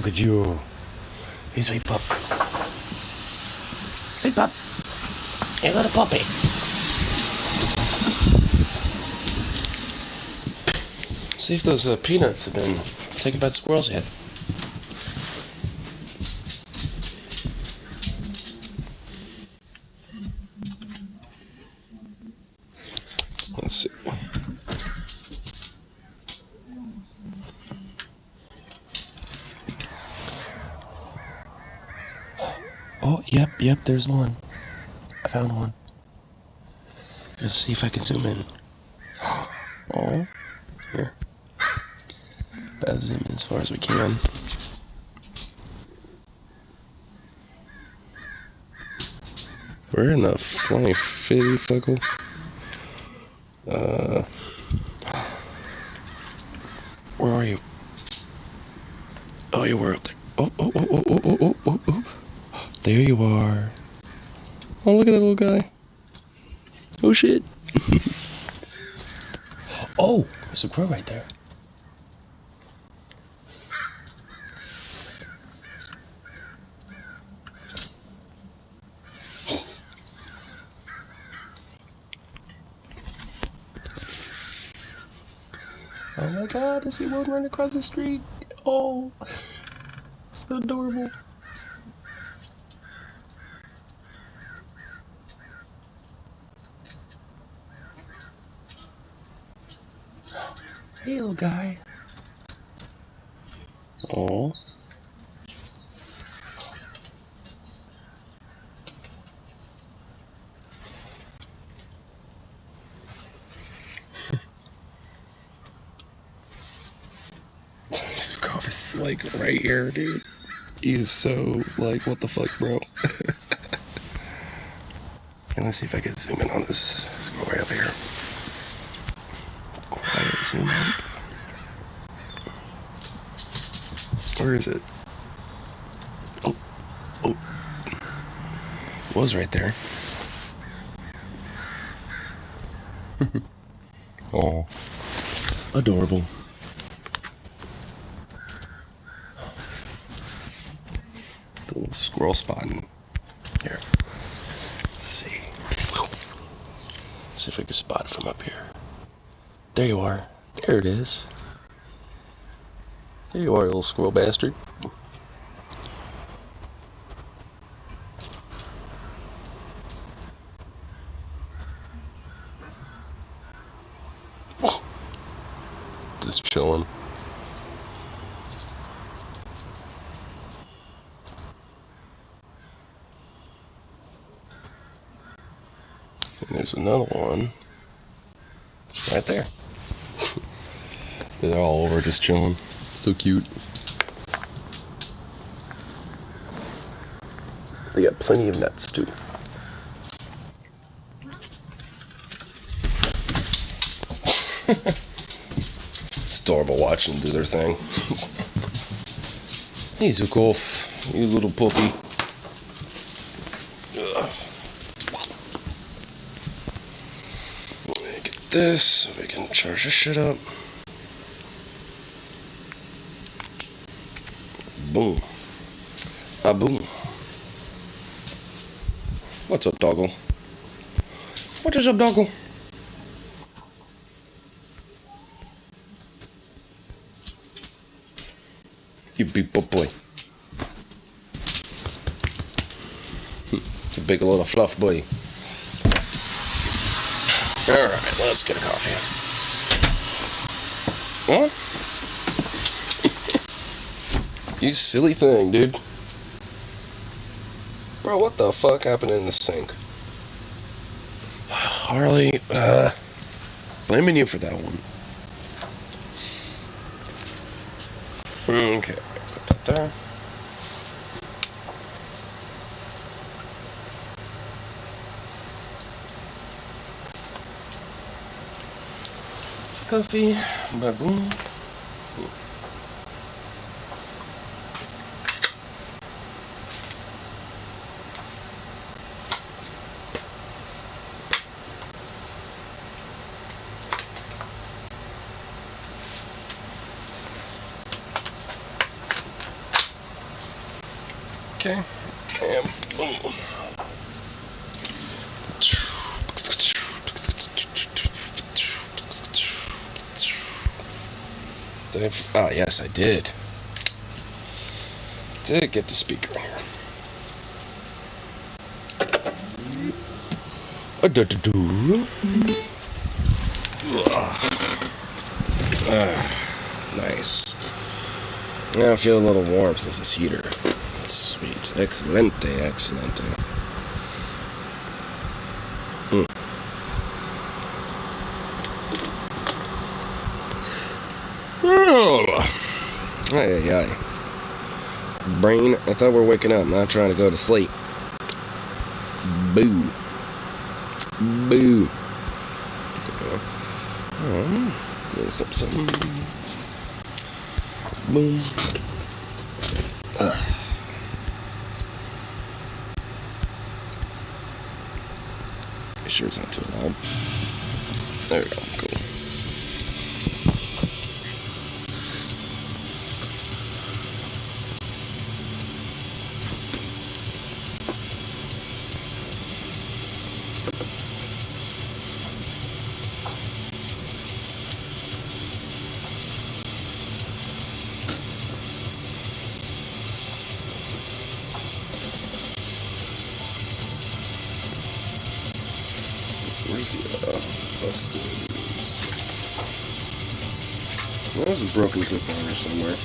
Look at you. Hey, sweet pup. Sweet pup. Hey, little puppy. See if those peanuts have been taken by the squirrels yet. Let's see. Oh, yep, there's one. I found one. Let's see if I can zoom in. Oh, here. Let's zoom in as far as we can. Where in the flying fitty fuckle? Where are you? Oh, you were up there. Oh. There you are. Oh, look at that little guy. Oh, shit. Oh, there's a crow right there. Oh my god, I see one running across the street. Oh, so adorable. Hey, little guy. Oh. This cough is like right here, dude. He is so like, what the fuck, bro? And let's see if I can zoom in on this. Let's go right up here. Quiet zoom in. Where is it? Oh. It was right there. Oh, adorable. The little squirrel spotting here. Let's see. Let's see if we can spot it from up here. There you are. There it is. There you are, little squirrel bastard. Just chilling. And there's another one right there. They're all over just chilling. So cute. They got plenty of nuts too. It's adorable watching them do their thing. Hey, Zukov, you little puppy. Get this so we can charge this shit up. Boom. Boom. What's up, doggle? What is up, doggle? You big boy. You big little fluff boy. Alright, let's get a coffee. What? You silly thing, dude. Bro, what the fuck happened in the sink? Harley, blaming you for that one. Okay, put that there. Coffee, ba-boom. Okay. Oh, yes, I did. Did get the speaker in here. Nice. Now I feel a little warmth with this heater. Sweet. Excelente, excelente. Ay, ay, ay. Brain, I thought we were waking up, not trying to go to sleep. Boo. Boo. Something. Boom. Make sure it's not too loud. There we go. Cool. Where's the busted? There's a broken zip on there somewhere.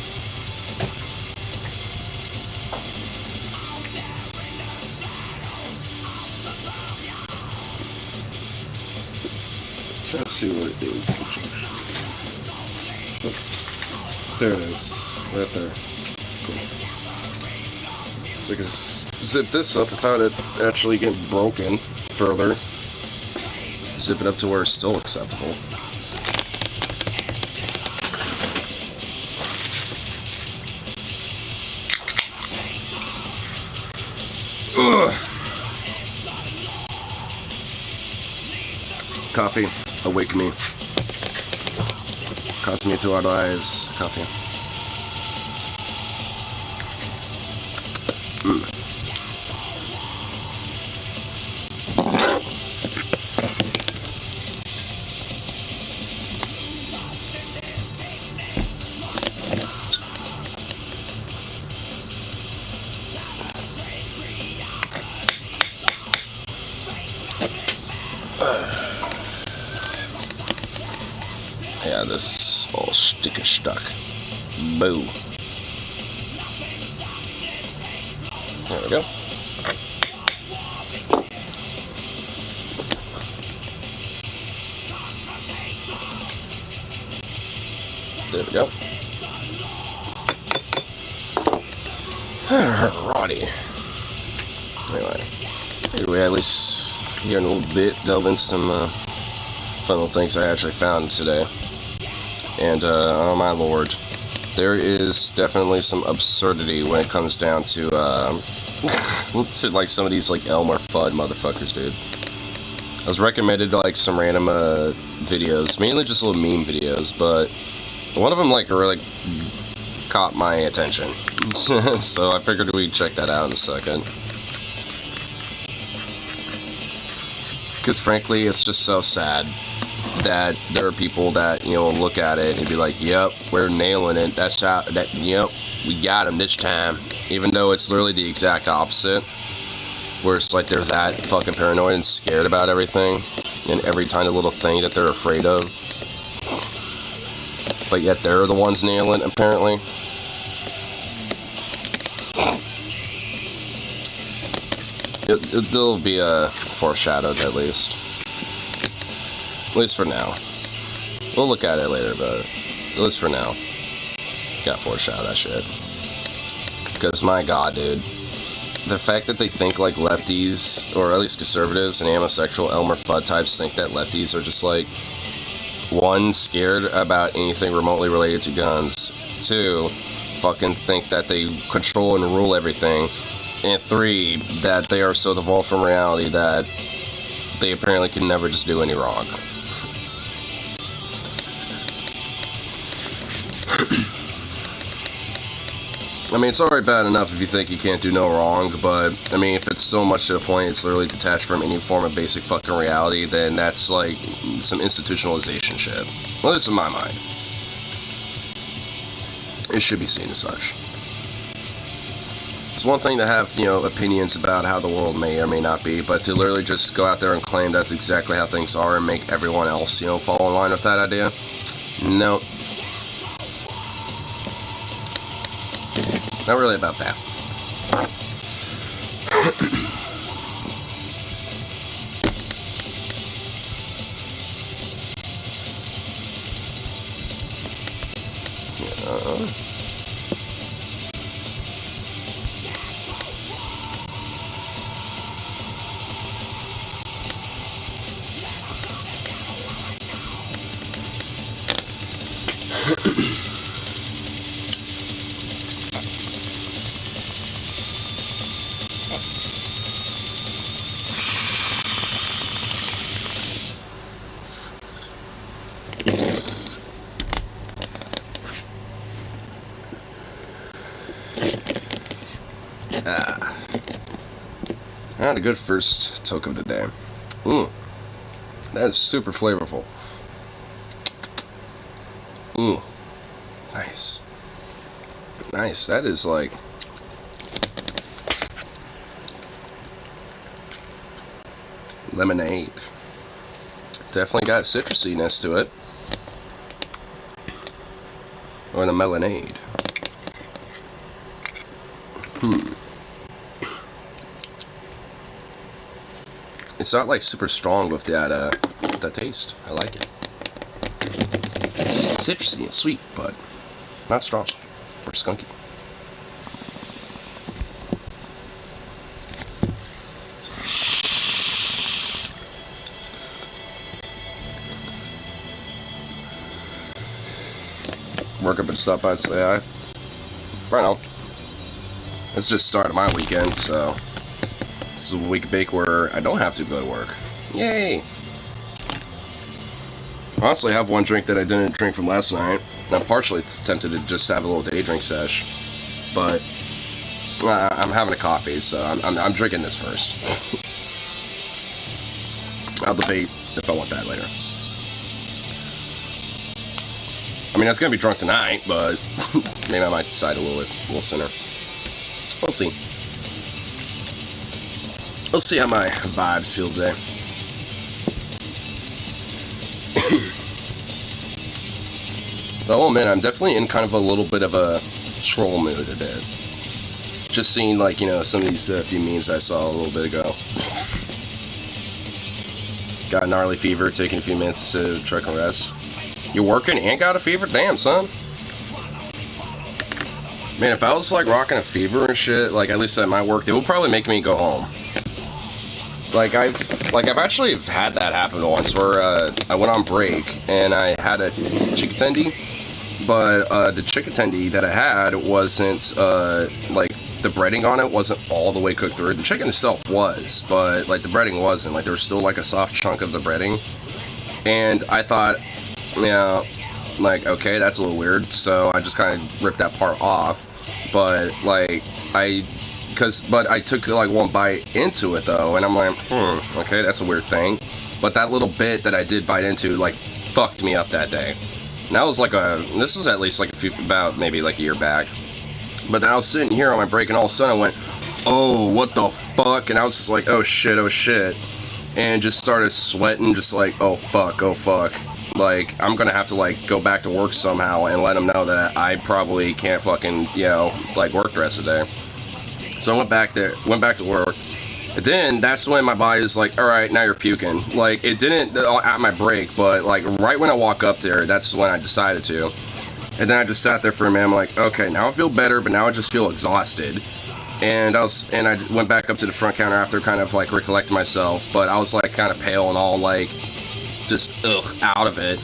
Try to see what it is. Oh, there it is, right there. Cool. So I can zip this up without it actually getting broken further. Zip it up to where it's still acceptable. Ugh. Coffee, awake me. Cause me to our eyes. Coffee. Yeah, this is all sticker stuck. Boo. There we go. There we go. Alrighty. Anyway, at least here in a little bit, delve into some fun little things I actually found today. And, oh my lord, there is definitely some absurdity when it comes down to, to, like, some of these, like, Elmer Fudds motherfuckers, dude. I was recommended, like, some random, videos, mainly just little meme videos, but one of them, like, really caught my attention. So I figured we'd check that out in a second. Because, frankly, it's just so sad that there are people that, you know, look at it and be like, yep, we're nailing it, that's how, yep, we got him this time, even though it's literally the exact opposite, where it's like they're that fucking paranoid and scared about everything, and every tiny little thing that they're afraid of, but yet they're the ones nailing it, apparently. It'll be foreshadowed, at least for now. We'll look at it later, but at least for now, got foreshadowed that shit. Because my god, dude, the fact that they think like lefties, or at least conservatives and homosexual Elmer Fudd types think that lefties are just like, one, scared about anything remotely related to guns, two, fucking think that they control and rule everything, and three, that they are so devolved from reality that they apparently can never just do any wrong. I mean, it's already bad enough if you think you can't do no wrong, but, I mean, if it's so much to the point it's literally detached from any form of basic fucking reality, then that's, like, some institutionalization shit. Well, this is in my mind. It should be seen as such. It's one thing to have, you know, opinions about how the world may or may not be, but to literally just go out there and claim that's exactly how things are and make everyone else, you know, fall in line with that idea? No. Not really about that. I had a good first toke of the day. That is super flavorful. Nice. Nice. That is like lemonade. Definitely got citrusiness to it. Or the melanade. It's not like super strong with that taste. I like it. It's citrusy and sweet, but not strong or skunky. Work up and stop by and say hi. Right now. It's just started my weekend, so this is a week bake where I don't have to go to work. Yay! Honestly, I have one drink that I didn't drink from last night. I'm partially tempted to just have a little day drink sesh, but I'm having a coffee, so I'm drinking this first. I'll debate if I want that later. I mean, I was gonna be drunk tonight, but maybe I might decide a little sooner. We'll see. We'll see how my vibes feel today. Oh man, I'm definitely in kind of a little bit of a troll mood today. Just seeing, like, you know, some of these few memes I saw a little bit ago. Got a gnarly fever, taking a few minutes to sit, truck and rest. You working and got a fever? Damn, son. Man, if I was like rocking a fever and shit, like at least at my work, it would probably make me go home. Like I've actually had that happen once where I went on break and I had a chicken tendy, but the chicken tendy that I had wasn't like the breading on it wasn't all the way cooked through. The chicken itself was, but like the breading wasn't. Like there was still like a soft chunk of the breading, and I thought, yeah, like okay, that's a little weird. So I just kind of ripped that part off, but like I took like one bite into it though, and I'm like, okay, that's a weird thing. But that little bit that I did bite into, like, fucked me up that day. And that was like this was at least like about maybe like a year back. But then I was sitting here on my break, and all of a sudden I went, oh, what the fuck? And I was just like, oh shit. And just started sweating, just like, oh fuck. Like, I'm gonna have to like go back to work somehow and let them know that I probably can't fucking, you know, like work the rest of the day. So I went back to work, and then that's when my body was like, all right, now you're puking. Like, it didn't at my break, but like right when I walk up there, that's when I decided to. And then I just sat there for a minute. I'm like, okay, now I feel better, but now I just feel exhausted. And I went back up to the front counter after kind of like recollecting myself, but I was like kind of pale and all like just out of it.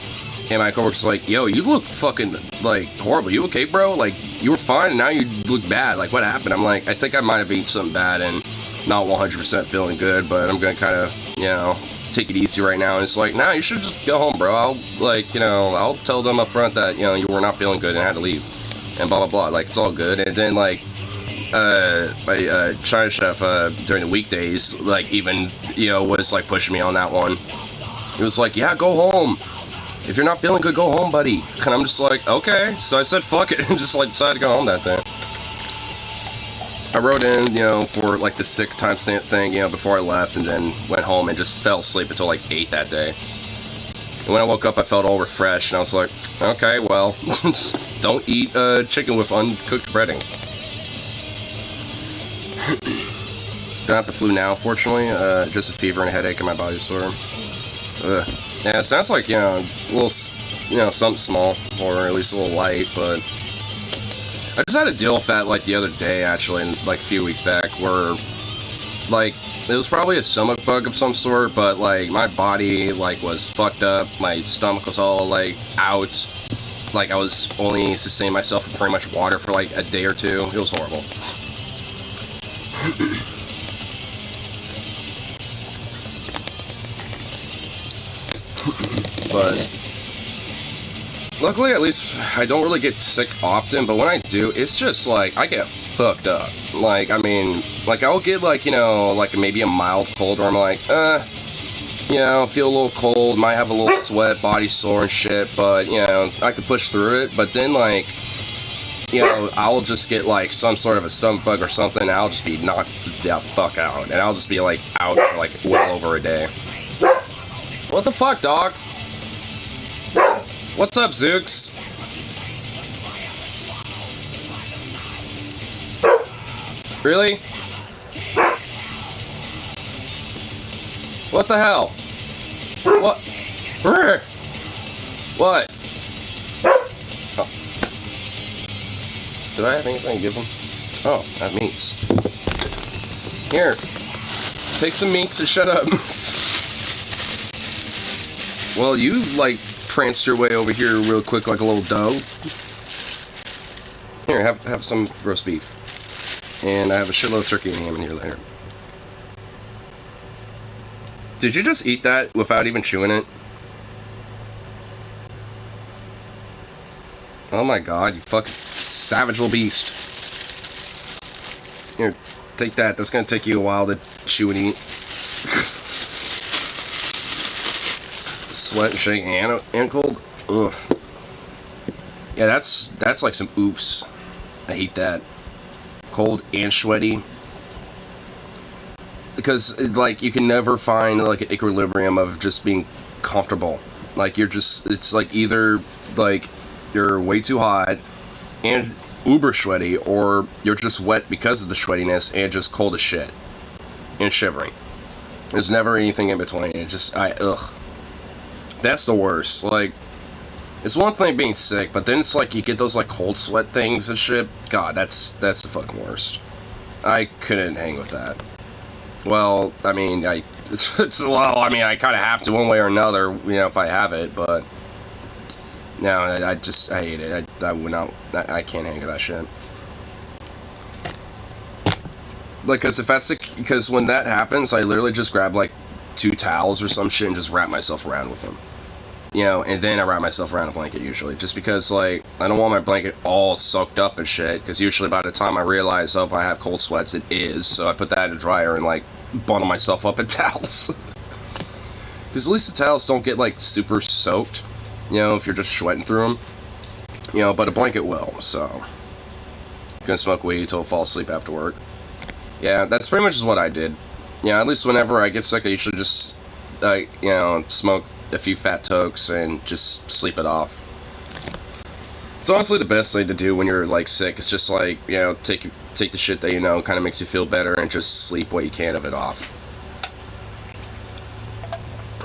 And my coworker's like, yo, you look fucking, like, horrible. You okay, bro? Like, you were fine, and now you look bad. Like, what happened? I'm like, I think I might have eaten something bad and not 100% feeling good, but I'm gonna kind of, you know, take it easy right now. And it's like, nah, you should just go home, bro. I'll, like, you know, I'll tell them up front that, you know, you were not feeling good and had to leave. and blah blah blah. Like, it's all good. And then like my China chef during the weekdays, like, even, you know, was like pushing me on that one. He was like, yeah, go home. If you're not feeling good, go home, buddy. And I'm just like, okay. So I said, fuck it, and just like decided to go home that day. I wrote in, you know, for like the sick timestamp thing, you know, before I left, and then went home and just fell asleep until like 8 that day. And when I woke up, I felt all refreshed, and I was like, okay, well, don't eat chicken with uncooked breading. Don't have the flu now, fortunately. Just a fever and a headache, and my body's sore. Ugh. Yeah, it sounds like, you know, a little, you know, something small, or at least a little light, but I just had a deal with that, like, the other day, actually, like, a few weeks back, where, like, it was probably a stomach bug of some sort, but, like, my body, like, was fucked up, my stomach was all, like, out, like, I was only sustaining myself with pretty much water for, like, a day or two. It was horrible. But luckily, at least, I don't really get sick often, but when I do, it's just like, I get fucked up. Like, I mean, like, I'll get, like, you know, like, maybe a mild cold where I'm like, you know, feel a little cold, might have a little sweat, body sore and shit, but, you know, I could push through it. But then, like, you know, I'll just get, like, some sort of a stomach bug or something, and I'll just be knocked the fuck out, and I'll just be, like, out for, like, well over a day. What the fuck, dog? What's up, Zooks? Really? What the hell? What? What? Oh. Do I have anything to give him? Oh, I have meats. Here. Take some meats and shut up. Well, you, like, pranced your way over here real quick like a little dog. Here, have some roast beef. And I have a shitload of turkey and ham in here later. Did you just eat that without even chewing it? Oh my god, you fucking savage little beast. Here, take that. That's gonna take you a while to chew and eat. Sweat and shake and cold. Ugh. Yeah, that's like some oofs. I hate that. Cold and sweaty. Because, like, you can never find, like, an equilibrium of just being comfortable. Like, you're just, it's like either, like, you're way too hot and uber sweaty, or you're just wet because of the sweatiness and just cold as shit. And shivering. There's never anything in between. It's just, ugh. That's the worst. Like, it's one thing being sick, but then it's like you get those, like, cold sweat things and shit. God, that's the fucking worst. I couldn't hang with that. Well, I mean, I kind of have to one way or another, you know, if I have it, but no, I hate it. I would not, I can't hang with that shit. Like, because when that happens, I literally just grab, like, 2 towels or some shit and just wrap myself around with them. You know, and then I wrap myself around a blanket usually, just because, like, I don't want my blanket all soaked up and shit, because usually by the time I realize, oh, I have cold sweats, it is, so I put that in a dryer and, like, bundle myself up in towels. Because at least the towels don't get, like, super soaked, you know, if you're just sweating through them, you know, but a blanket will, so I'm gonna smoke weed till I fall asleep after work. Yeah, that's pretty much just what I did. Yeah, at least whenever I get sick, I usually just, you know, smoke a few fat tokes and just sleep it off. It's honestly the best thing to do when you're, like, sick. It's just, like, you know, take the shit that, you know, kind of makes you feel better and just sleep what you can of it off.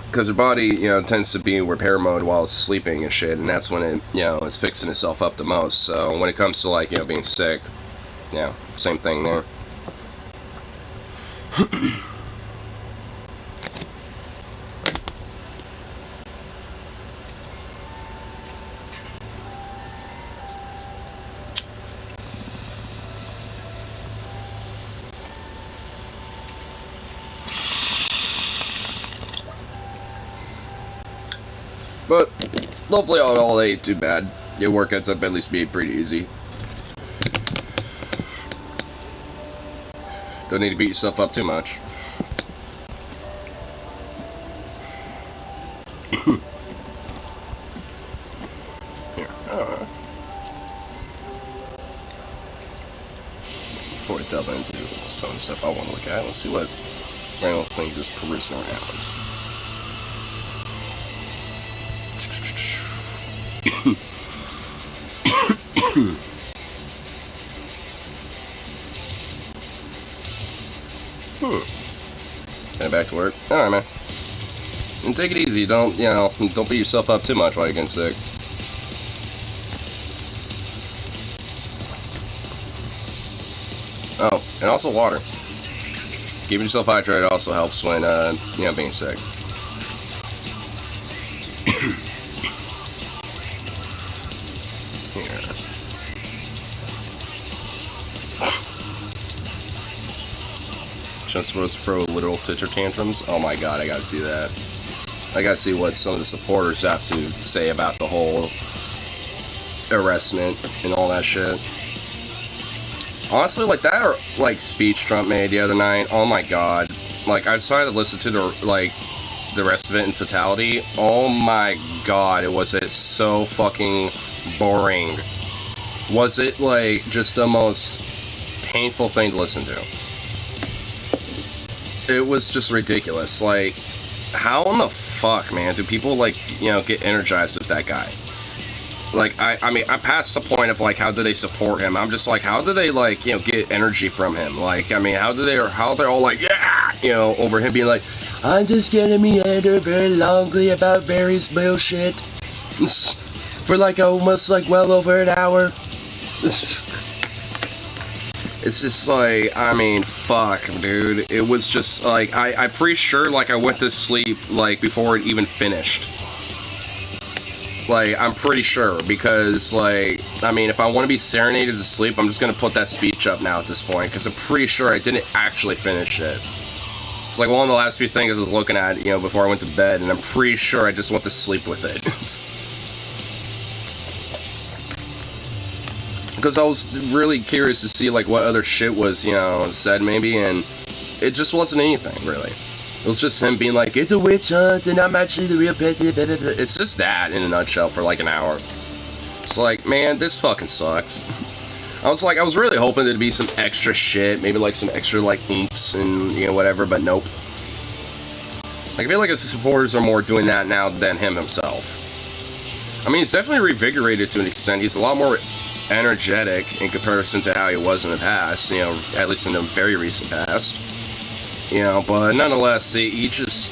Because your body, you know, tends to be in repair mode while it's sleeping and shit, and that's when it, you know, it's fixing itself up the most. So when it comes to, like, you know, being sick, yeah, same thing there. But luckily, all ain't too bad. Your work ends up at least being pretty easy. Don't need to beat yourself up too much. Here. Before we delve into some of the stuff I want to look at, let's see what random things is perusing around. Heading back to work. Alright, man. And take it easy. Don't beat yourself up too much while you're getting sick. Oh, and also water. Keeping yourself hydrated also helps when, being sick. Here. Just supposed to throw literal titcher tantrums. Oh my god, I gotta see that. I gotta see what some of the supporters have to say about the whole arrestment and all that shit. Honestly, like that speech Trump made the other night, oh my god. Like, I decided to listen to the rest of it in totality. Oh my god, was it so fucking boring. Was it, like, just the most painful thing to listen to. It was just ridiculous. Like, how in the fuck, man, do people, like, get energized with that guy? Like, I mean, I'm past the point of, like, how do they support him? I'm just like, how do they, like, get energy from him? Like, I mean, how they're all like, yeah, over him being like, I'm just gonna meander very longly about various bullshit for, like, almost, like, well over an hour. It's just like, I mean, fuck, dude. It was just, like, I'm pretty sure, like, I went to sleep, like, before it even finished. Like, I'm pretty sure, because, like, I mean, if I want to be serenaded to sleep, I'm just going to put that speech up now at this point, because I'm pretty sure I didn't actually finish it. It's like one of the last few things I was looking at, before I went to bed, and I'm pretty sure I just went to sleep with it. Because I was really curious to see, like, what other shit was, said, maybe, and it just wasn't anything, really. It was just him being like, it's a witch hunt, and I'm actually the real pet. It's just that in a nutshell for like an hour. It's like, man, this fucking sucks. I was really hoping there'd be some extra shit, maybe like some extra like oomph and whatever, but nope. Like, I feel like his supporters are more doing that now than him himself. I mean, he's definitely revigorated to an extent. He's a lot more energetic in comparison to how he was in the past, at least in the very recent past. But nonetheless, he just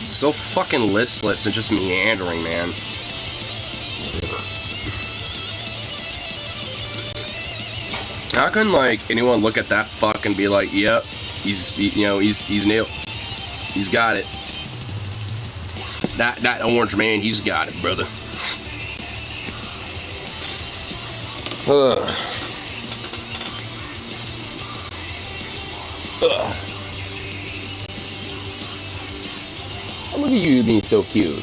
so fucking listless and just meandering, man. How can, like, anyone look at that fuck and be like, yep, he's nailed. He's got it. That orange man, he's got it, brother. Ugh. Look at you being so cute.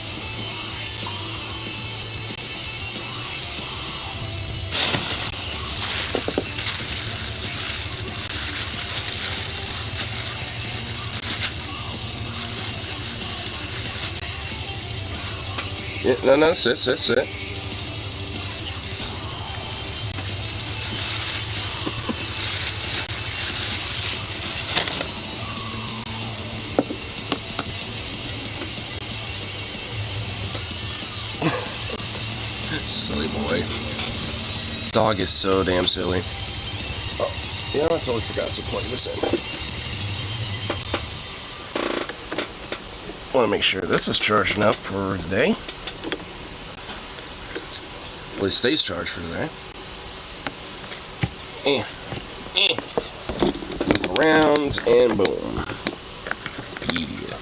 Yeah, no, sit. Silly boy. Dog is so damn silly. Oh, I totally forgot to plug this in. Want to make sure this is charging up for the day. Well, it stays charged for the day. Move around and boom. Yeah.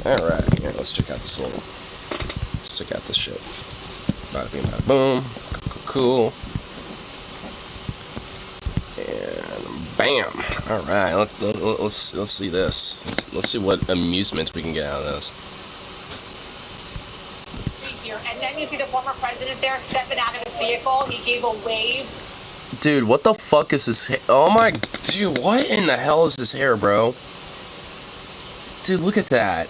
Alright, yeah, let's check out this little. Let's check out this shit. Bada bing, bada boom. Cool. And bam. All right. Let's see this. Let's see what amusement we can get out of this. And then you see the former president there stepping out of his vehicle. He gave a wave Dude, what the fuck is this hair? Oh my... Dude, what in the hell is this hair, bro? Dude, look at that.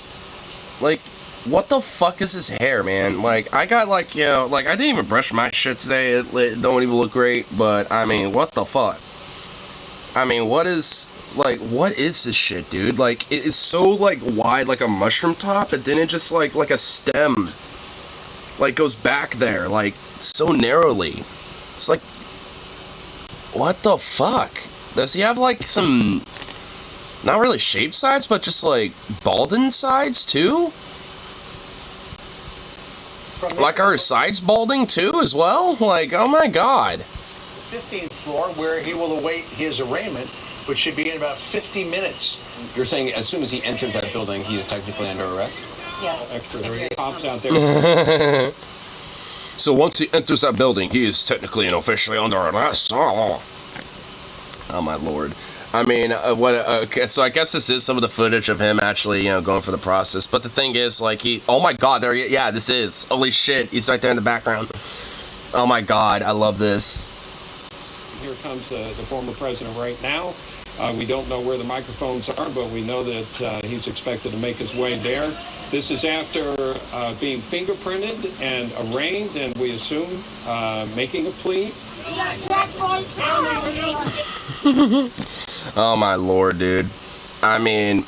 Like, what the fuck is his hair, man? Like, I got, like, you know, like, I didn't even brush my shit today. It don't even look great, but, I mean, what the fuck? I mean, what is this shit, dude? Like, it is so, like, wide, like a mushroom top, and then it just, like a stem, like, goes back there, like, so narrowly. It's like, what the fuck? Does he have, like, some, not really shaved sides, but just, like, balding sides, too? Like, are his sides balding, too, as well? Like, oh my god. 15th floor, where he will await his arraignment, which should be in about 50 minutes. You're saying as soon as he enters that building, he is technically under arrest? Yeah. Extra 3 cops out there. So once he enters that building, he is technically and officially under arrest. Oh my lord. I mean, okay, so I guess this is some of the footage of him actually, you know, going for the process. But the thing is, like, oh my god, yeah, this is. Holy shit, he's right there in the background. Oh my god, I love this. Here comes the former president right now. We don't know where the microphones are, but we know that he's expected to make his way there. This is after being fingerprinted and arraigned, and we assume making a plea. Oh my lord, dude. I mean,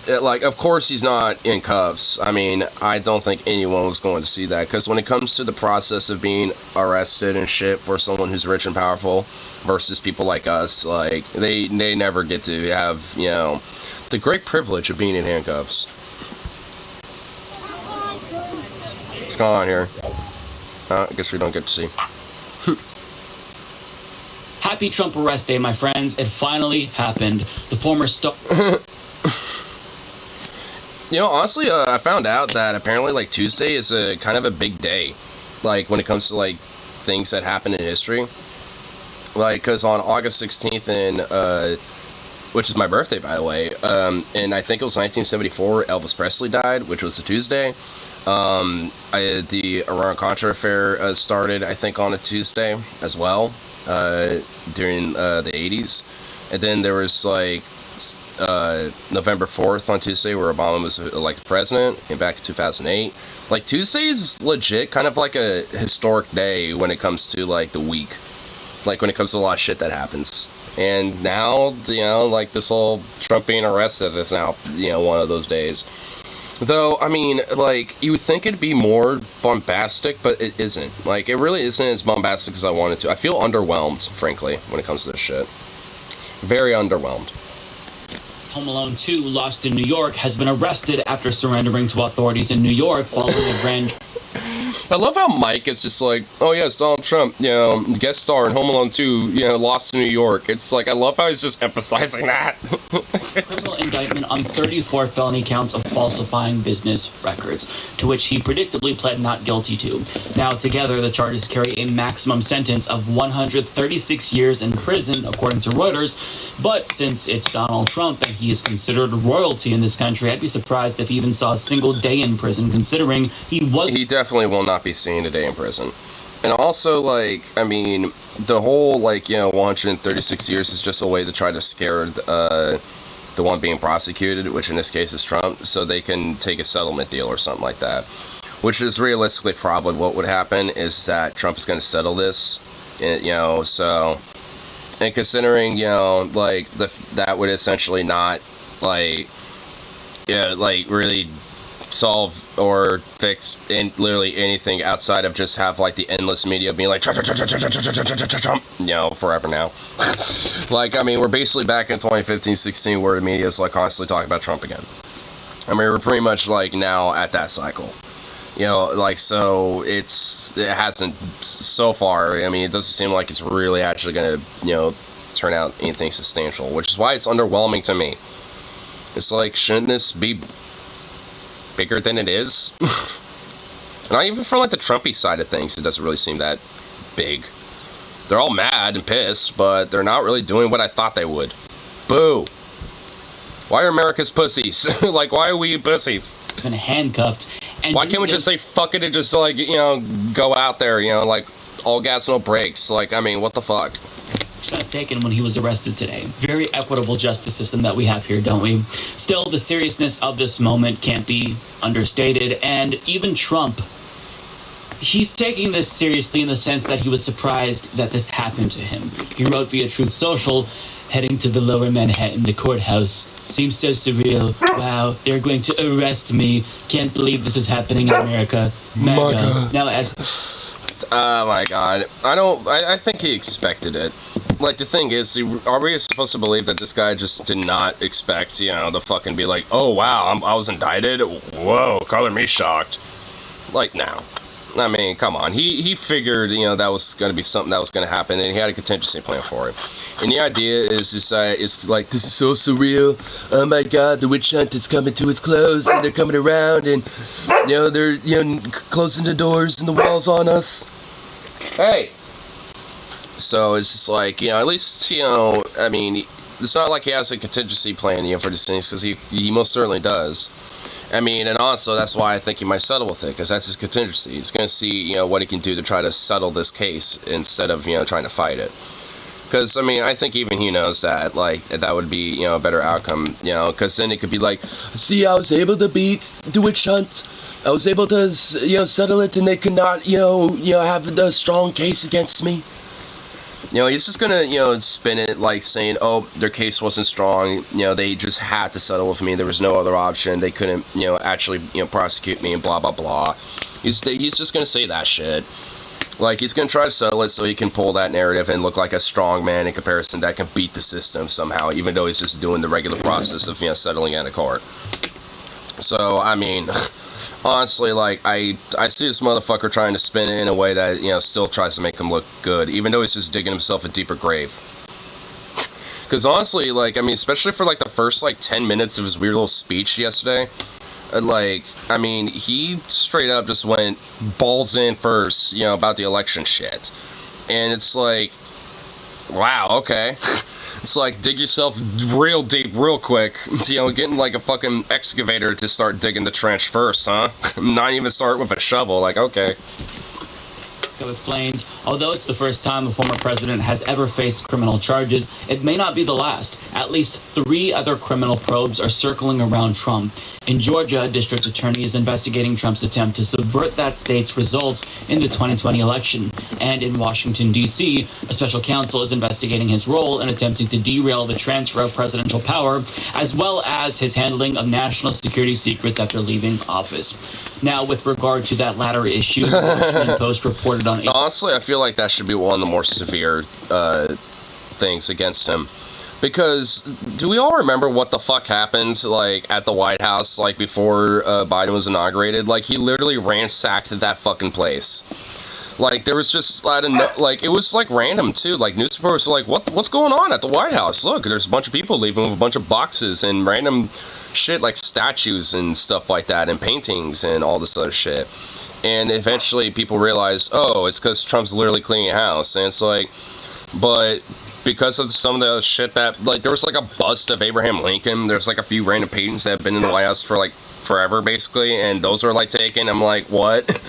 like, of course he's not in cuffs. I mean, I don't think anyone was going to see that, because when it comes to the process of being arrested and shit for someone who's rich and powerful versus people like us, like, they never get to have, you know, the great privilege of being in handcuffs. What's going on here? I guess we don't get to see. Happy Trump arrest day, my friends. It finally happened. The former star... You know, honestly, I found out that apparently, like, Tuesday is a kind of a big day, like, when it comes to, like, things that happen in history. Like, because on August 16th, which is my birthday, by the way, and I think it was 1974, Elvis Presley died, which was a Tuesday. The Iran-Contra affair started, I think, on a Tuesday as well, during the 80s. And then there was, like, November 4th on Tuesday, where Obama was elected president, and back in 2008. Like, Tuesday is legit kind of like a historic day when it comes to, like, the week. Like, when it comes to a lot of shit that happens. And now, you know, like, this whole Trump being arrested is now, you know, one of those days. Though, I mean, like, you would think it'd be more bombastic, but it isn't. Like, it really isn't as bombastic as I wanted to. I feel underwhelmed, frankly, when it comes to this shit. Very underwhelmed. Home Alone 2, lost in New York, has been arrested after surrendering to authorities in New York following a grand... I love how Mike is just like, oh yes, Donald Trump, you know, guest star in Home Alone 2, you know, lost in New York. It's like, I love how he's just emphasizing that. criminal indictment on 34 felony counts of falsifying business records, to which he predictably pled not guilty to. Now, together, the charges carry a maximum sentence of 136 years in prison, according to Reuters. But since it's Donald Trump and he is considered royalty in this country, I'd be surprised if he even saw a single day in prison, considering he was... He definitely will not be seen a day in prison. And also, like, I mean, the whole, like, you know, 136 years is just a way to try to scare the one being prosecuted, which in this case is Trump, so they can take a settlement deal or something like that. Which is realistically probably what would happen, is that Trump is going to settle this, you know, so... And considering, you know, like, that would essentially not, like, yeah, like, really solve or fix literally anything outside of just have, like, the endless media being like, Trump, you know, forever now. Like, I mean, we're basically back in 2015-16 where the media is, like, constantly talking about Trump again. I mean, we're pretty much, like, now at that cycle. You know, like, so it hasn't so far. I mean, it doesn't seem like it's really actually going to, you know, turn out anything substantial, which is why it's underwhelming to me. It's like, shouldn't this be bigger than it is? Not even from, like, the Trumpy side of things, it doesn't really seem that big. They're all mad and pissed, but they're not really doing what I thought they would. Boo! Why are America's pussies? Like, why are we pussies? Been handcuffed. And why can't we just say fuck it and just, like, you know, go out there, you know, like, all gas, no brakes. Like, I mean, what the fuck? Got taken when he was arrested today. Very equitable justice system that we have here, don't we? Still, the seriousness of this moment can't be understated, and even Trump, he's taking this seriously in the sense that he was surprised that this happened to him. He wrote via Truth Social, heading to the lower Manhattan, the courthouse. Seems so surreal. Wow, they're going to arrest me. Can't believe this is happening in America. MAGA. Now, as... Oh my god. I think he expected it. Like, the thing is, are we supposed to believe that this guy just did not expect, you know, to fucking be like, oh wow, I was indicted? Whoa, color me shocked. Like, no. I mean, come on. He figured, you know, that was going to be something that was going to happen, and he had a contingency plan for it. And the idea is just, it's like, this is so surreal. Oh my god, the witch hunt is coming to its close, and they're coming around, and, you know, they're, you know, closing the doors and the walls on us. Hey! So it's just like, you know, at least, you know, I mean, it's not like he has a contingency plan, you know, for these things, because he most certainly does. I mean, and also, that's why I think he might settle with it, because that's his contingency. He's going to see, you know, what he can do to try to settle this case instead of, you know, trying to fight it. Because, I mean, I think even he knows that, like, that would be, you know, a better outcome, you know, because then it could be like, see, I was able to beat the witch hunt. I was able to, you know, settle it, and they could not, you know, have a strong case against me. You know, he's just gonna, you know, spin it like saying, oh, their case wasn't strong, you know, they just had to settle with me, there was no other option, they couldn't, you know, actually, you know, prosecute me, and blah, blah, blah. He's just gonna say that shit. Like, he's gonna try to settle it so he can pull that narrative and look like a strong man in comparison that can beat the system somehow, even though he's just doing the regular process of, you know, settling in a court. So, I mean... honestly, like, I see this motherfucker trying to spin it in a way that, you know, still tries to make him look good, even though he's just digging himself a deeper grave. Because honestly, like, I mean, especially for, like, the first, like, 10 minutes of his weird little speech yesterday, like, I mean, he straight up just went balls in first, you know, about the election shit. And it's like, wow, okay. It's like, dig yourself real deep, real quick. You know, getting like a fucking excavator to start digging the trench first, huh? Not even start with a shovel, like, okay. Explains, although it's the first time the former president has ever faced criminal charges, it may not be the last. At least 3 other criminal probes are circling around Trump. In Georgia, a district attorney is investigating Trump's attempt to subvert that state's results in the 2020 election. And in Washington, D.C., a special counsel is investigating his role in attempting to derail the transfer of presidential power, as well as his handling of national security secrets after leaving office. Now, with regard to that latter issue, the Washington Post reported on... Honestly, I feel like that should be one of the more severe things against him. Because, do we all remember what the fuck happened, like, at the White House, like, before Biden was inaugurated? Like, he literally ransacked that fucking place. Like, there was just, I don't know, like, it was, like, random, too. Like, news reporters were like, what's going on at the White House? Look, there's a bunch of people leaving with a bunch of boxes and random shit, like statues and stuff like that, and paintings and all this other shit. And eventually people realized, oh, it's because Trump's literally cleaning house. And it's like, but because of some of the shit that, like, there was like a bust of Abraham Lincoln, there's like a few random paintings that have been in the White House for like forever, basically, and those are like taken. I'm like, what?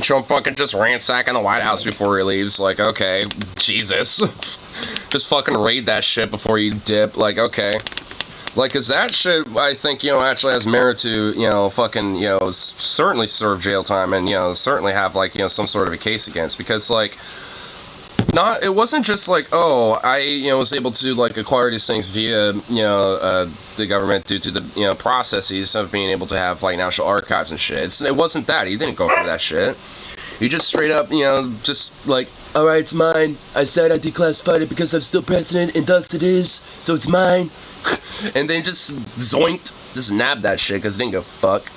Trump fucking just ransacking the White House before he leaves. Like, okay, Jesus. Just fucking raid that shit before you dip. Like, okay. Like, cause that shit, I think, you know, actually has merit to, you know, fucking, you know, certainly serve jail time and, you know, certainly have, like, you know, some sort of a case against, because, like, it wasn't just like, oh, I, you know, was able to, like, acquire these things via, you know, the government due to the, you know, processes of being able to have, like, national archives and shit. It wasn't that. He didn't go for that shit. He just straight up, you know, just, like, alright, it's mine. I said I declassified it because I'm still president, and thus it is, so it's mine. And then just zoinked, just nabbed that shit because it didn't go fuck.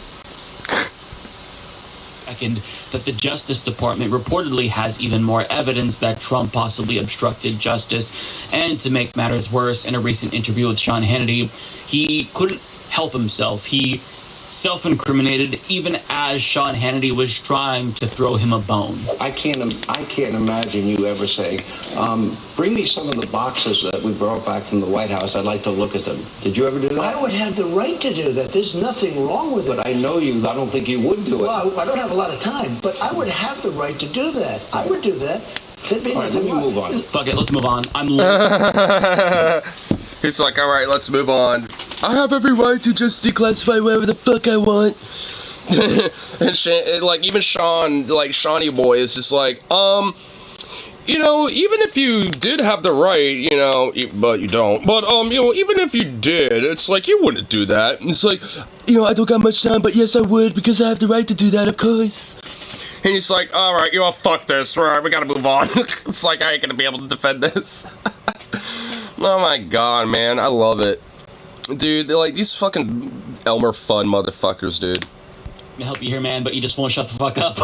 Second, that the Justice Department reportedly has even more evidence that Trump possibly obstructed justice. And to make matters worse, in a recent interview with Sean Hannity, he couldn't help himself. He self-incriminated even as Sean Hannity was trying to throw him a bone. I can't imagine you ever saying, bring me some of the boxes that we brought back from the White House. I'd like to look at them. Did you ever do that? I would have the right to do that. There's nothing wrong with it. But I know you. I don't think you would do it. Well, I don't have a lot of time, but I would have the right to do that. I would do that. All right, let me move on. Fuck it, let's move on. He's like, all right, let's move on. I have every right to just declassify whatever the fuck I want. and like even Sean, like Shawnee boy, is just like, you know, even if you did have the right, you know, but you don't. But you know, even if you did, it's like you wouldn't do that. And it's like, you know, I don't got much time, but yes, I would because I have the right to do that, of course. And he's like, all right, you know, fuck this. All right, we gotta move on. It's like I ain't gonna be able to defend this. Oh my god, man, I love it, dude. They're like these fucking Elmer Fudd motherfuckers, dude. I help you here, man, but you just won't shut the fuck up.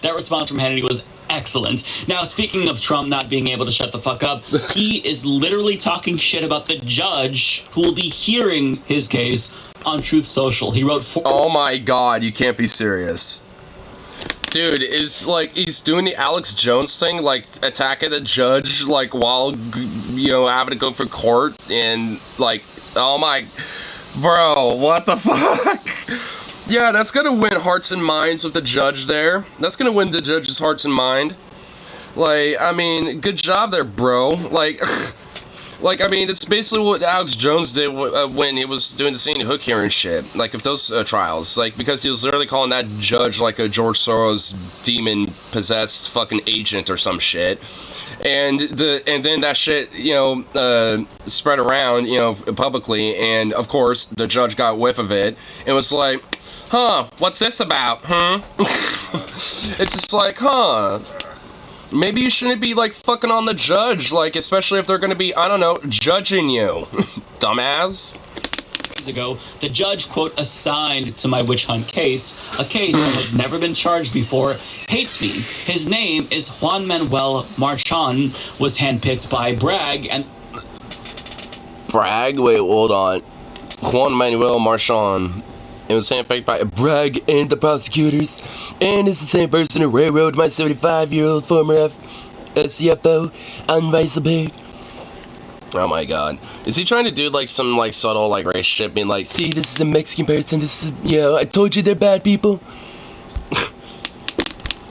That response from Hannity was excellent. Now, speaking of Trump not being able to shut the fuck up, he is literally talking shit about the judge who will be hearing his case on Truth Social. He wrote oh my god, you can't be serious. Dude, is like he's doing the Alex Jones thing, like attacking the judge, like while you know having to go for court, and like, oh my, bro, what the fuck? Yeah, that's gonna win hearts and minds with the judge there. That's gonna win the judge's hearts and mind. Like, I mean, good job there, bro. Like, like, I mean, it's basically what Alex Jones did when he was doing the Sandy Hook hearing shit. Like, if those trials, like, because he was literally calling that judge like a George Soros demon-possessed fucking agent or some shit. And then that shit, you know, spread around, you know, publicly, and of course the judge got whiff of it. It was like, huh, what's this about, huh? It's just like, huh. Maybe you shouldn't be, like, fucking on the judge, like, especially if they're gonna be, I don't know, judging you, dumbass. Ago, the judge, quote, assigned to my witch hunt case, a case that has never been charged before, hates me. His name is Juan Manuel Marchand, was handpicked by Bragg and... Bragg? Wait, hold on. Juan Manuel Marchand. It was handpicked by Bragg and the prosecutors, and it's the same person who railroaded my 75-year-old former CFO on Weisselberg. Oh my god. Is he trying to do like some like subtle like race shit, being like, see, this is a Mexican person, this is, you know, I told you they're bad people?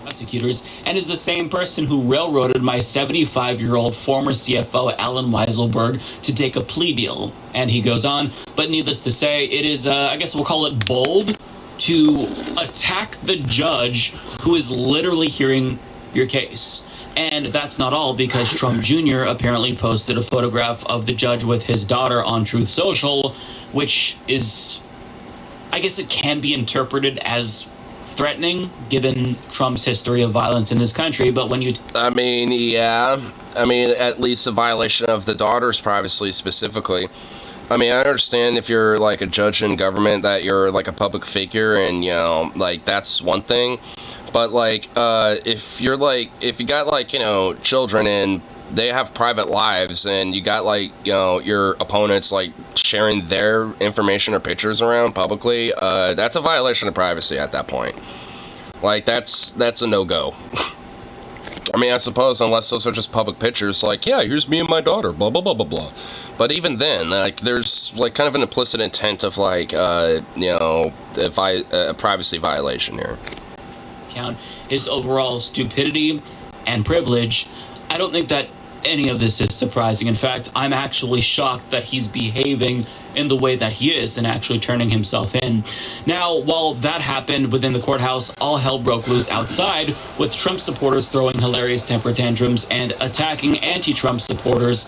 Prosecutors, and is the same person who railroaded my 75-year-old former CFO Alan Weisselberg to take a plea deal. And he goes on, but needless to say, it is, I guess we'll call it bold, to attack the judge who is literally hearing your case. And that's not all, because Trump Jr. apparently posted a photograph of the judge with his daughter on Truth Social, which is, I guess it can be interpreted as threatening, given Trump's history of violence in this country, but when you... I mean, yeah. I mean, at least a violation of the daughter's privacy specifically. I mean, I understand if you're, like, a judge in government that you're, like, a public figure and, you know, like, that's one thing. But, like, if you're, like, if you got, like, you know, children and they have private lives and you got, like, you know, your opponents, like, sharing their information or pictures around publicly, that's a violation of privacy at that point. Like, that's a no-go. I mean, I suppose, unless those are just public pictures, like, yeah, here's me and my daughter, blah, blah, blah, blah, blah. But even then, like, there's, like, kind of an implicit intent of, like, you know, a privacy violation here. Count his overall stupidity and privilege. I don't think that any of this is surprising. In fact, I'm actually shocked that he's behaving in the way that he is and actually turning himself in. Now, while that happened within the courthouse, all hell broke loose outside, with Trump supporters throwing hilarious temper tantrums and attacking anti-Trump supporters,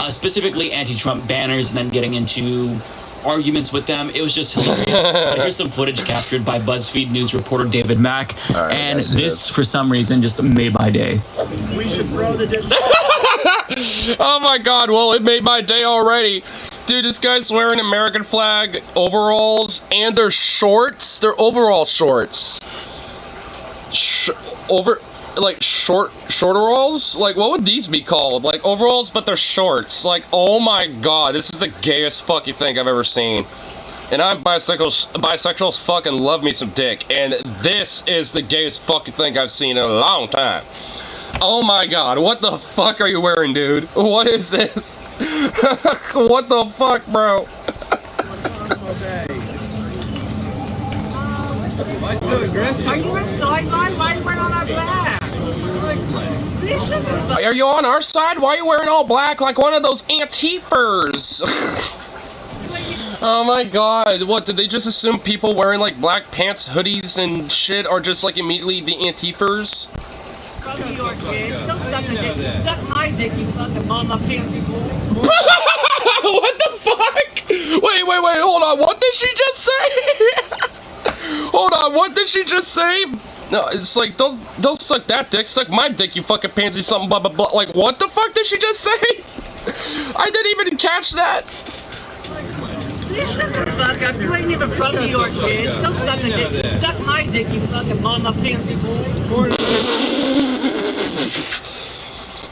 specifically anti-Trump banners, and then getting into arguments with them. It was just hilarious. Here's some footage captured by BuzzFeed News reporter David Mack, right, and this, for some reason, just made my day. We should throw the Oh my god, well, it made my day already. Dude, this guy's wearing American flag overalls, and they're shorts. They're overall shorts. Shorteralls? Like, what would these be called? Like, overalls, but they're shorts. Like, oh my god, this is the gayest fucking thing I've ever seen. And I'm bisexual. Bisexuals fucking love me some dick. And this is the gayest fucking thing I've seen in a long time. Oh my god, what the fuck are you wearing, dude? What is this? What the fuck, bro? Are you a sideline? Why are you wearing all that black? Are you on our side? Why are you wearing all black like one of those Antifers? Oh my god, what, did they just assume people wearing like black pants, hoodies, and shit are just like immediately the Antifers? From New York, kid. Don't suck the dick. Suck my dick, you fucking mama fancy boy. What the fuck? Wait, hold on, what did she just say? Hold on, what did she just say? No, it's like, don't suck that dick, suck my dick, you fucking pansy, something blah blah blah. Like, what the fuck did she just say? I didn't even catch that. You shut the fuck up. You ain't even from New York, kid. Don't suck the dick. Suck my dick, you fucking mama fancy boy.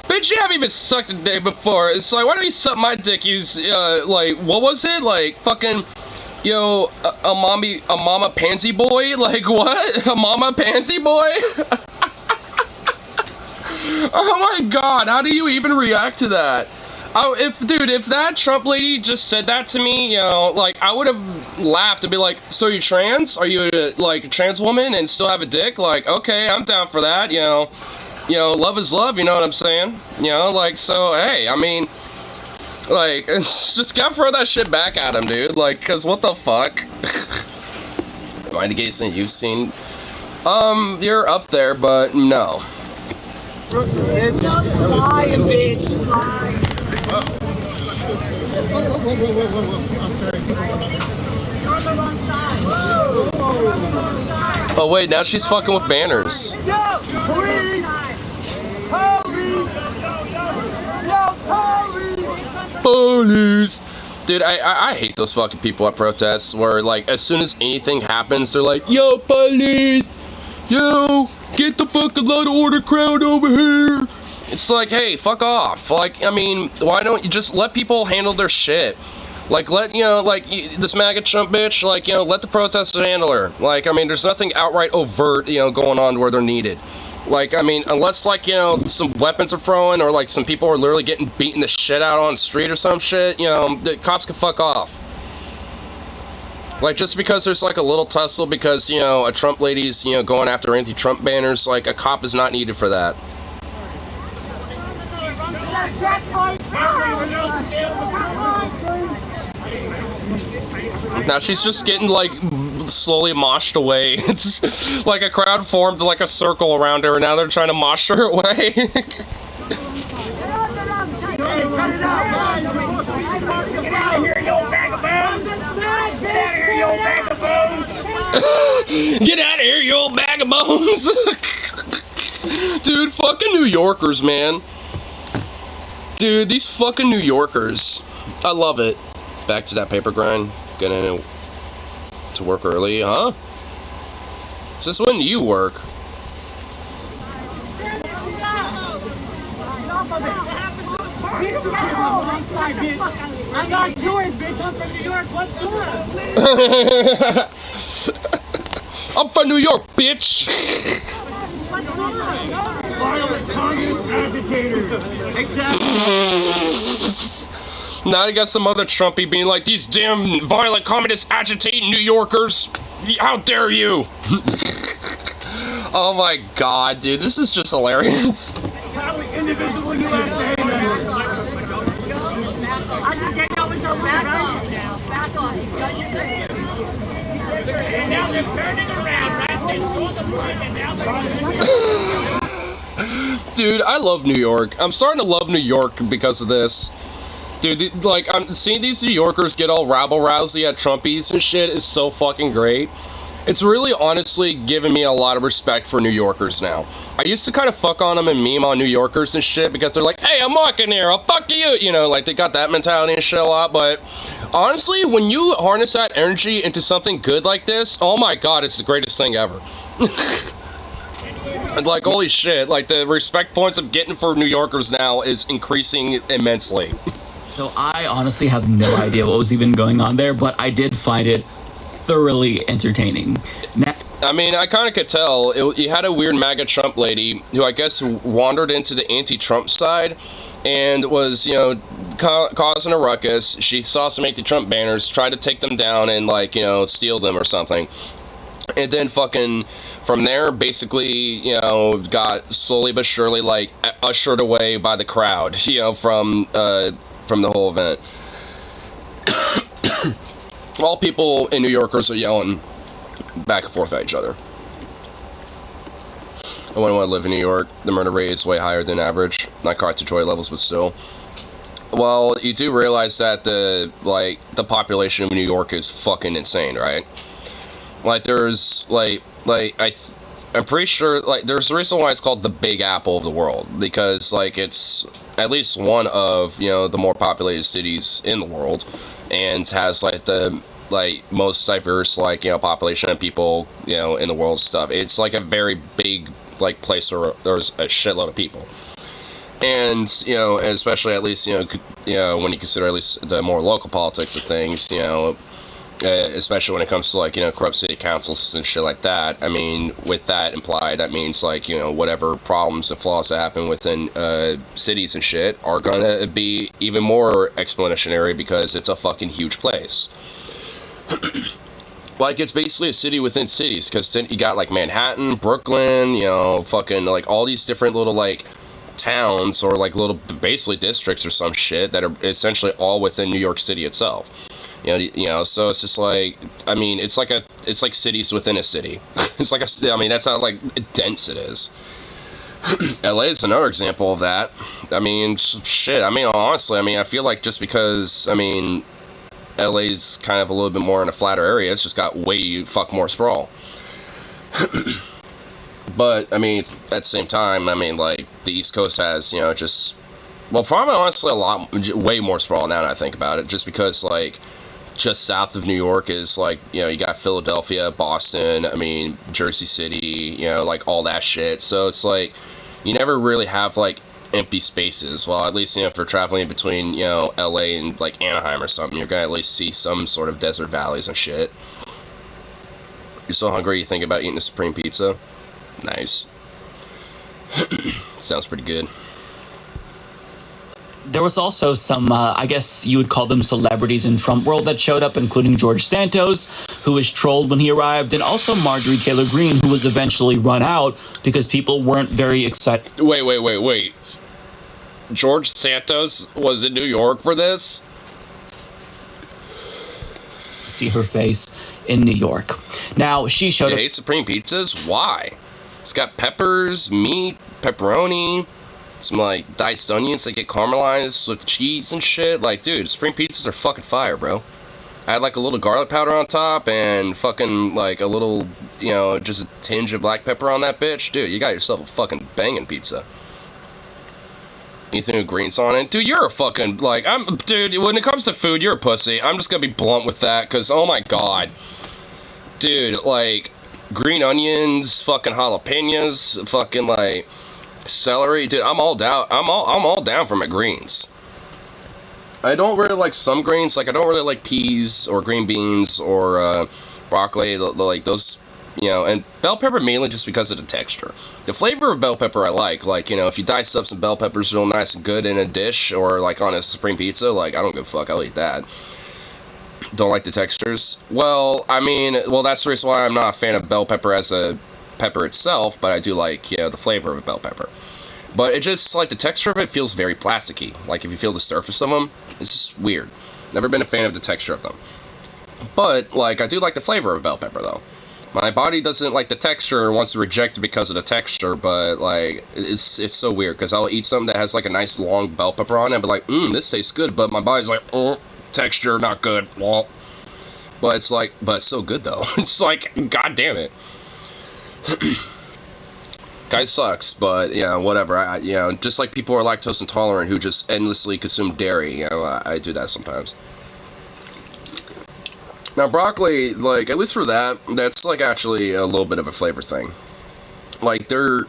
Bitch, you haven't even sucked a dick before. It's like, why don't you suck my dick? Use, like, what was it? Like, fucking, yo, a mama pansy boy? Like, what? A mama pansy boy? Oh my god, how do you even react to that? Oh, if that Trump lady just said that to me, you know, like, I would have laughed and be like, so you're trans? Are you, like, a trans woman and still have a dick? Like, okay, I'm down for that, you know, love is love, you know what I'm saying? You know, like, so, hey, I mean, like, just gotta throw that shit back at him, dude, like, cause what the fuck? Am I the gayest thing you've seen? You're up there, but no. It's lying, bitch. Lying. Oh wait, now she's fucking with banners. Police! Dude, I hate those fucking people at protests where, like, as soon as anything happens, they're like, yo, police! Yo, get the fucking law and order crowd over here! It's like, hey, fuck off. Like, I mean, why don't you just let people handle their shit? Like, let, you know, like, this MAGA Trump bitch, like, you know, let the protesters handle her. Like, I mean, there's nothing outright overt, you know, going on where they're needed. Like, I mean, unless, like, you know, some weapons are throwing or, like, some people are literally getting beaten the shit out on the street or some shit, you know, the cops can fuck off. Like, just because there's, like, a little tussle because, you know, a Trump lady's, you know, going after anti-Trump banners, like, a cop is not needed for that. Now she's just getting, like, slowly moshed away. It's like a crowd formed like a circle around her, and now they're trying to mosh her away. Get out of here, you old bag of bones! Dude, fucking New Yorkers, man. Dude, these fucking New Yorkers. I love it. Back to that paper grind. Gonna to work early, huh? Is this when you work? I got yours, bitch. I'm from New York. What's good? I'm from New York, bitch. Violent communist agitators. Exactly. Now you got some other Trumpy being like, these damn violent communist agitating New Yorkers. How dare you? Oh my god, dude, this is just hilarious. Indivisible USA. I can get over your back off now. Back off. And now they're turning around, right? They saw the point and now they're Dude, I love New York. I'm starting to love New York because of this. Dude, like, I'm seeing these New Yorkers get all rabble-rousey at Trumpies and shit is so fucking great. It's really honestly giving me a lot of respect for New Yorkers now. I used to kind of fuck on them and meme on New Yorkers and shit because they're like, hey, I'm walking here, I'll fuck you. You know, like, they got that mentality and shit a lot, but honestly, when you harness that energy into something good like this, oh my god, it's the greatest thing ever. Like, holy shit, like, the respect points I'm getting for New Yorkers now is increasing immensely. So I honestly have no idea what was even going on there, but I did find it thoroughly entertaining. I mean, I kind of could tell. You had a weird MAGA Trump lady who I guess wandered into the anti-Trump side and was, you know, causing a ruckus. She saw some anti-Trump banners, tried to take them down and, like, you know, steal them or something. And then fucking from there, basically, you know, got slowly but surely, like, ushered away by the crowd, you know, from the whole event. All people in New Yorkers are yelling back and forth at each other. I wouldn't want to live in New York. The murder rate is way higher than average. Not quite to joy levels, but still. Well, you do realize that the population of New York is fucking insane, right? Like, there's, I'm pretty sure, like, there's a reason why it's called the Big Apple of the world. Because, like, it's at least one of, you know, the more populated cities in the world. And has, like, the most diverse, like, you know, population of people, you know, in the world stuff. It's like a very big, like, place where there's a shitload of people. And, you know, especially at least, you know, when you consider at least the more local politics of things, you know, especially when it comes to, like, you know, corrupt city councils and shit like that. I mean, with that implied, that means, like, you know, whatever problems and flaws that happen within cities and shit are gonna be even more exponentiary because it's a fucking huge place. Like, it's basically a city within cities, because then you got, like, Manhattan, Brooklyn, you know, fucking, like, all these different little, like, towns, or, like, little, basically districts or some shit, that are essentially all within New York City itself. You know, so it's just like, I mean, it's like cities within a city. It's like I mean, that's how, like, dense it is. LA is another example of that. I mean, shit, I mean, honestly, I mean, I feel like just because, I mean, LA's kind of a little bit more in a flatter area, it's just got way more sprawl. But, I mean, at the same time, I mean, like, the East Coast has, you know, just, well, probably honestly way more sprawl now that I think about it, just because, like, just south of New York is, like, you know, you got Philadelphia, Boston, I mean, Jersey City, you know, like, all that shit. So it's like, you never really have, like, empty spaces. Well, at least, you know, if you're traveling between, you know, LA and, like, Anaheim or something, you're gonna at least see some sort of desert valleys and shit. You're so hungry you think about eating a Supreme Pizza? Nice. Sounds pretty good. There was also some, I guess you would call them celebrities in Trump world that showed up, including George Santos, who was trolled when he arrived, and also Marjorie Taylor Greene, who was eventually run out because people weren't very excited. Wait. George Santos was in New York for this? See her face in New York. Now, she showed up. Hey, Supreme Pizzas? Why? It's got peppers, meat, pepperoni, some, like, diced onions that get caramelized with cheese and shit. Like, dude, Supreme Pizzas are fucking fire, bro. I had, like, a little garlic powder on top and fucking, like, a little, you know, just a tinge of black pepper on that bitch. Dude, you got yourself a fucking banging pizza. Anything with greens on it? Dude, you're a fucking, like, dude, when it comes to food, you're a pussy. I'm just gonna be blunt with that, because, oh my god. Dude, like, green onions, fucking jalapenos, fucking, like, celery, dude, I'm all down. I'm all down for my greens. I don't really like some greens. Like, I don't really like peas or green beans or broccoli, like those, you know, and bell pepper mainly just because of the texture. The flavor of bell pepper I like, you know, if you dice up some bell peppers real nice and good in a dish or, like, on a Supreme Pizza, like, I don't give a fuck, I'll eat that. Don't like the textures? Well, I mean, that's the reason why I'm not a fan of bell pepper as a pepper itself, but I do like, you know, the flavor of a bell pepper. But it just, like, the texture of it feels very plasticky. Like, if you feel the surface of them, it's just weird. Never been a fan of the texture of them. But, like, I do like the flavor of bell pepper, though. My body doesn't like the texture and wants to reject it because of the texture, but, like, it's so weird, because I'll eat something that has, like, a nice long bell pepper on it, and be like, this tastes good, but my body's like, texture, not good, well. But it's like, but it's so good, though. It's like, god damn it. Guy sucks, but, yeah, whatever. You know, just like people who are lactose intolerant who just endlessly consume dairy, you know, I do that sometimes. Now, broccoli, like, at least for that, that's, like, actually a little bit of a flavor thing. Like, they're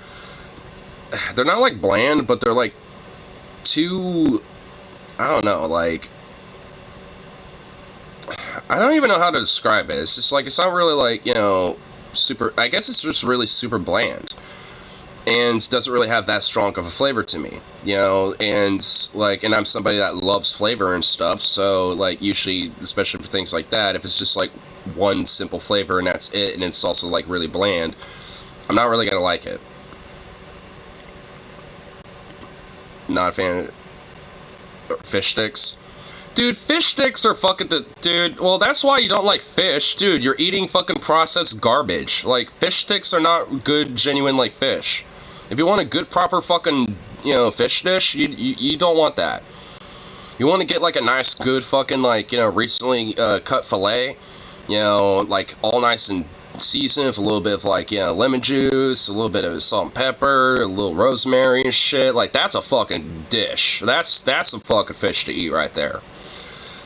not, like, bland, but they're, like, too, I don't know, like, I don't even know how to describe it. It's just like, it's not really like, you know, super, I guess it's just really super bland. And doesn't really have that strong of a flavor to me, you know, and like, and I'm somebody that loves flavor and stuff, so like, usually, especially for things like that, if it's just like one simple flavor and that's it, and it's also like really bland, I'm not really gonna like it. Not a fan of fish sticks. Dude, fish sticks are fucking dude, well, that's why you don't like fish, dude. You're eating fucking processed garbage. Like, fish sticks are not good, genuine, like, fish. If you want a good, proper fucking, you know, fish dish, you don't want that. You want to get, like, a nice, good fucking, like, you know, recently cut filet, you know, like, all nice and seasoned with a little bit of, like, you know, lemon juice, a little bit of salt and pepper, a little rosemary and shit. Like, that's a fucking dish. That's some fucking fish to eat right there.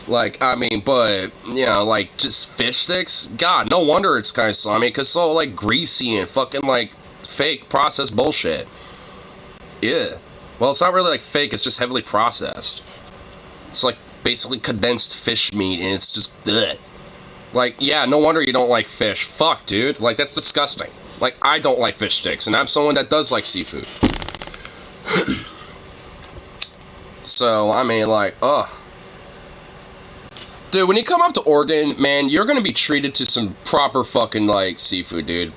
Like, I mean, but, you know, like, just fish sticks? God, no wonder it's kind of slimy, because it's so, like, greasy and fucking, like, fake processed bullshit. Yeah. Well, it's not really, like, fake, it's just heavily processed. It's, like, basically condensed fish meat, and it's just, ugh. Like, yeah, no wonder you don't like fish. Fuck, dude. Like, that's disgusting. Like, I don't like fish sticks, and I'm someone that does like seafood. So, I mean, like, ugh. Dude, when you come up to Oregon, man, you're gonna be treated to some proper fucking, like, seafood, dude.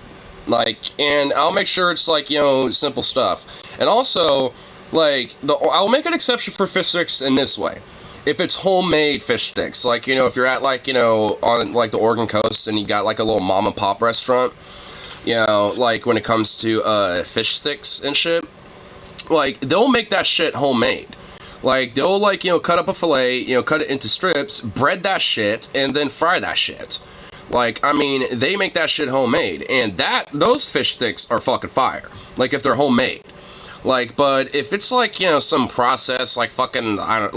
Like, and I'll make sure it's, like, you know, simple stuff. And also, like, I'll make an exception for fish sticks in this way. If it's homemade fish sticks, like, you know, if you're at, like, you know, on, like, the Oregon coast and you got, like, a little mom and pop restaurant, you know, like, when it comes to, fish sticks and shit, like, they'll make that shit homemade. Like, they'll, like, you know, cut up a filet, you know, cut it into strips, bread that shit, and then fry that shit. Like, I mean, they make that shit homemade, and those fish sticks are fucking fire. Like, if they're homemade. Like, but if it's, like, you know, some process, like, fucking, I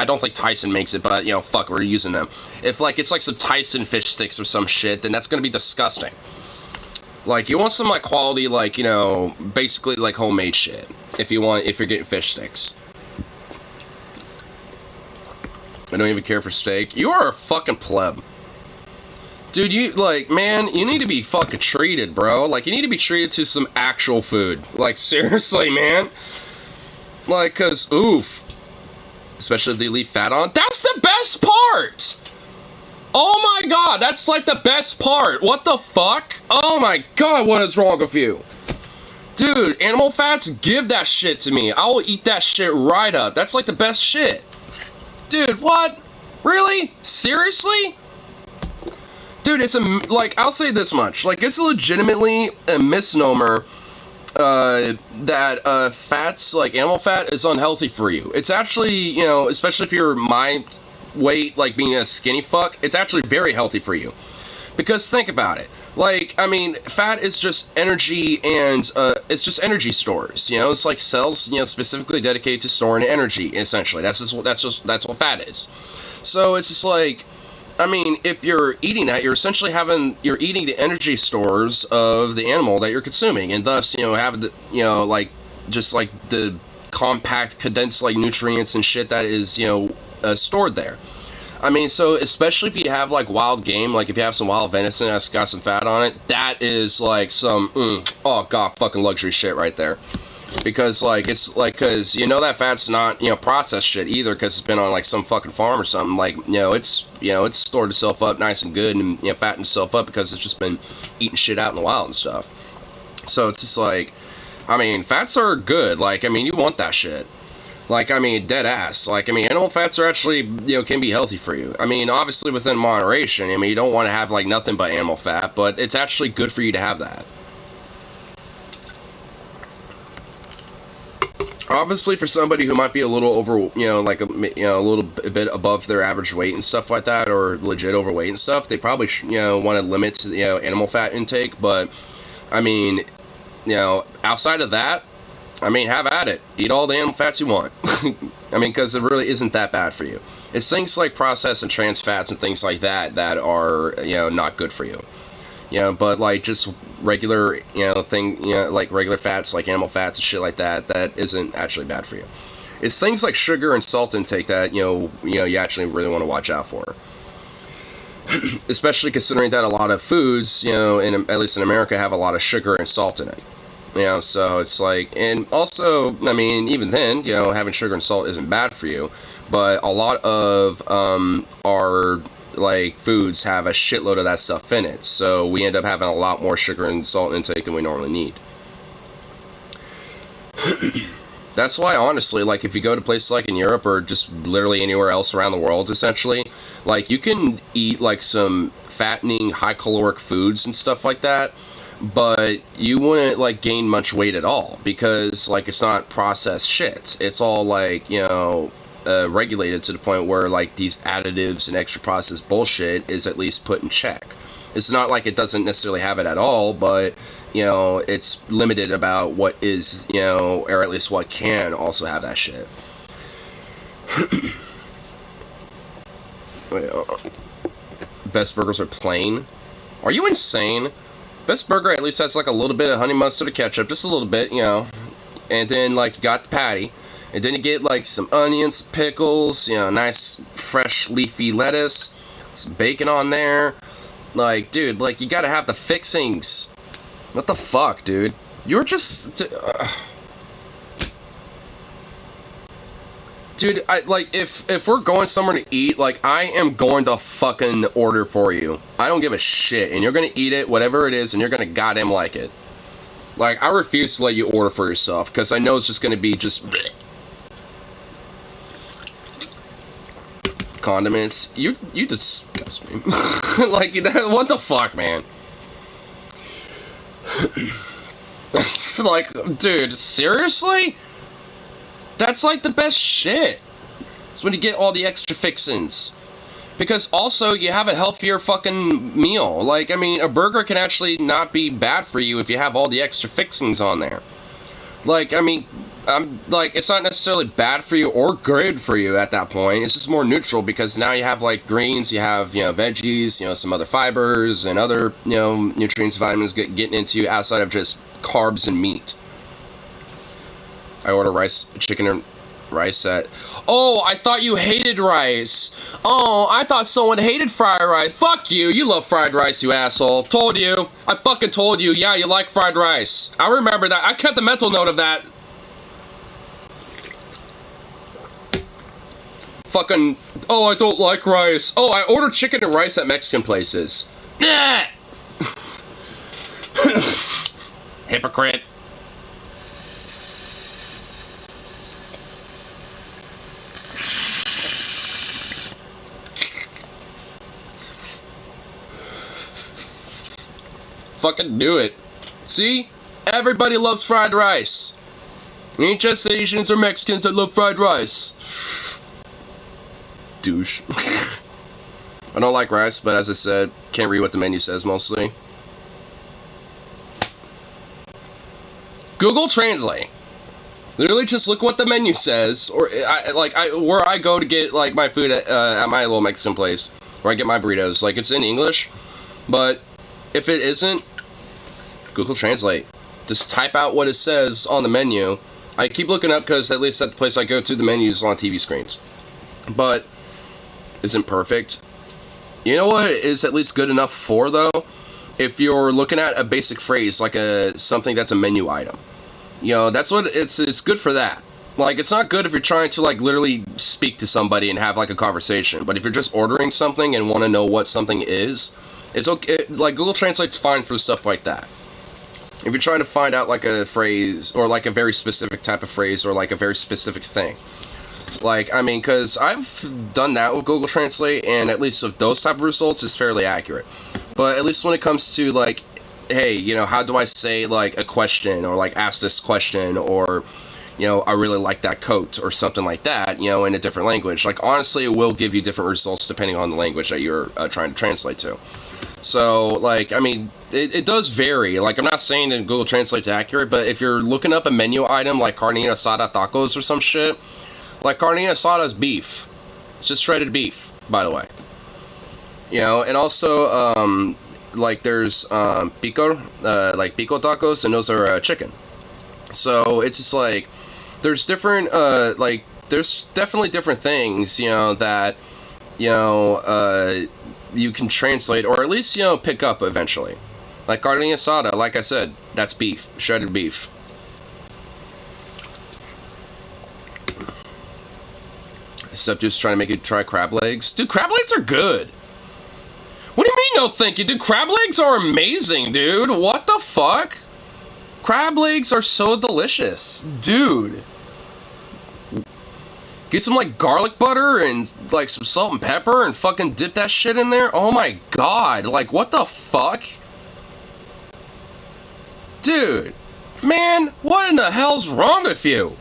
don't think Tyson makes it, but, you know, fuck, we're using them. If, like, it's, like, some Tyson fish sticks or some shit, then that's gonna be disgusting. Like, you want some, like, quality, like, you know, basically, like, homemade shit. If you're getting fish sticks. I don't even care for steak. You are a fucking pleb. Dude, you, like, man, you need to be fucking treated, bro. Like, you need to be treated to some actual food. Like, seriously, man. Like, cause, oof. Especially if they leave fat on. That's the best part! Oh my god, that's, like, the best part. What the fuck? Oh my god, what is wrong with you? Dude, animal fats, give that shit to me. I will eat that shit right up. That's, like, the best shit. Dude, what? Really? Seriously? Dude, it's like, I'll say this much. Like, it's legitimately a misnomer that fats, like animal fat, is unhealthy for you. It's actually, you know, especially if you're my weight, like being a skinny fuck, it's actually very healthy for you. Because think about it. Like, I mean, fat is just energy, and it's just energy stores. You know, it's like cells, you know, specifically dedicated to storing energy. Essentially, that's what fat is. So it's just like, I mean, if you're eating that, you're essentially you're eating the energy stores of the animal that you're consuming, and thus, you know, have the, you know, like, just like the compact, condensed, like, nutrients and shit that is, you know, stored there. I mean, so, especially if you have, like, wild game, like, if you have some wild venison that's got some fat on it, that is, like, some, oh, god, fucking luxury shit right there. Because, like, it's, like, because, you know, that fat's not, you know, processed shit either, because it's been on, like, some fucking farm or something. Like, you know, it's stored itself up nice and good, and, you know, fattened itself up because it's just been eating shit out in the wild and stuff. So, it's just, like, I mean, fats are good. Like, I mean, you want that shit. Like, I mean, dead ass. Like, I mean, animal fats are actually, you know, can be healthy for you. I mean, obviously within moderation. I mean, you don't want to have, like, nothing but animal fat, but it's actually good for you to have that. Obviously, for somebody who might be a little over, you know, like, a little bit above their average weight and stuff like that, or legit overweight and stuff, they probably, you know, want to limit, you know, animal fat intake. But, I mean, you know, outside of that, I mean, have at it. Eat all the animal fats you want. I mean, because it really isn't that bad for you. It's things like processed and trans fats and things like that that are, you know, not good for you. You know, but, like, just regular, you know, like regular fats, like animal fats and shit like that, that isn't actually bad for you. It's things like sugar and salt intake that, you actually really want to watch out for. Especially considering that a lot of foods, at least in America, have a lot of sugar and salt in it. So it's like, and also, I mean, even then, having sugar and salt isn't bad for you, but a lot of our like foods have a shitload of that stuff in it, so we end up having a lot more sugar and salt intake than we normally need. That's why, honestly, like, if you go to places like in Europe or just literally anywhere else around the world, essentially, like, you can eat, like, some fattening, high-caloric foods and stuff like that, but you wouldn't, like, gain much weight at all, because, like, it's not processed shit. It's all, like, regulated to the point where, like, these additives and extra processed bullshit is at least put in check. It's not like it doesn't necessarily have it at all, but it's limited about what is, or at least what can also have that shit. Best burgers are plain. Are you insane? Best burger at least has like a little bit of honey mustard or ketchup, just a little bit, and then like you got the patty, and then you get like some onions, pickles, nice fresh leafy lettuce, some bacon on there. Like, dude, like, you gotta have the fixings. What the fuck, dude? You're just... Dude, if we're going somewhere to eat, like, I am going to fucking order for you. I don't give a shit. And you're gonna eat it, whatever it is, and you're gonna goddamn like it. Like, I refuse to let you order for yourself, because I know it's just gonna be just... bleh. Condiments, you disgust me. Like, what the fuck, man? Like, dude, seriously? That's like the best shit. It's when you get all the extra fixins. Because also, you have a healthier fucking meal. Like, I mean, a burger can actually not be bad for you if you have all the extra fixings on there. Like, I mean... it's not necessarily bad for you or good for you at that point. It's just more neutral because now you have, like, greens, you have, veggies, some other fibers and other, nutrients, vitamins getting into outside of just carbs and meat. I order rice, chicken and rice at... Oh, I thought you hated rice. Oh, I thought someone hated fried rice. Fuck you. You love fried rice, you asshole. Told you. I fucking told you. Yeah, you like fried rice. I remember that. I kept a mental note of that. Fucking, oh, I don't like rice. Oh, I ordered chicken and rice at Mexican places. Nah! Hypocrite. Fucking do it. See? Everybody loves fried rice. It ain't just Asians or Mexicans that love fried rice. Douche. I don't like rice, but as I said, can't read what the menu says mostly. Google Translate. Literally just look what the menu says, or where I go to get like my food at my little Mexican place, where I get my burritos. Like, it's in English, but if it isn't, Google Translate. Just type out what it says on the menu. I keep looking up because at least at the place I go to, the menu is on TV screens. But isn't perfect. You know what it is at least good enough for, though? If you're looking at a basic phrase, like something that's a menu item. That's what it's good for that. Like, it's not good if you're trying to, like, literally speak to somebody and have, like, a conversation. But if you're just ordering something and want to know what something is, it's okay. Like, Google Translate's fine for stuff like that. If you're trying to find out, like, a phrase, or, like, a very specific type of phrase, or, like, a very specific thing. Like, I mean, because I've done that with Google Translate, and at least with those type of results, it's fairly accurate. But at least when it comes to, like, hey, how do I say, like, a question, or, like, ask this question, or, I really like that coat, or something like that, in a different language. Like, honestly, it will give you different results depending on the language that you're trying to translate to. So, like, I mean, it does vary. Like, I'm not saying that Google Translate's accurate, but if you're looking up a menu item like carne asada tacos or some shit, like, carne asada is beef. It's just shredded beef, by the way. And also, like, there's pico tacos, and those are chicken. So it's just like, there's different like there's definitely different things, you know, that, you know, you can translate, or at least, you know, pick up eventually. Like carne asada, like I said, that's beef, shredded beef. Except just trying to make you try crab legs. Dude, crab legs are good. What do you mean no thank you? Dude, crab legs are amazing, dude. What the fuck? Crab legs are so delicious. Dude. Get some, like, garlic butter and, like, some salt and pepper and fucking dip that shit in there. Oh my god. Like, what the fuck? Dude. Man, what in the hell's wrong with you?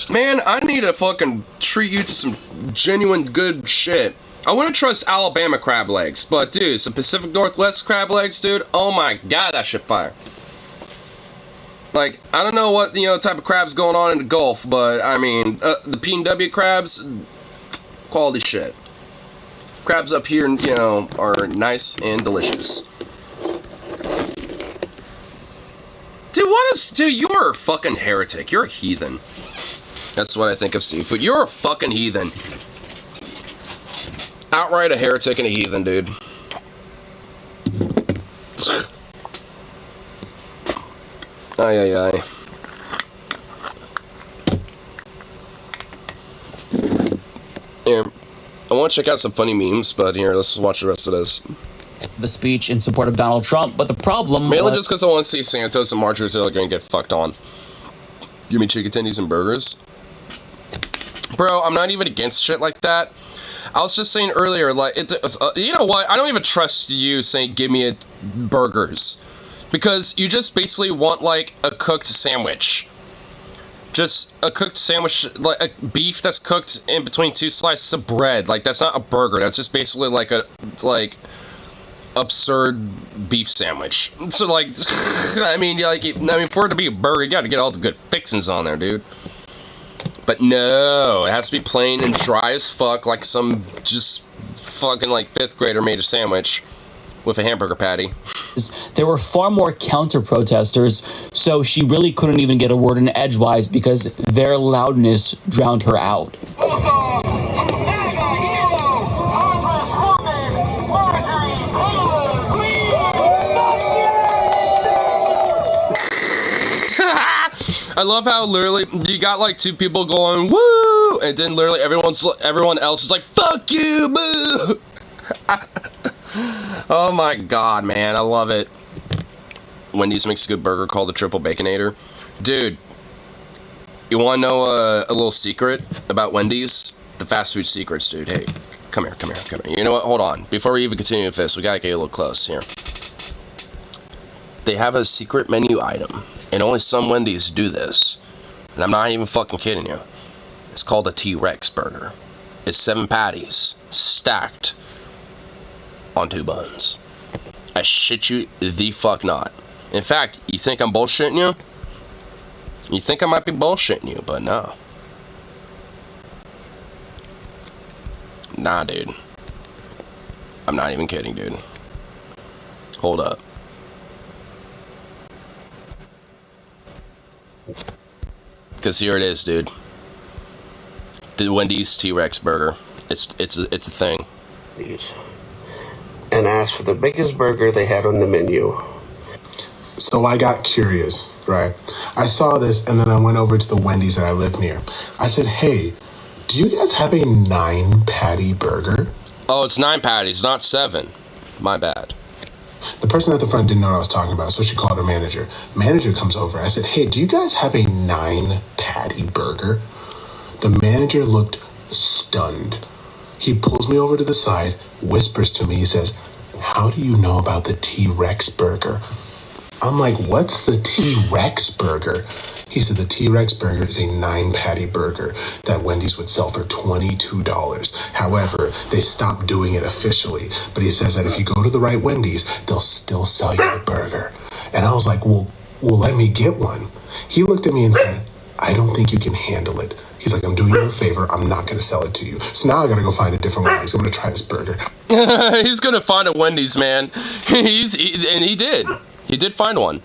Man, I need to fucking treat you to some genuine good shit. I wouldn't trust Alabama crab legs, but dude, some Pacific Northwest crab legs, dude, oh my god, that shit fire. Like, I don't know what, you know, type of crab's going on in the Gulf, but, I mean, the P&W crabs, quality shit. Crabs up here, you know, are nice and delicious. Dude, you're a fucking heretic. You're a heathen. That's what I think of seafood. You're a fucking heathen. Outright a heretic and a heathen, dude. Ay, ay, ay. Here, I want to check out some funny memes, but here, let's watch the rest of this. The speech in support of Donald Trump, but the problem mainly just because I want to see Santos and Marjorie Taylor going to get fucked on. Give me chicken tendies and burgers. Bro, I'm not even against shit like that. I was just saying earlier, like, you know what? I don't even trust you saying give me burgers. Because you just basically want, like, a cooked sandwich. Just a cooked sandwich, like, a beef that's cooked in between two slices of bread. Like, that's not a burger. That's just basically, like, a, like, absurd beef sandwich. So, like, I mean, for it to be a burger, you gotta get all the good fixings on there, dude. But no, it has to be plain and dry as fuck, like some just fucking, like, 5th grader made a sandwich with a hamburger patty. There were far more counter-protesters, so she really couldn't even get a word in edgewise because their loudness drowned her out. I love how literally you got like 2 people going woo, and then literally everyone else is like fuck you, boo. Oh my god, man, I love it. Wendy's makes a good burger called the Triple Baconator. Dude, you want to know a little secret about Wendy's? The fast food secrets, dude. Hey, come here. You know what? Hold on. Before we even continue with this, we gotta get a little close here. They have a secret menu item, and only some Wendy's do this. And I'm not even fucking kidding you. It's called a T-Rex burger. It's 7 patties stacked on 2 buns. I shit you the fuck not. In fact, you think I'm bullshitting you? You think I might be bullshitting you, but no. Nah, dude. I'm not even kidding, dude. Hold up. Because here it is, dude. The Wendy's T-Rex burger. It's a thing. And asked for the biggest burger they had on the menu. So I got curious, right? I saw this and then I went over to the Wendy's that I live near. I said, hey, do you guys have a 9-patty burger? Oh, it's 9 patties, not 7. My bad. The person at the front didn't know what I was talking about, so she called her manager. Manager comes over. I said, hey, do you guys have a 9-patty burger? The manager looked stunned. He pulls me over to the side, whispers to me, he says, how do you know about the T-Rex burger? I'm like, what's the T-Rex burger? He said the T-Rex burger is a 9-patty burger that Wendy's would sell for $22. However, they stopped doing it officially. But he says that if you go to the right Wendy's, they'll still sell you the burger. And I was like, well, let me get one. He looked at me and said, I don't think you can handle it. He's like, I'm doing you a favor. I'm not going to sell it to you. So now I got to go find a different Wendy's. I'm going to try this burger. He's going to find a Wendy's, man. And he did. He did find one.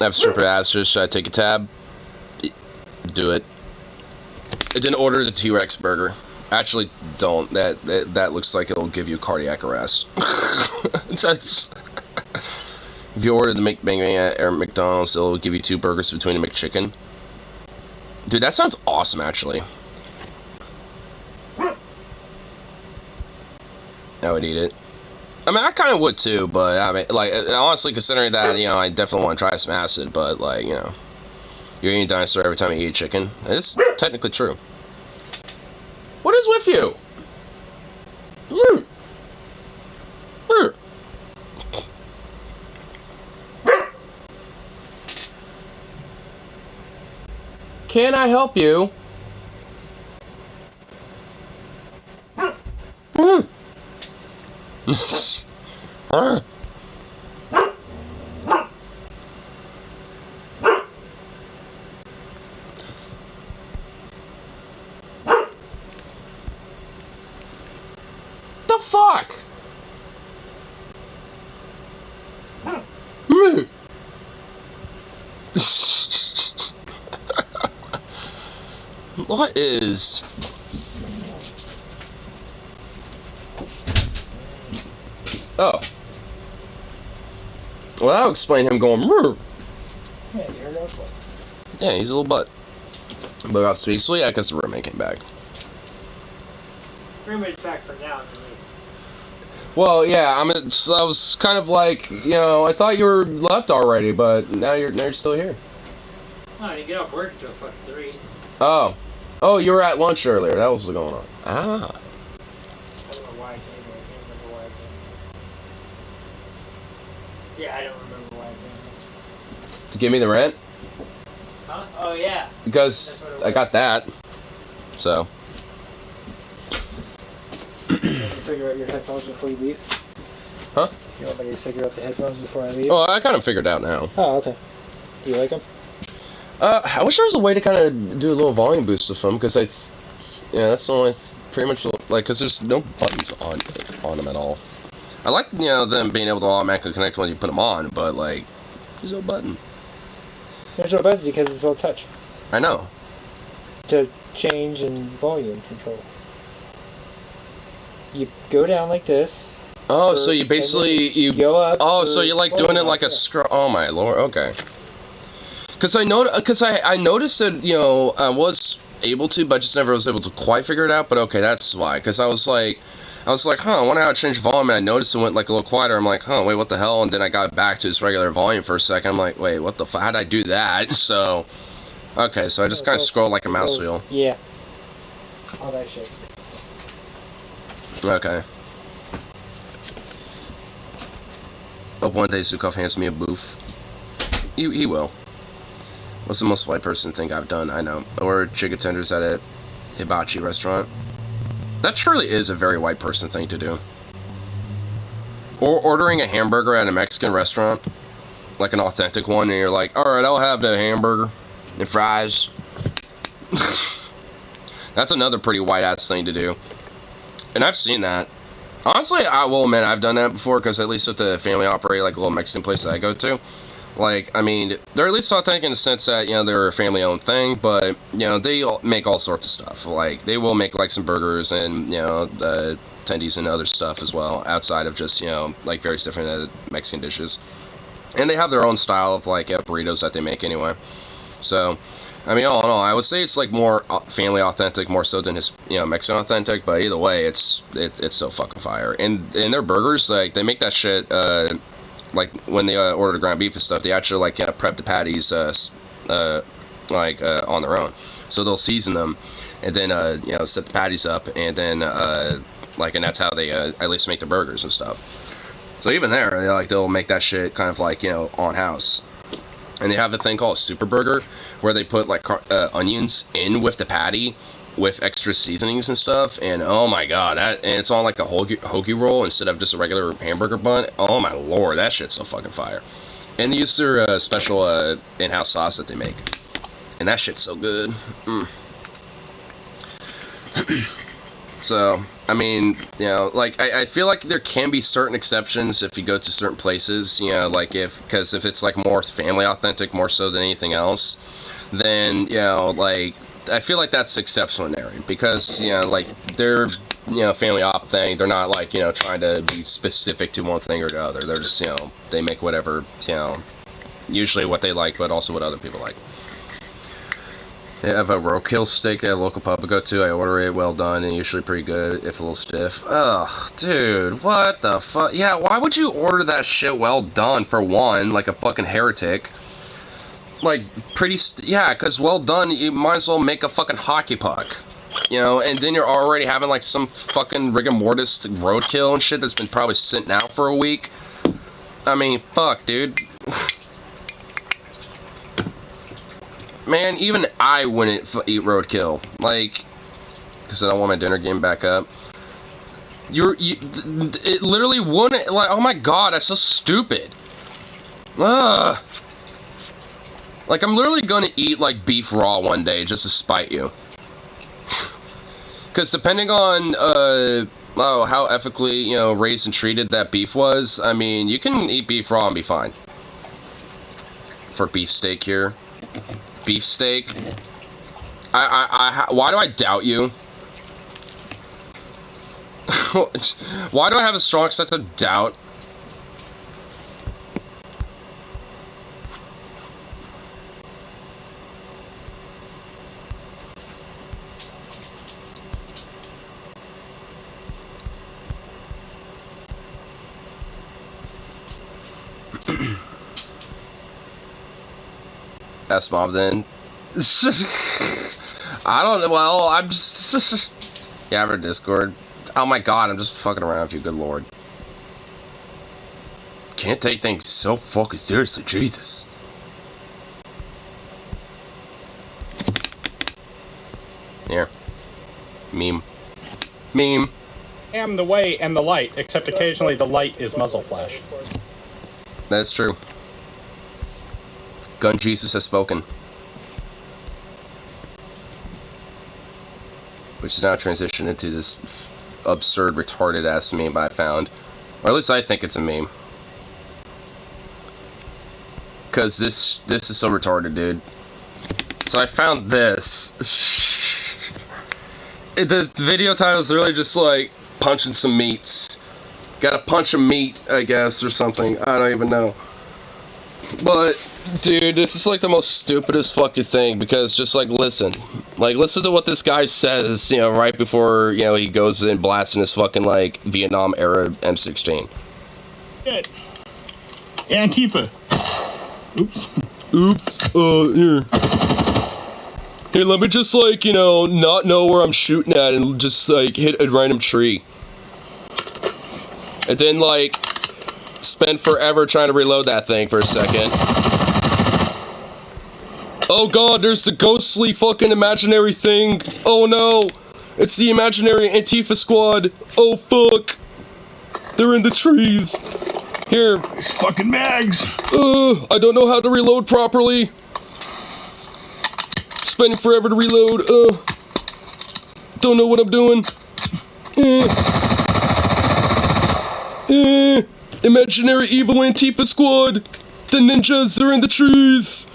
I have stripper asses. Should I take a tab? Do it. I didn't order the T-Rex burger. Actually, don't. That looks like it'll give you cardiac arrest. If you order the McBang at McDonald's, it'll give you 2 burgers between a McChicken. Dude, that sounds awesome, actually. I would eat it. I mean, I kind of would too, but I mean, like, honestly, considering that, you know, I definitely want to try some acid, but, like, you know, you're eating a dinosaur every time you eat chicken. It's technically true. What is with you? Can I help you? The fuck? What is... Oh. Well, that'll explain him going... Murr. Yeah, you heard that one. Yeah, he's a little butt. But off speak. So yeah, I guess the roommate came back. Roommate's back for now. Well, yeah, I was kind of like, you know, I thought you were left already, but now you're still here. Oh, I didn't get off work until fucking 3. Oh. Oh, you were at lunch earlier. That was what's going on. Ah. I don't know why I came here. I can't remember why I came here. Yeah, I don't remember why I came here. To give me the rent? Huh? Oh, yeah. Because I got that. So. You figure out your headphones before you leave? Huh? You want me to figure out the headphones before I leave? Oh, I kind of figured out now. Oh, okay. Do you like them? I wish there was a way to kind of do a little volume boost with them, because yeah, that's the only, pretty much, like, because there's no buttons on them at all. I like, you know, them being able to automatically connect when you put them on, but, like, there's no button. There's no buttons because it's all touch. I know. To change and volume control. You go down like this. Oh, so you basically, you go up. Oh, so you're like doing it like a scroll. Oh my lord, okay. Because I noticed that, you know, I was able to, but I just never was able to quite figure it out. But okay, that's why. Because I was like, huh, I wonder how to change volume, and I noticed it went like a little quieter. I'm like, huh, wait, what the hell? And then I got back to its regular volume for a second. I'm like, wait, what the fuck? How'd I do that? So, okay, so I just kind of scroll like a mouse wheel. Yeah. All that shit. Okay. Hope one day Zukov hands me a booth. He will. What's the most white person thing I've done? I know. Or chicken tenders at a hibachi restaurant. That truly is a very white person thing to do. Or ordering a hamburger at a Mexican restaurant. Like an authentic one, and you're like, alright, I'll have the hamburger and fries. That's another pretty white-ass thing to do. And I've seen that. Honestly, I will admit I've done that before, because at least with the family operated, like, a little Mexican place that I go to. Like, I mean, they're at least authentic in the sense that, you know, they're a family-owned thing, but, you know, they make all sorts of stuff. Like, they will make, like, some burgers and, you know, tendies and other stuff as well, outside of just, you know, like, various different Mexican dishes. And they have their own style of, like, burritos that they make anyway. So, I mean, all in all, I would say it's, like, more family authentic, more so than his, you know, Mexican authentic, but either way, it's so fucking fire. And their burgers, like, they make that shit, like, when they order the ground beef and stuff, they actually, like, prep the patties, on their own. So they'll season them, and then, you know, set the patties up, and then, like, and that's how they, at least make the burgers and stuff. So even there, they'll make that shit kind of, like, you know, on house. And they have a thing called a super burger, where they put, like, onions in with the patty, with extra seasonings and stuff, and oh my god, and it's on like a hoagie roll instead of just a regular hamburger bun. Oh my lord, that shit's so fucking fire. And they use their special in-house sauce that they make, and that shit's so good. So I mean, you know, like, I feel like there can be certain exceptions if you go to certain places, you know, like, because if it's, like, more family authentic, more so than anything else, then, you know, like, I feel like that's exceptionary, because, you know, like, they're, you know, family op thing, they're not, like, you know, trying to be specific to one thing or the other, they're just, you know, they make whatever, you know, usually what they like, but also what other people like. They have a roadkill steak at a local pub I go to. I order it well done and usually pretty good, if a little stiff. Ugh, dude, what the fuck? Yeah, why would you order that shit well done, for one, like a fucking heretic? Like, yeah, because well done, you might as well make a fucking hockey puck. You know, and then you're already having, like, some fucking rigor mortis roadkill and shit that's been probably sitting out for a week. I mean, fuck, dude. Man, even I wouldn't eat roadkill. Like, because I don't want my dinner game back up. It literally wouldn't, like, oh my god, that's so stupid. Ugh. Like, I'm literally gonna eat, like, beef raw one day just to spite you. Because depending on, how ethically, you know, raised and treated that beef was, I mean, you can eat beef raw and be fine. For beef steak here. Beef steak. Why do I doubt you? Why do I have a strong sense of doubt? That's mob then. I don't know. Well, I'm just. Yeah, I have a Discord. Oh my god, I'm just fucking around with you, good lord. Can't take things so fucking seriously, Jesus. Here. Meme. Meme. I am the way and the light, except occasionally the light is muzzle flash. That's true. Gun Jesus has spoken. Which is now transitioned into this absurd, retarded ass meme I found. Or at least I think it's a meme. Because this is so retarded, dude. So I found this. The video title is really just like, punching some meats. Gotta punch a meat, I guess, or something. I don't even know. But, dude, this is like the most stupidest fucking thing, because just like, listen to what this guy says, you know, right before, you know, he goes in blasting his fucking, like, Vietnam era M16. Shit. Antifa. Oops, here. Here, let me just, like, you know, not know where I'm shooting at and just, like, hit a random tree. And then, like, spend forever trying to reload that thing for a second. Oh god, there's the ghostly fucking imaginary thing. Oh no, it's the imaginary Antifa squad. Oh fuck, they're in the trees. Here. These fucking mags. I don't know how to reload properly. Spending forever to reload. Don't know what I'm doing. Imaginary evil Antifa squad. The ninjas, they're in the trees.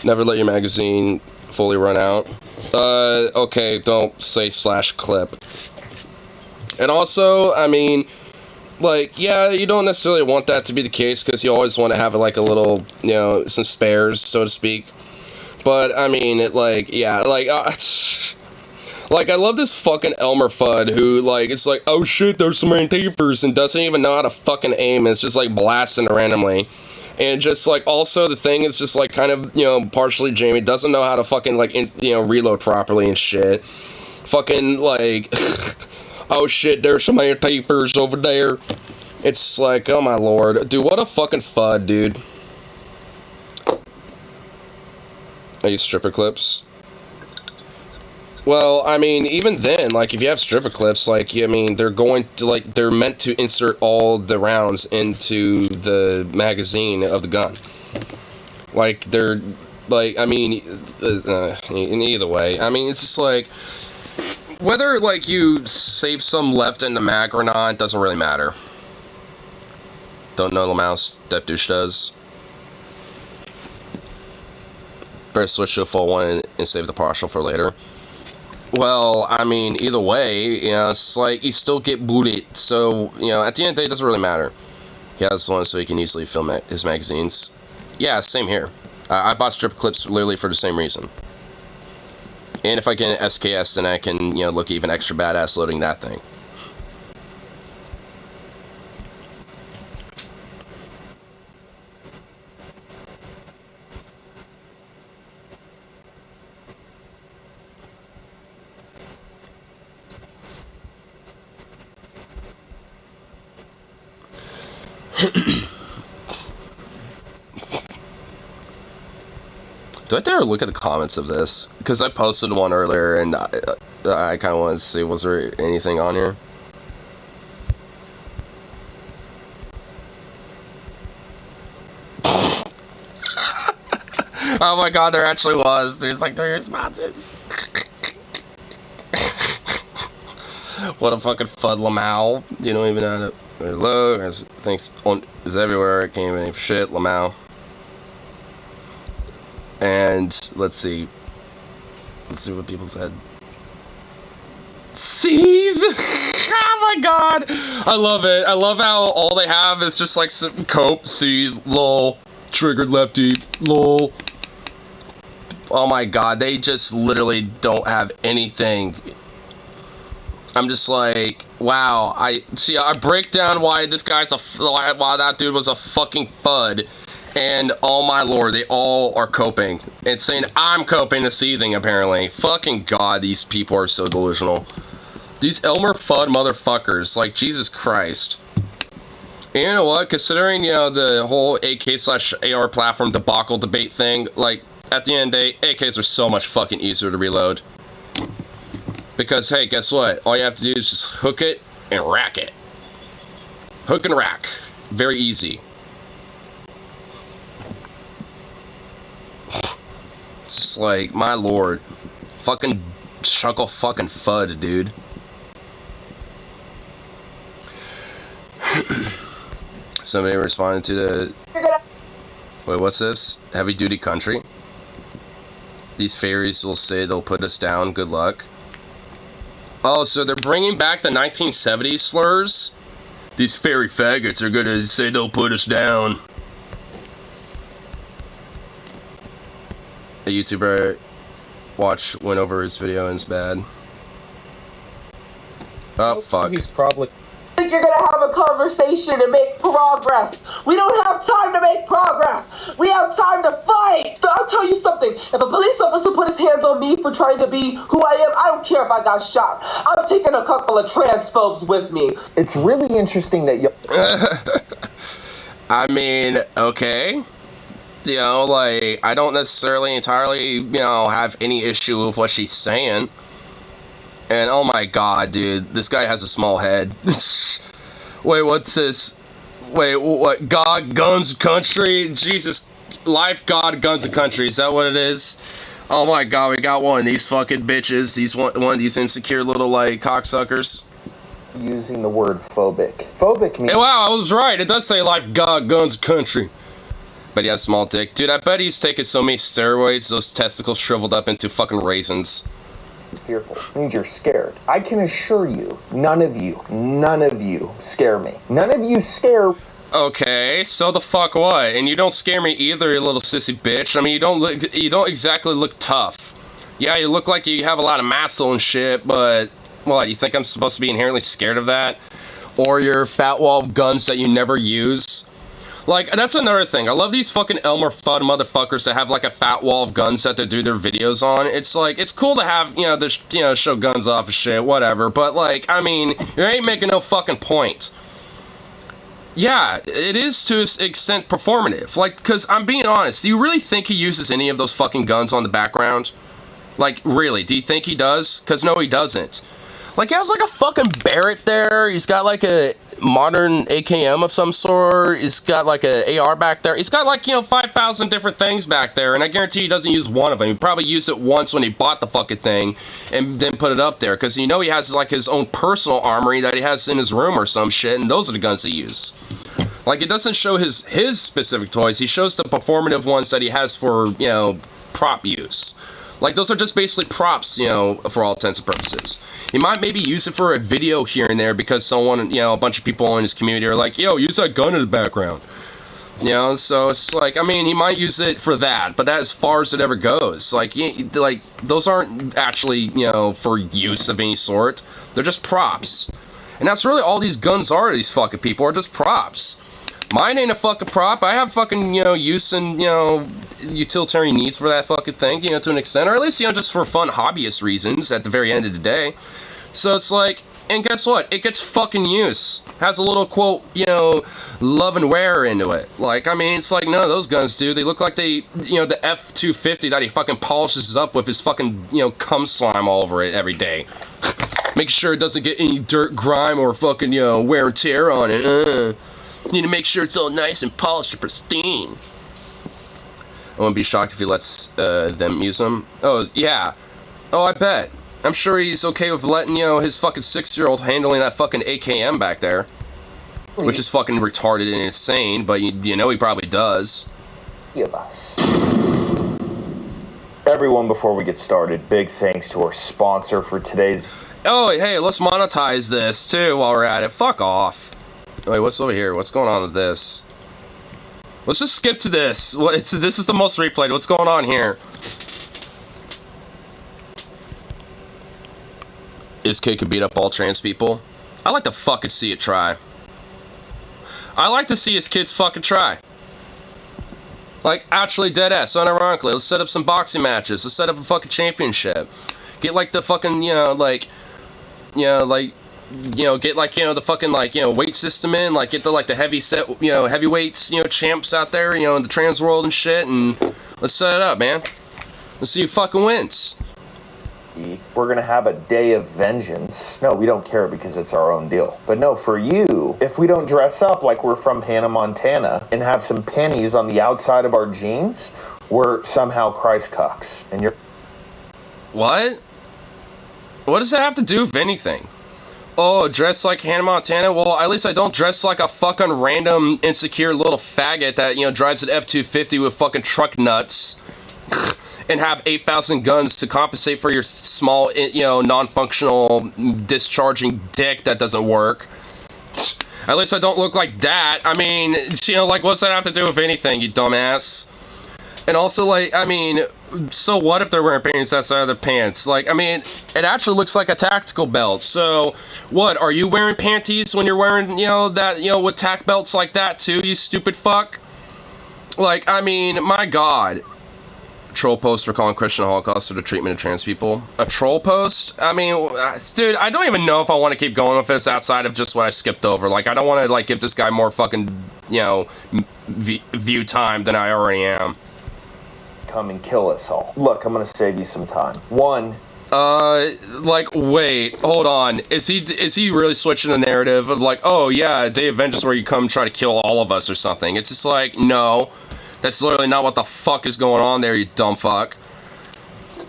Never let your magazine fully run out. Okay, don't say /clip. And also, I mean, like, yeah, you don't necessarily want that to be the case, because you always want to have, like, a little, you know, some spares, so to speak. But, I mean, it, like, yeah, like, like, I love this fucking Elmer Fudd who, like, it's like, oh shit, there's some Antifers, and doesn't even know how to fucking aim, and it's just, like, blasting randomly. And just, like, also the thing is just, like, kind of, you know, partially Jamie doesn't know how to fucking, like, you know, reload properly and shit. Fucking, like, oh shit, there's some Antifers over there. It's like, oh my lord. Dude, what a fucking Fudd, dude. I use stripper clips. Well, I mean, even then, like, if you have stripper clips, like, I mean, they're going to, like, they're meant to insert all the rounds into the magazine of the gun. Like, they're, like, I mean, in either way, I mean, it's just like, Whether, like, you save some left in the mag or not, doesn't really matter. Don't know Lamau's Step Douche does. Better switch to a full one and save the partial for later. Well, I mean, either way, you know, it's like, you still get booted. So, you know, at the end of the day, it doesn't really matter. He has one so he can easily film his magazines. Yeah, same here. I bought strip clips literally for the same reason. And if I get an SKS, then I can, you know, look even extra badass loading that thing. Do I dare look at the comments of this? Because I posted one earlier and I kind of wanted to see, was there anything on here? Oh my god, there actually was. There's like 3 responses. What a fucking fud Lamau. You don't even know it. Hello, thanks is everywhere. It can't even shit, Lamau. And let's see what people said. Seethe! Oh my god! I love it. I love how all they have is just like some cope, seethe, lol, triggered lefty, lol. Oh my god, they just literally don't have anything. I'm just like, wow. I break down why this guy's why that dude was a fucking fud. And oh my lord, they all are coping. It's saying I'm coping to seething, apparently. Fucking god, these people are so delusional. These Elmer Fudd motherfuckers, like, Jesus Christ. And you know what, considering, you know, the whole AK/AR platform debacle debate thing, like, at the end of the day, AKs are so much fucking easier to reload. Because, hey, guess what? All you have to do is just hook it and rack it. Hook and rack. Very easy. It's like, my lord. Fucking chuckle fucking fud, dude. Somebody responded to the... Wait, what's this? Heavy duty country? These fairies will say they'll put us down. Good luck. Oh, so they're bringing back the 1970s slurs? These fairy faggots are gonna say they'll put us down. A YouTuber went over his video and it's bad. Oh, fuck. He's probably... I think you're gonna have a conversation and make progress. We don't have time to make progress. We have time to fight. So I'll tell you something. If a police officer put his hands on me for trying to be who I am, I don't care if I got shot. I'm taking a couple of transphobes with me. It's really interesting that you... I mean, okay. You know, like, I don't necessarily entirely, you know, have any issue with what she's saying. And oh my god, dude, this guy has a small head. Wait, what's this? Wait, what? God, guns, country? Jesus, life, God, guns, and country. Is that what it is? Oh my god, we got one of these fucking bitches. These one of these insecure little, like, cocksuckers. Using the word phobic. Phobic means... Hey, wow, I was right. It does say life, God, guns, country. But he has a small dick. Dude, I bet he's taking so many steroids, those testicles shriveled up into fucking raisins. Fearful. It means you're scared. I can assure you, none of you scare me. None of you scare... Okay, so the fuck what? And you don't scare me either, you little sissy bitch. I mean, you don't exactly look tough. Yeah, you look like you have a lot of muscle and shit, but what, you think I'm supposed to be inherently scared of that? Or your fat wall of guns that you never use? Like, that's another thing. I love these fucking Elmer Fudd motherfuckers that have, like, a fat wall of guns that they do their videos on. It's, like, it's cool to have, you know, show guns off and shit, whatever. But, like, I mean, you ain't making no fucking point. Yeah, it is to an extent performative. Like, because I'm being honest, do you really think he uses any of those fucking guns on the background? Like, really, do you think he does? Because no, he doesn't. Like, he has, like, a fucking Barrett there. He's got, like, a modern AKM of some sort. He's got like a AR back there. He's got like, 5,000 different things back there, and I guarantee he doesn't use one of them. He probably used it once when he bought the fucking thing and then put it up there, because he has like his own personal armory that he has in his room or some shit, and those are the guns he uses. Like, it doesn't show his specific toys. He shows the performative ones that he has for, prop use. Like, those are just basically props, for all intents and purposes. He might maybe use it for a video here and there because someone, a bunch of people in his community are like, yo, use that gun in the background. So it's like, I mean, he might use it for that, but that's as far as it ever goes. Like, those aren't actually, for use of any sort. They're just props. And that's really all these guns are to these fucking people, are just props. Mine ain't a fucking prop. I have fucking, use and, utilitarian needs for that fucking thing, to an extent. Or at least, just for fun hobbyist reasons at the very end of the day. So it's like, and guess what? It gets fucking use. Has a little quote, love and wear into it. Like, I mean, it's like none of those guns do. They look like they, the F-250 that he fucking polishes up with his fucking, cum slime all over it every day. Make sure it doesn't get any dirt, grime, or fucking, wear and tear on it. Need to make sure it's all nice and polished and pristine. I wouldn't be shocked if he lets them use them. Oh, yeah. Oh, I bet. I'm sure he's okay with letting, his fucking 6-year-old handling that fucking AKM back there. Which is fucking retarded and insane, but you know he probably does. Of us. Everyone, before we get started, big thanks to our sponsor for today's... Oh, hey, let's monetize this, too, while we're at it. Fuck off. Wait, what's over here? What's going on with this? Let's just skip to this. This is the most replayed. What's going on here? This kid could beat up all trans people. I like to fucking see it try. I like to see his kids fucking try. Like, actually dead ass, unironically. Let's set up some boxing matches. Let's set up a fucking championship. Get like the fucking, get like, the fucking, weight system in, like, get the heavy set, heavyweights, champs out there, in the trans world and shit, and let's set it up, man. Let's see who fucking wins. We're gonna have a day of vengeance. No, we don't care because it's our own deal. But no, for you, if we don't dress up like we're from Hannah, Montana, and have some pennies on the outside of our jeans, we're somehow Christ cucks. And you're... What? What does that have to do with anything? Oh, dress like Hannah Montana? Well, at least I don't dress like a fucking random, insecure little faggot that, drives an F-250 with fucking truck nuts and have 8,000 guns to compensate for your small, non-functional discharging dick that doesn't work. At least I don't look like that. I mean, what's that have to do with anything, you dumbass? And also, I mean, so what if they're wearing panties outside of their pants? Like, I mean, it actually looks like a tactical belt. So, what, are you wearing panties when you're wearing, that, with tack belts like that too, you stupid fuck? Like, I mean, my god. Troll post for calling Christian Holocaust for the treatment of trans people. A troll post? I mean, dude, I don't even know if I want to keep going with this outside of just what I skipped over. Like, I don't want to, give this guy more fucking, view time than I already am. Come and kill us all. Look, I'm gonna save you some time. One. Wait, hold on. Is he really switching the narrative of oh yeah, Day of Vengeance where you come try to kill all of us or something? It's just like, no. That's literally not what the fuck is going on there, you dumb fuck.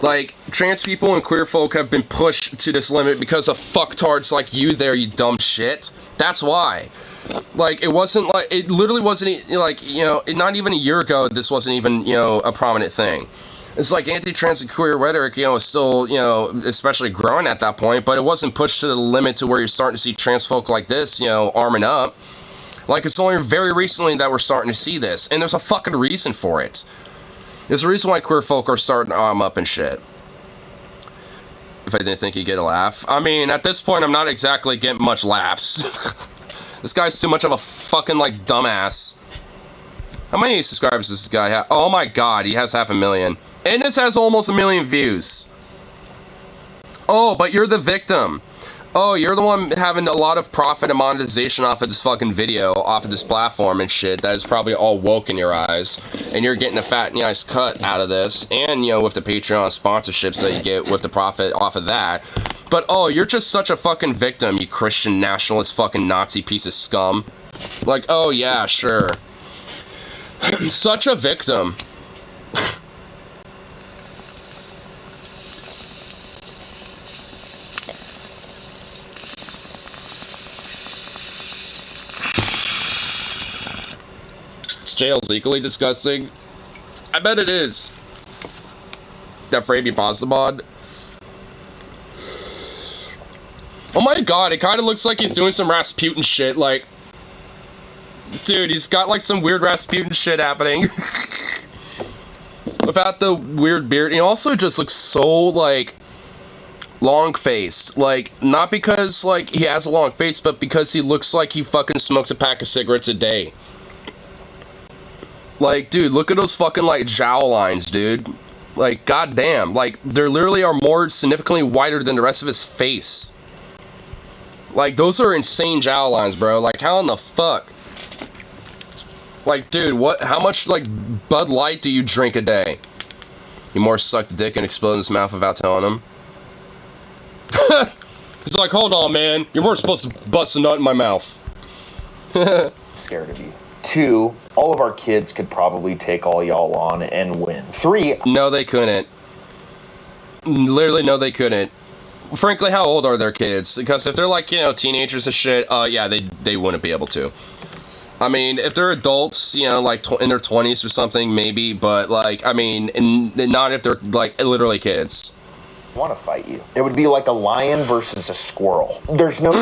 Like, trans people and queer folk have been pushed to this limit because of fucktards like you there, you dumb shit. That's why. Like, it wasn't it literally wasn't, not even a year ago, this wasn't even, a prominent thing. It's like anti-trans and queer rhetoric, is still, especially growing at that point, but it wasn't pushed to the limit to where you're starting to see trans folk like this, arming up. Like, it's only very recently that we're starting to see this, and there's a fucking reason for it. There's a reason why queer folk are starting to arm up and shit. If I didn't think you'd get a laugh. I mean, at this point, I'm not exactly getting much laughs. This guy's too much of a fucking, dumbass. How many subscribers does this guy have? Oh my god, he has 500,000. And this has almost 1 million views. Oh, but you're the victim. Oh, you're the one having a lot of profit and monetization off of this fucking video, off of this platform and shit, that is probably all woke in your eyes. And you're getting a fat, nice cut out of this. And, with the Patreon sponsorships that you get with the profit off of that. But, oh, you're just such a fucking victim, you Christian nationalist fucking Nazi piece of scum. Like, oh, yeah, sure. Such a victim. This jail's equally disgusting. I bet it is. That Fravy pasta mod. Oh my god, it kind of looks like he's doing some Rasputin shit, like... Dude, he's got like some weird Rasputin shit happening. Without the weird beard. He also just looks so, like... long-faced. Like, not because, like, he has a long face, but because he looks like he fucking smokes a pack of cigarettes a day. Like, dude, look at those fucking, like, jowl lines, dude. Like, goddamn. Like, they literally are more significantly wider than the rest of his face. Like, those are insane jowl lines, bro. Like, how in the fuck? Like, dude, what? How much, like, Bud Light do you drink a day? He more sucked a dick and exploded his mouth without telling him. He's like, hold on, man. You weren't supposed to bust a nut in my mouth. Scared of you. 2, all of our kids could probably take all y'all on and win. 3, no, they couldn't. Literally, no, they couldn't. Frankly, how old are their kids? Because if they're like, you know, teenagers and shit, yeah, they wouldn't be able to. I mean, if they're adults, you know, like in their 20s or something, maybe, but like, I mean, not if they're like literally kids. Want to fight you. It would be like a lion versus a squirrel. There's no...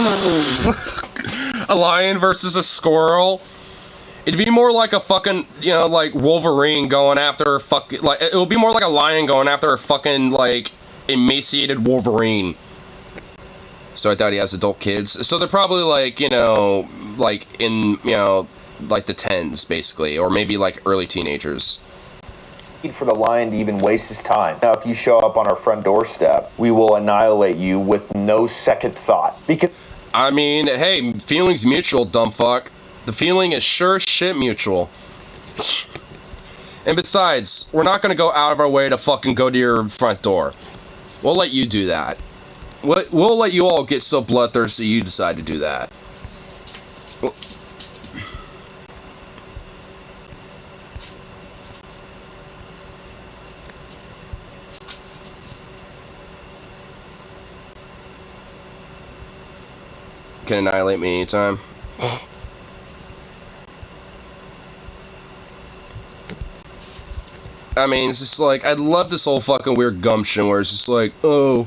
A lion versus a squirrel? It'd be more like a fucking, you know, like Wolverine going after fucking, like, it would be more like a lion going after a fucking, like, emaciated Wolverine. So I doubt he has adult kids. So they're probably like, you know, like in, you know, like the 10s, basically, or maybe like early teenagers. For the lion to even waste his time. Now, if you show up on our front doorstep, we will annihilate you with no second thought. Because I mean, hey, feelings mutual, dumb fuck. The feeling is sure shit mutual. And besides, we're not gonna go out of our way to fucking go to your front door. We'll let you do that. We'll let you all get so bloodthirsty you decide to do that. Well, can annihilate me anytime. I mean, it's just like, I love this whole fucking weird gumption where it's just like, oh,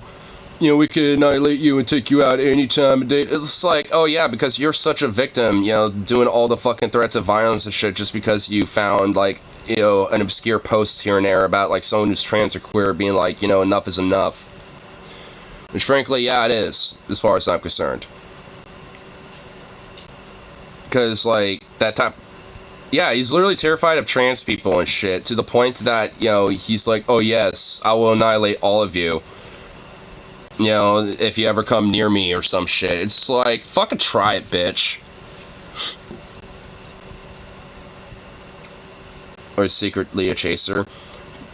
you know, we could annihilate you and take you out any time of day. It's like, oh yeah, because you're such a victim, you know, doing all the fucking threats of violence and shit just because you found, like, you know, an obscure post here and there about, like, someone who's trans or queer being like, you know, enough is enough. Which, frankly, yeah, it is, as far as I'm concerned. Because, like, that type... Yeah, he's literally terrified of trans people and shit, to the point that, you know, he's like, oh yes, I will annihilate all of you. You know, if you ever come near me or some shit. It's like, fucking try it, bitch. Or secretly a chaser.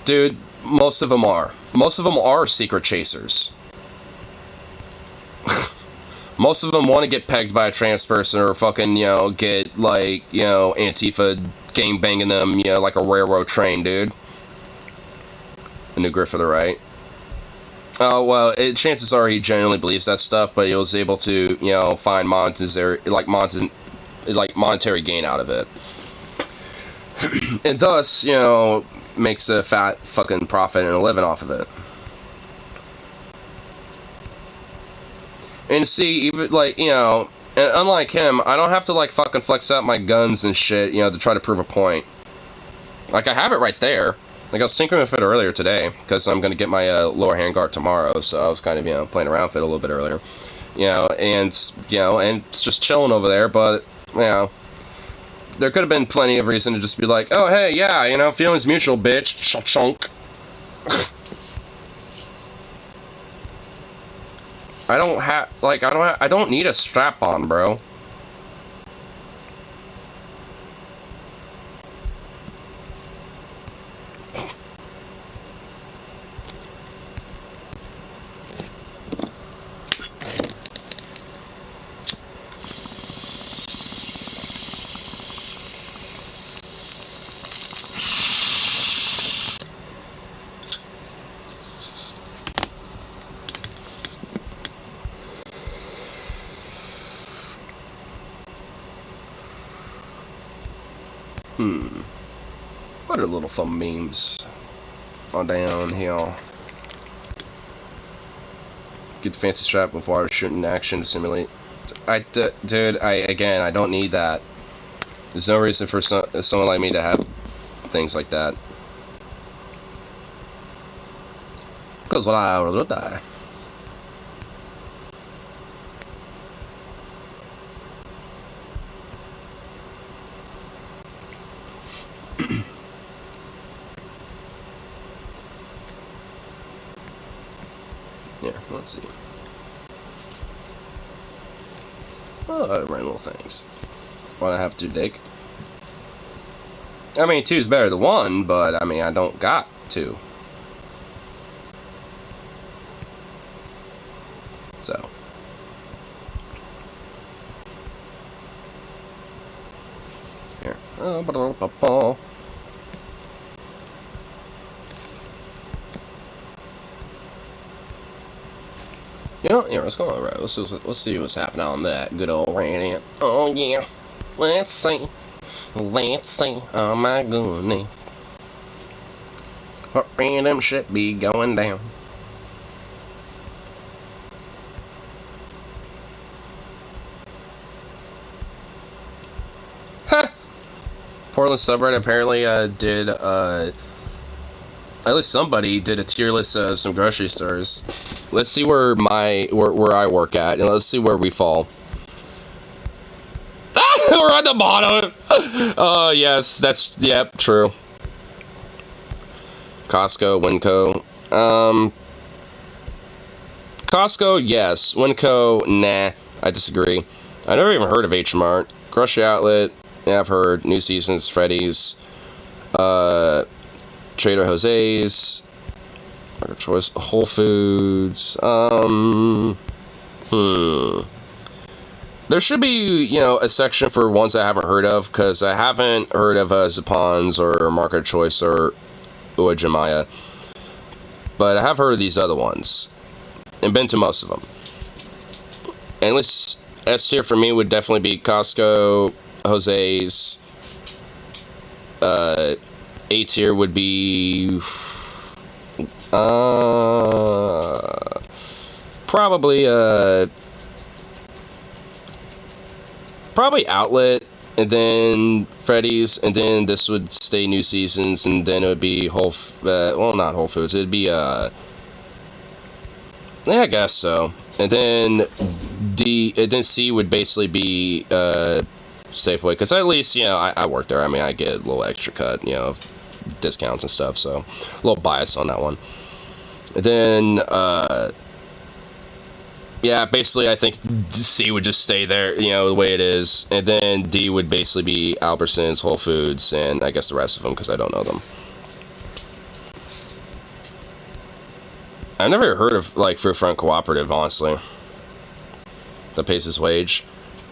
Dude, most of them are. Most of them are secret chasers. Most of them want to get pegged by a trans person or fucking, you know, get, like, you know, Antifa gang banging them, you know, like a railroad train, dude. A new grip for the right. Oh, well, chances are he genuinely believes that stuff, but he was able to, you know, find monetary gain out of it. And thus, you know, makes a fat fucking profit and a living off of it. And see, even, like, you know, and unlike him, I don't have to, like, fucking flex out my guns and shit, you know, to try to prove a point. Like, I have it right there. Like, I was tinkering with it earlier today, because I'm going to get my lower handguard tomorrow, so I was kind of, you know, playing around with it a little bit earlier. You know, and it's just chilling over there, but, you know, there could have been plenty of reason to just be like, oh, hey, yeah, you know, feelings mutual, bitch, chunk. I don't need a strap-on, bro. What are little fun memes on down here? Good fancy strap before shooting action to simulate. Dude, I don't need that. There's no reason for someone like me to have things like that. Because what I will die. Here, let's see. Oh, random little things. Why do I have 2 dick? I mean, 2's better than 1, but I mean, I don't got 2. So. Here. You know, yeah, let's go on, right? Let's see what's happening on that good old Reddit. Oh yeah, let's see, oh my goodness, what random shit be going down? Huh! Portland subreddit apparently did at least somebody did a tier list of some grocery stores. Let's see where where I work at, and let's see where we fall. We're at the bottom. Oh yes, yep, true. Costco, Winco. Costco, yes. Winco, nah. I disagree. I never even heard of H Mart. Grocery Outlet, yeah, I've heard. New Seasons, Freddy's, Trader Jose's, Market Choice, Whole Foods. There should be, you know, a section for ones I haven't heard of, because I haven't heard of Zapon's or Market Choice or Uwajimaya. But I have heard of these other ones, and been to most of them. And at least S tier for me would definitely be Costco, Jose's. A tier would be probably Outlet, and then Freddy's, and then this would stay New Seasons, and then it would be well, not Whole Foods, it'd be yeah, I guess so. And then C would basically be Safeway, because at least, you know, I work there. I mean, I get a little extra cut, you know, discounts and stuff, so a little bias on that one. And then yeah, basically I think C would just stay there, you know, the way it is, and then D would basically be Albertsons, Whole Foods, and I guess the rest of them, because I don't know them. I've never heard of, like, Fruit Front Cooperative, honestly, that pays its wage.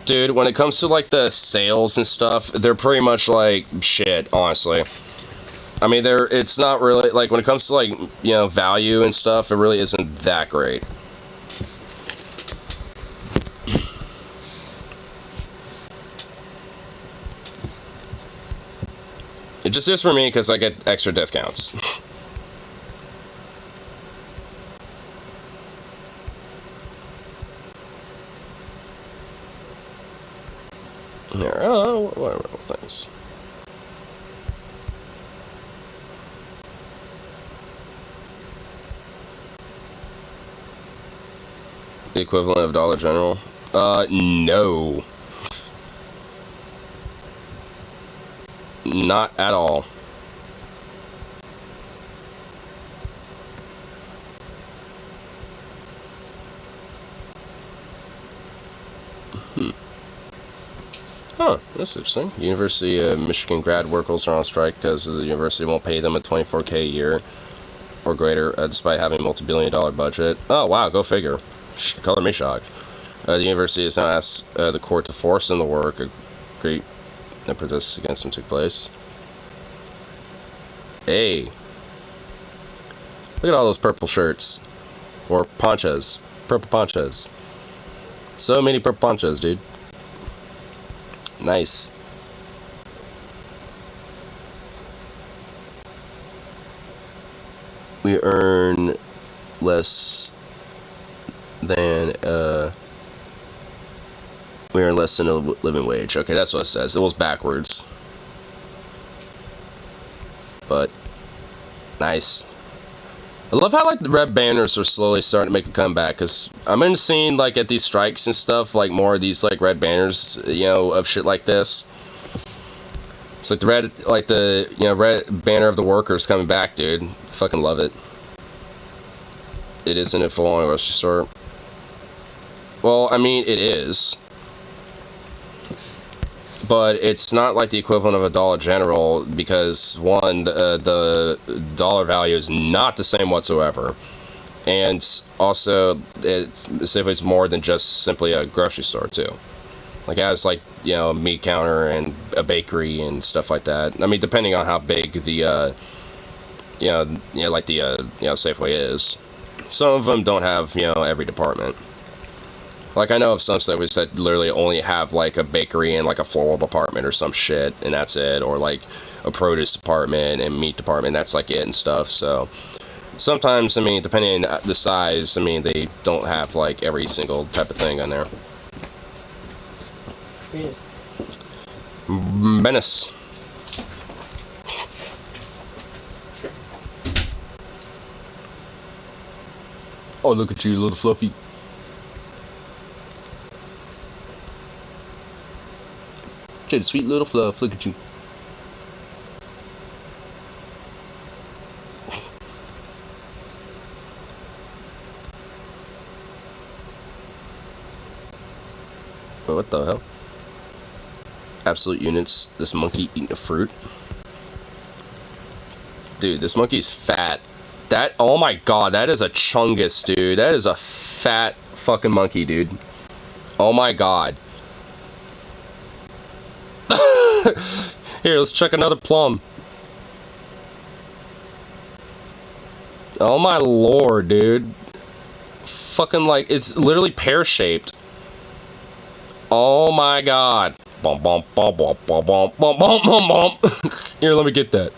Dude, when it comes to, like, the sales and stuff, they're pretty much like shit, honestly. I mean, it's not really, like, when it comes to, like, you know, value and stuff, it really isn't that great. It just is for me because I get extra discounts. Here, what are things? The equivalent of Dollar General? No. Not at all. Huh, that's interesting. University of Michigan grad workers are on strike because the university won't pay them a $24K a year or greater, despite having a multi-billion-dollar budget. Oh, wow, go figure. Color me shocked. The university has now asked the court to force them to work. A great protests against them took place. Hey. Look at all those purple shirts. Or ponchos. Purple ponchos. So many purple ponchos, dude. Nice. we earn less than a living wage. Okay, that's what it says. It was backwards. But nice. I love how like the red banners are slowly starting to make a comeback, because I'm seeing like at these strikes and stuff like more of these like red banners, you know, of shit like this. It's like the red, like the, you know, red banner of the workers coming back, dude. Fucking love it. It isn't it full on grocery store? Well, I mean, it is. But it's not like the equivalent of a Dollar General, because one, the dollar value is not the same whatsoever. And also, it's more than just simply a grocery store, too. Like, it has, like, you know, a meat counter and a bakery and stuff like that. I mean, depending on how big the, like the, Safeway is. Some of them don't have, you know, every department. Like, I know of some Safeways that literally only have, like, a bakery and, like, a floral department or some shit, and that's it. Or, like, a produce department and meat department, that's, like, it and stuff, so... Sometimes, I mean, depending on the size, I mean, they don't have, like, every single type of thing on there. Yes. Menace. Oh, look at you, little fluffy. Good, sweet little fluff, look at you. Oh, what the hell? Absolute units, this monkey eating a fruit. Dude, this monkey's fat. That, oh my god, that is a chungus, dude. That is a fat fucking monkey, dude. Oh my god. Here, let's check another plum. Oh my lord, dude. Fucking like, it's literally pear-shaped. Oh my god. Bum bum bum bum bum bum bum bum bum bum. Here, let me get that.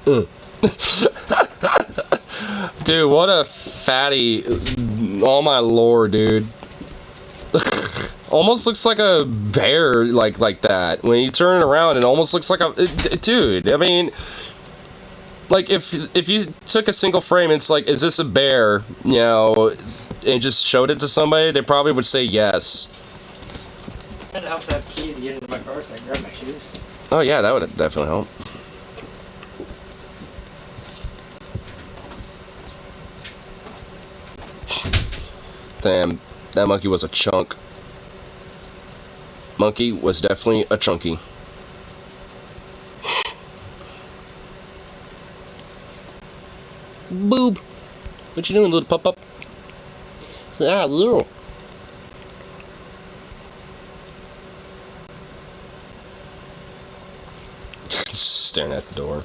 Dude, what a fatty. Oh my lord, dude. Almost looks like a bear, like that. When you turn it around, it almost looks like a... Dude, I mean... Like, if you took a single frame, it's like, is this a bear? You know, and just showed it to somebody, they probably would say yes. It helps to have keys to get into my car so I can grab my shoes. Oh yeah, that would definitely help. Damn, that monkey was a chunk. Monkey was definitely a chunky. Boob! What you doing, little pup-pup? Ah, little. Staring at the door.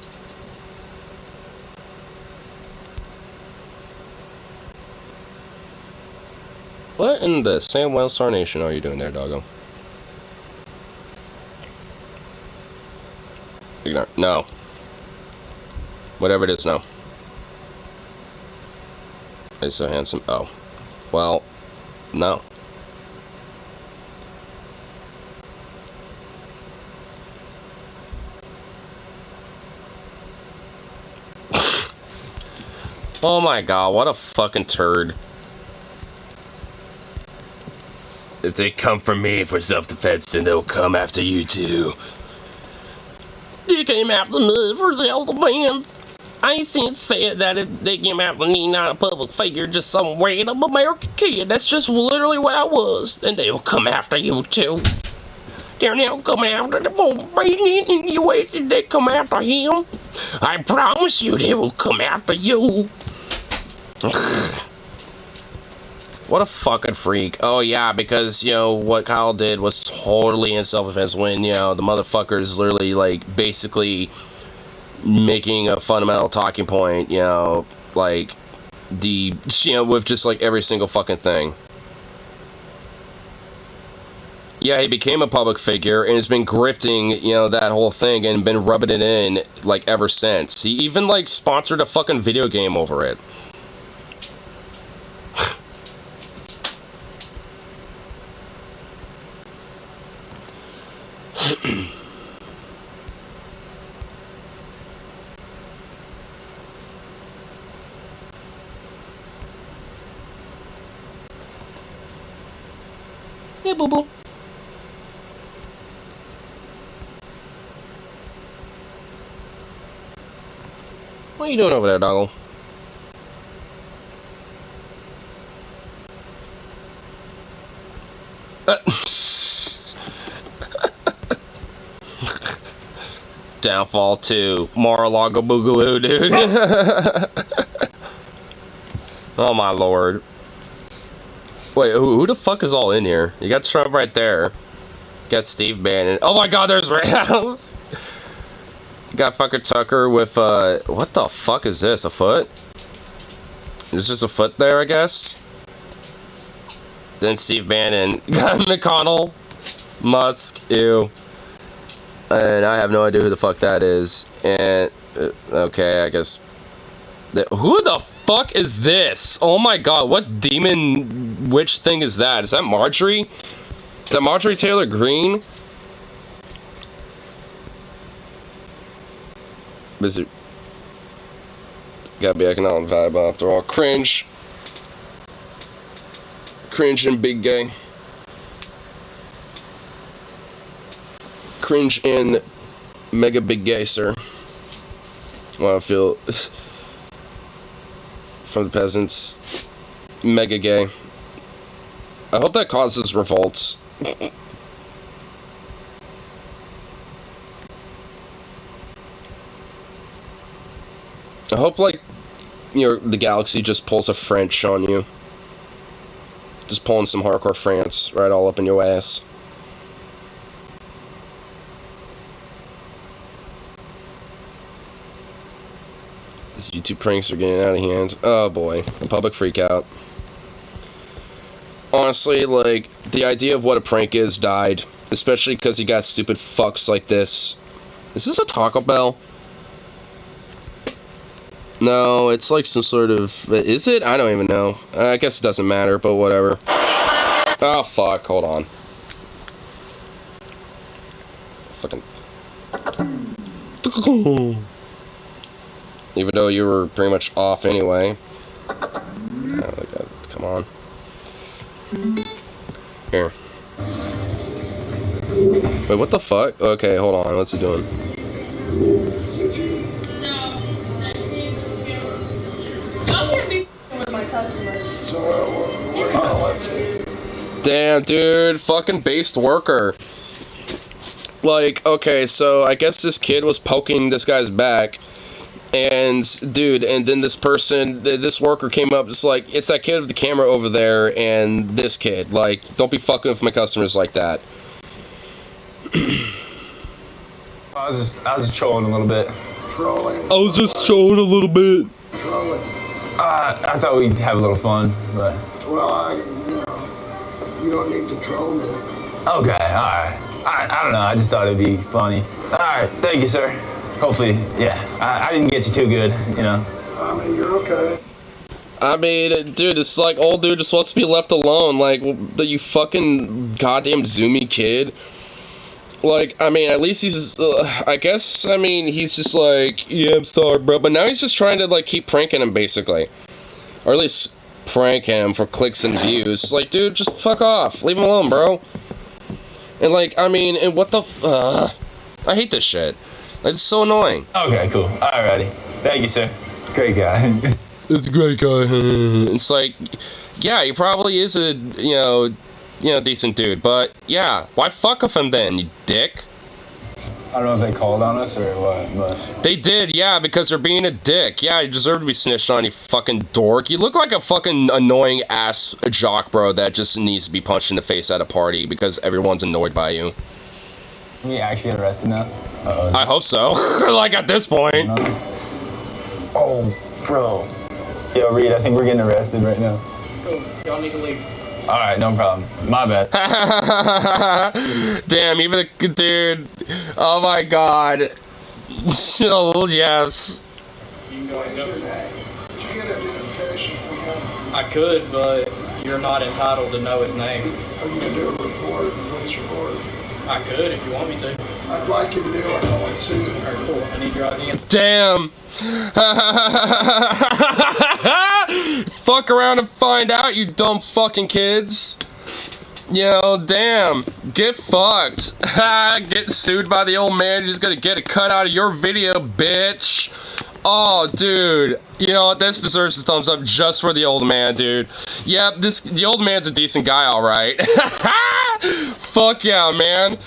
What in the Sam Wells tarnation are you doing there, doggo? Ignore. No. Whatever it is, no. He's so handsome. Oh. Well, no. Oh my god, what a fucking turd. If they come for me for self-defense, then they'll come after you too. You came after me for self-defense. I ain't said that if they came after me, not a public figure, just some random American kid. That's just literally what I was. And they'll come after you too. They're now coming after the president in the U.S. and they come after him. I promise you they will come after you. What a fucking freak. Oh yeah, because, you know, what Kyle did was totally in self-defense when, you know, the motherfucker is literally, like, basically making a fundamental talking point, you know, like, with just, like, every single fucking thing. Yeah, he became a public figure and has been grifting, you know, that whole thing and been rubbing it in, like, ever since. He even, like, sponsored a fucking video game over it. Hey, boo boo. What are you doing over there, doggo? Downfall 2. Mar-a-Lago Boogaloo, dude. Oh my lord. Wait, who the fuck is all in here? You got Trump right there. You got Steve Bannon. Oh my god, there's Rams! You got fucker Tucker with, what the fuck is this? A foot? There's just a foot there, I guess? Then Steve Bannon. Got McConnell. Musk. Ew. And I have no idea who the fuck that is. And, okay, I guess. Who the fuck is this? Oh my god, what demon witch thing is that? Is that Marjorie? Is that Marjorie Taylor Greene? Is it? Gotta be economic viable after all. Cringe. Cringe and big gay. Cringe and mega big gay, sir. Well, I feel from the peasants. Mega gay. I hope that causes revolts. I hope, like, you know, the galaxy just pulls a French on you. Just pulling some hardcore France right all up in your ass. These YouTube pranks are getting out of hand. Oh boy, a public freakout. Honestly, like, the idea of what a prank is died. Especially because you got stupid fucks like this. Is this a Taco Bell? No, it's like some sort of... Is it? I don't even know. I guess it doesn't matter, but whatever. Oh, fuck. Hold on. Fucking... Even though you were pretty much off anyway. Oh, God. Come on. Here. Wait, what the fuck? Okay, hold on. What's he doing? Damn, dude. Fucking based worker. Like, okay, so I guess this kid was poking this guy's back. And, dude, and then this person, this worker came up, just like, it's that kid with the camera over there, and this kid. Like, don't be fucking with my customers like that. I was just trolling a little bit. Trolling? I was just trolling a little bit. Trolling? I thought we'd have a little fun, but... Well, you don't need to troll me. Okay, alright. I don't know, I just thought it'd be funny. Alright, thank you, sir. Hopefully, yeah. I didn't get you too good, you know. I mean, you're okay. I mean, dude, it's like, old dude just wants to be left alone. Like, you fucking goddamn zoomy kid. Like, I mean, at least he's, I guess, I mean, he's just like, yeah, I'm sorry, bro. But now he's just trying to, like, keep pranking him, basically. Or at least prank him for clicks and views. Like, dude, just fuck off. Leave him alone, bro. And, like, I mean, and what the I hate this shit. It's so annoying. Okay, cool. Alrighty. Thank you, sir. Great guy. It's a great guy. It's like, yeah, he probably is a, you know, decent dude. But, yeah, why fuck with him then, you dick? I don't know if they called on us or what, but... They did, yeah, because they're being a dick. Yeah, you deserve to be snitched on, you fucking dork. You look like a fucking annoying ass jock, bro, that just needs to be punched in the face at a party because everyone's annoyed by you. Can we actually get arrested now? I hope so. Like, at this point. Oh, bro. Yo, Reed, I think we're getting arrested right now. Cool. Y'all need to leave. Alright, no problem. My bad. Damn, even the dude. Oh my god. Oh, yes. You can go ahead and go. Did you get identification from him? I could, but you're not entitled to know his name. Are you going to do a report, a police report? I could if you want me to. I'd like you to do it. I want to see it. Alright, cool. I need your ID. Damn. Fuck around and find out, you dumb fucking kids. Damn. Get fucked. Getting sued by the old man who's gonna get a cut out of your video, bitch. Oh, dude. You know what? This deserves a thumbs up just for the old man, dude. Yeah, the old man's a decent guy, alright. Fuck yeah, man.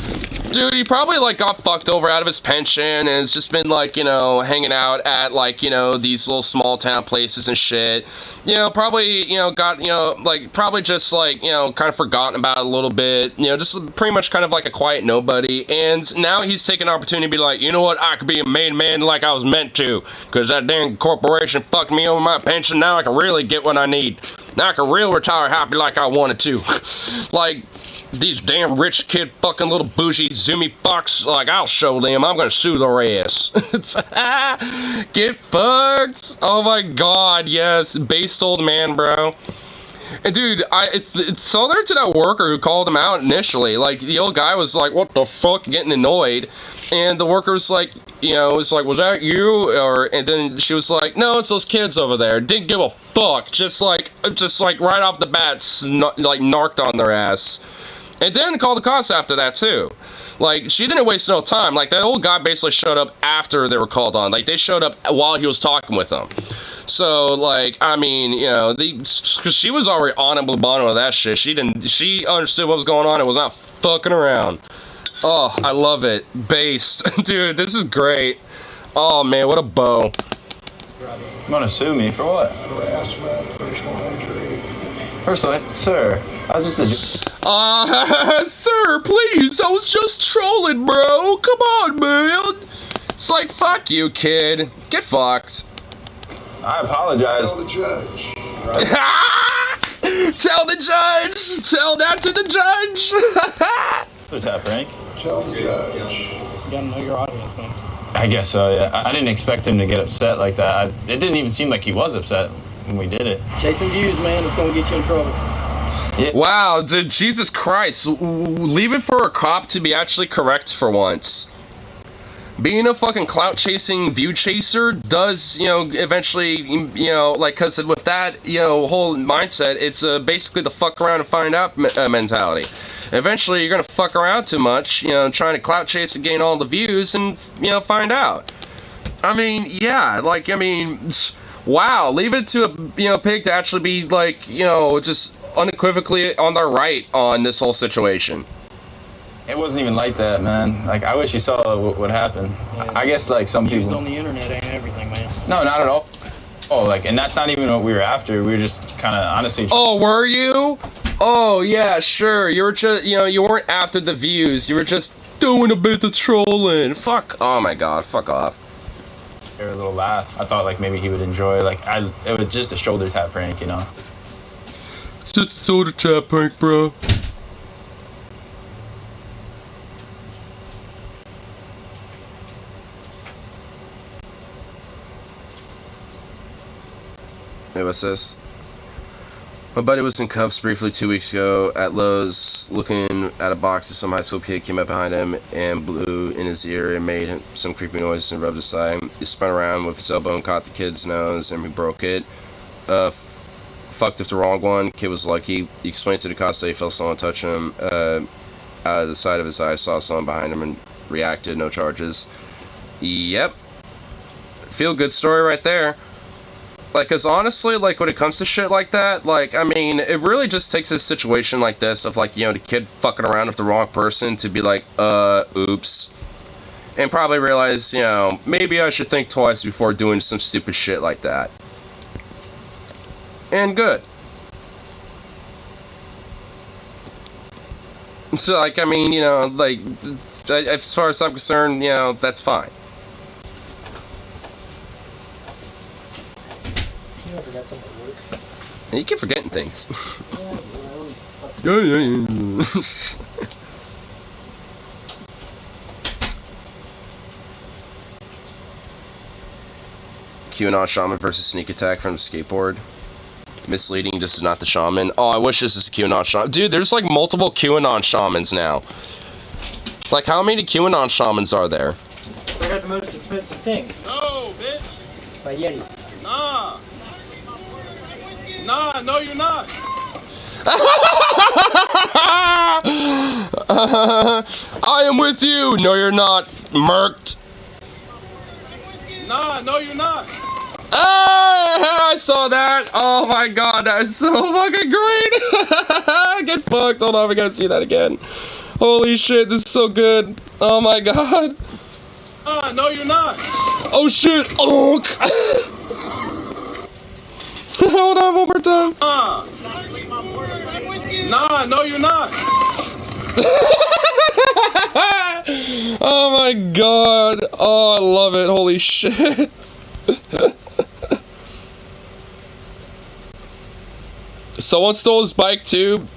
Dude, he probably, like, got fucked over out of his pension and has just been, like, hanging out at, like, these little small town places and shit. Probably, got, like, probably just, like, kind of forgotten about it a little bit. Just pretty much kind of like a quiet nobody. And now he's taking an opportunity to be like, you know what, I could be a made man like I was meant to. Because that damn corporation fucked me over my pension. Now I can really get what I need. Now I can really retire happy like I wanted to. Like... These damn rich kid fucking little bougie zoomy fucks, like, I'll show them. I'm gonna sue their ass. Get fucked. Oh my god, yes. Based old man, bro. And dude, it's similar to that worker who called him out initially. Like, the old guy was like, what the fuck, getting annoyed. And the worker was like, was like, was that you? And then she was like, no, it's those kids over there. Didn't give a fuck. Just like right off the bat, like, narked on their ass. And then called the cops after that, too. Like, she didn't waste no time. Like, that old guy basically showed up after they were called on. Like, they showed up while he was talking with them. So, like, I mean, because she was already on and bottom with that shit. She understood what was going on and was not fucking around. Oh, I love it. Based. Dude, this is great. Oh, man, what a bow. You want to sue me for what? Harassment, personal injury. Personally, sir, I was just a... sir, please, I was just trolling, bro. Come on, man. It's like, fuck you, kid. Get fucked. I apologize. Tell the judge. Tell the judge. Tell that to the judge. What's that, Frank? Tell the judge. You gotta know your audience, man. I guess so, yeah. I didn't expect him to get upset like that. It didn't even seem like he was upset when we did it. Chasing views, man, it's gonna get you in trouble. Yeah. Wow, dude, Jesus Christ. Leave it for a cop to be actually correct for once. Being a fucking clout-chasing view chaser does, eventually, like, because with that, whole mindset, it's basically the fuck around and find out mentality. Eventually, you're gonna fuck around too much, trying to clout chase and gain all the views and, find out. I mean, yeah, like, wow, leave it to a, pig to actually be, like, just unequivocally on the right on this whole situation. It wasn't even like that, man. Like, I wish you saw what happened. Yeah, I guess, like, some people... on the internet ain't everything, man. No, not at all. Oh, like, and that's not even what we were after. We were just kind of, honestly... Oh, were you? Oh, yeah, sure. You were just, you weren't after the views. You were just doing a bit of trolling. Fuck. Oh, my God. Fuck off. A little laugh. I thought, like, maybe he would enjoy, like, it was just a shoulder tap prank, It's just a shoulder tap prank, bro. Hey, what's this? My buddy was in cuffs briefly 2 weeks ago at Lowe's, looking at a box as some high school kid came up behind him and blew in his ear and made some creepy noise and rubbed his side. He spun around with his elbow and caught the kid's nose and he broke it. Fucked with the wrong one. Kid was lucky. He explained to the cops that he felt someone touch him out of the side of his eye, saw someone behind him and reacted. No charges. Yep. Feel good story right there. Like, cause honestly, like, when it comes to shit like that, like, I mean, it really just takes a situation like this of, like, the kid fucking around with the wrong person to be like, oops. And probably realize, maybe I should think twice before doing some stupid shit like that. And good. So, like, I mean, like, as far as I'm concerned, that's fine. You keep forgetting things. Yeah. QAnon shaman versus sneak attack from the skateboard. Misleading, this is not the shaman. Oh, I wish this is a QAnon shaman. Dude, there's like multiple QAnon shamans now. Like, how many QAnon shamans are there? They got the most expensive thing. No, bitch. By Yeti. Nah. Nah, no, you're not. I am with you. No, you're not. Murked. Nah, no, you're not. I saw that. Oh my god, that is so fucking great. Get fucked. Hold on, we gotta see that again. Holy shit, this is so good. Oh my god. No, you're not. Oh shit. Oh. Hold on, one more time. Nah, no, you're not. Oh my god. Oh, I love it. Holy shit. Someone stole his bike too.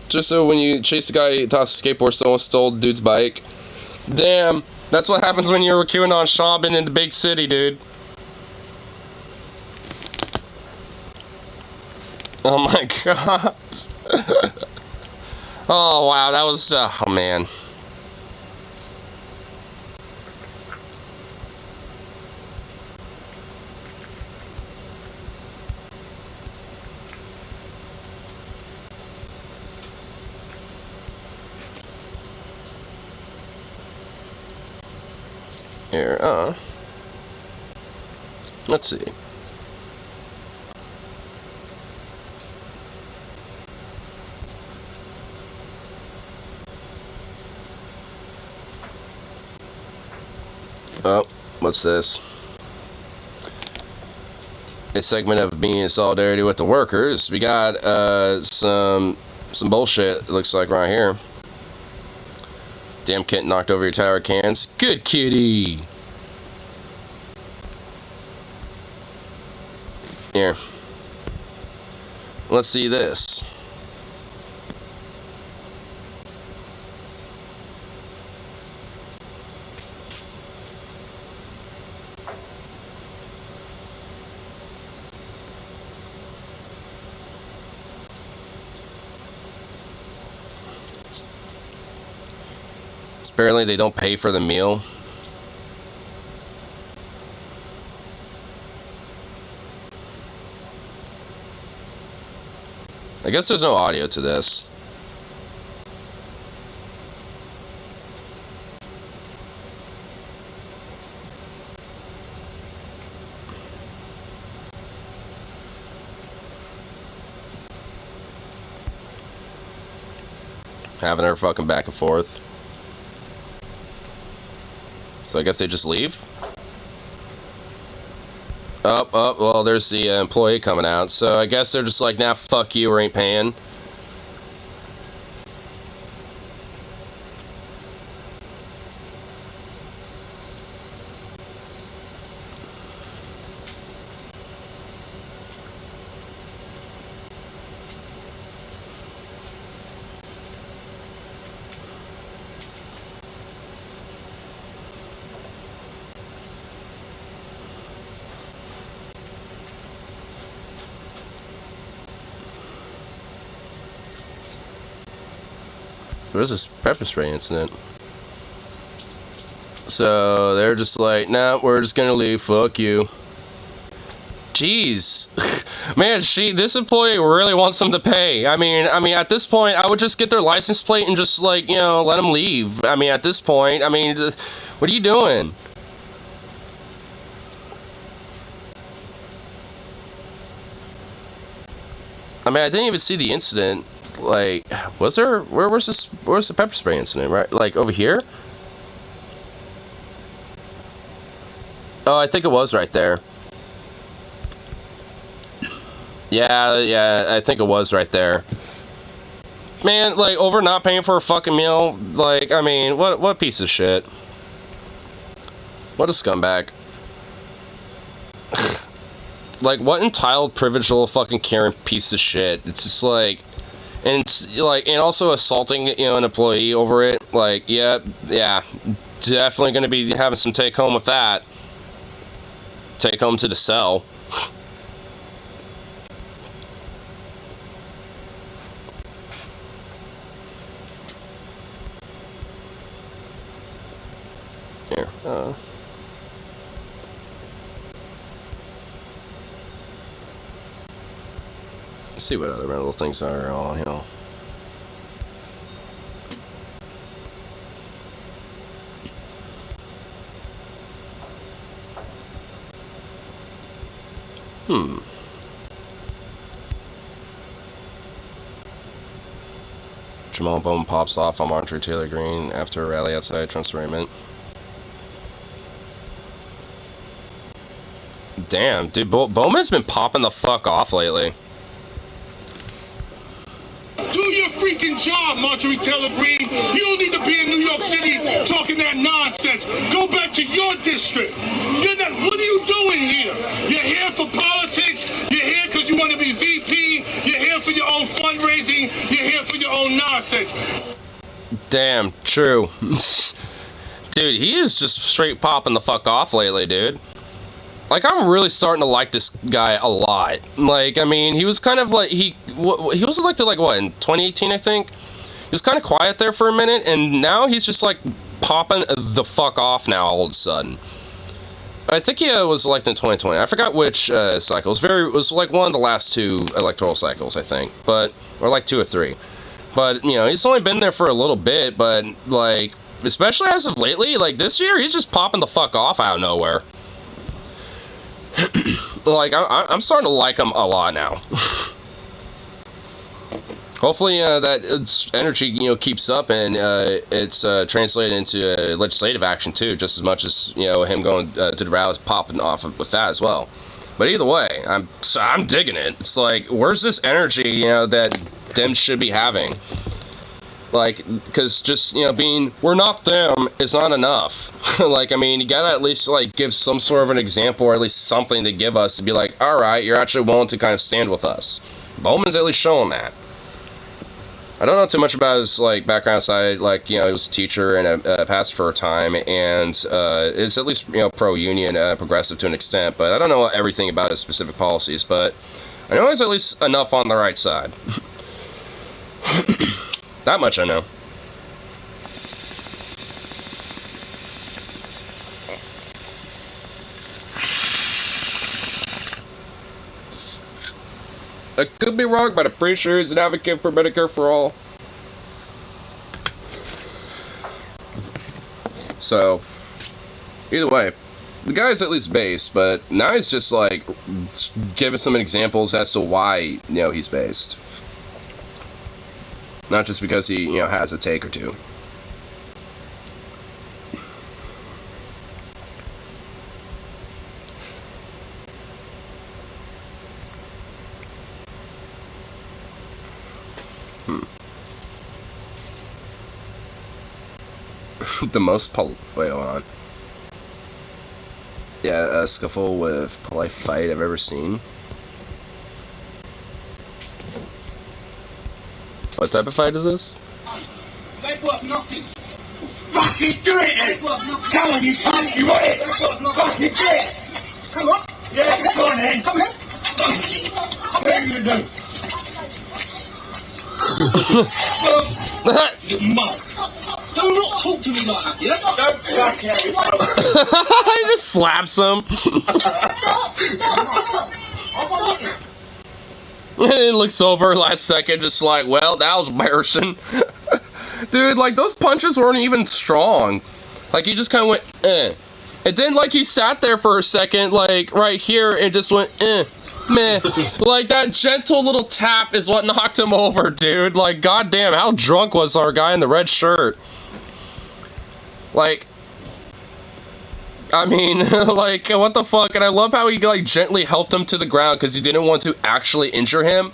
Just so when you chase the guy who tosses a skateboard, someone stole the dude's bike. Damn. That's what happens when you're QAnon shopping in the big city, dude. Oh my god. Oh wow, that was, oh man. Here, let's see. Oh, what's this? A segment of being in solidarity with the workers. We got some bullshit, it looks like, right here. Damn kid knocked over your tower cans. Good kitty. Here. Let's see this. Apparently they don't pay for the meal. I guess there's no audio to this. Having her fucking back and forth. So I guess they just leave? Oh, well, there's the employee coming out. So I guess they're just like, nah, fuck you, or ain't paying. There was this pepper spray incident. So they're just like, nah, we're just gonna leave, fuck you. Jeez. Man, this employee really wants them to pay. I mean, at this point, I would just get their license plate and just, like, you know, let them leave. I mean, at this point, I mean, what are you doing? I mean, I didn't even see the incident. Like, was there, where was the pepper spray incident, right? Like, over here? Oh, I think it was right there. Yeah, I think it was right there. Man, like, over not paying for a fucking meal, like, I mean, what piece of shit? What a scumbag. Like, what entitled, privileged little fucking Karen piece of shit. It's just like, and it's like, and also assaulting, you know, an employee over it. Like, yeah, definitely gonna be having some take home with that. Take home to the cell. Here, Let's see what other little things are on, you know. Jamal Bowman pops off on Marjorie Taylor Greene after a rally outside Trump's arraignment. Damn, dude, Bowman's been popping the fuck off lately. Do your freaking job, Marjorie Taylor Greene. You don't need to be in New York City talking that nonsense. Go back to your district. You're not, what are you doing here? You're here for politics. You're here because you want to be VP. You're here for your own fundraising. You're here for your own nonsense. Damn, true. Dude, he is just straight popping the fuck off lately, dude. Like, I'm really starting to like this guy a lot. Like, I mean, he was kind of like, he was elected, like, what, in 2018, I think? He was kind of quiet there for a minute, and now he's just, like, popping the fuck off now all of a sudden. I think he was elected in 2020. I forgot which cycle. It was, like, one of the last 2 electoral cycles, I think. But, or, like, 2 or 3. But, you know, he's only been there for a little bit, but, like, especially as of lately, like, this year, he's just popping the fuck off out of nowhere. Like, I'm starting to like him a lot now. Hopefully, that energy, you know, keeps up and it's translated into legislative action too, just as much as, you know, him going to the rallies, popping off with that as well. But either way, I'm digging it. It's like, where's this energy, you know, that Dems should be having? Like, because just, you know, we're not them is not enough. Like, I mean, you gotta at least, like, give some sort of an example or at least something to give us to be like, alright, you're actually willing to kind of stand with us. Bowman's at least showing that. I don't know too much about his, like, background side. Like, you know, he was a teacher and a pastor for a time, and is at least, you know, pro-union, progressive to an extent, but I don't know everything about his specific policies, but I know he's at least enough on the right side. That much I know. I could be wrong, but I'm pretty sure he's an advocate for Medicare for all. So, either way, the guy's at least based, but now he's just like giving some examples as to why, you know, he's based. Not just because he, you know, has a take or two. The most wait, hold on. Yeah, a scuffle with polite fight I've ever seen. What type of fight is this? They got nothing. Fucking do it then! Come on, you cunt! You want it? Fucking do it! Come on! Yeah, come on then! Come on! What are you gonna do? You mug! Do not talk to me like that, yeah? Don't fucking He just slaps him. He looks over last second, just like, well, that was embarrassing. Dude, like, those punches weren't even strong. Like, he just kind of went, eh. And then, like, he sat there for a second, like, right here, and just went, eh, meh. Like, that gentle little tap is what knocked him over, dude. Like, goddamn, how drunk was our guy in the red shirt? Like, I mean, like, what the fuck? And I love how he, like, gently helped him to the ground because he didn't want to actually injure him.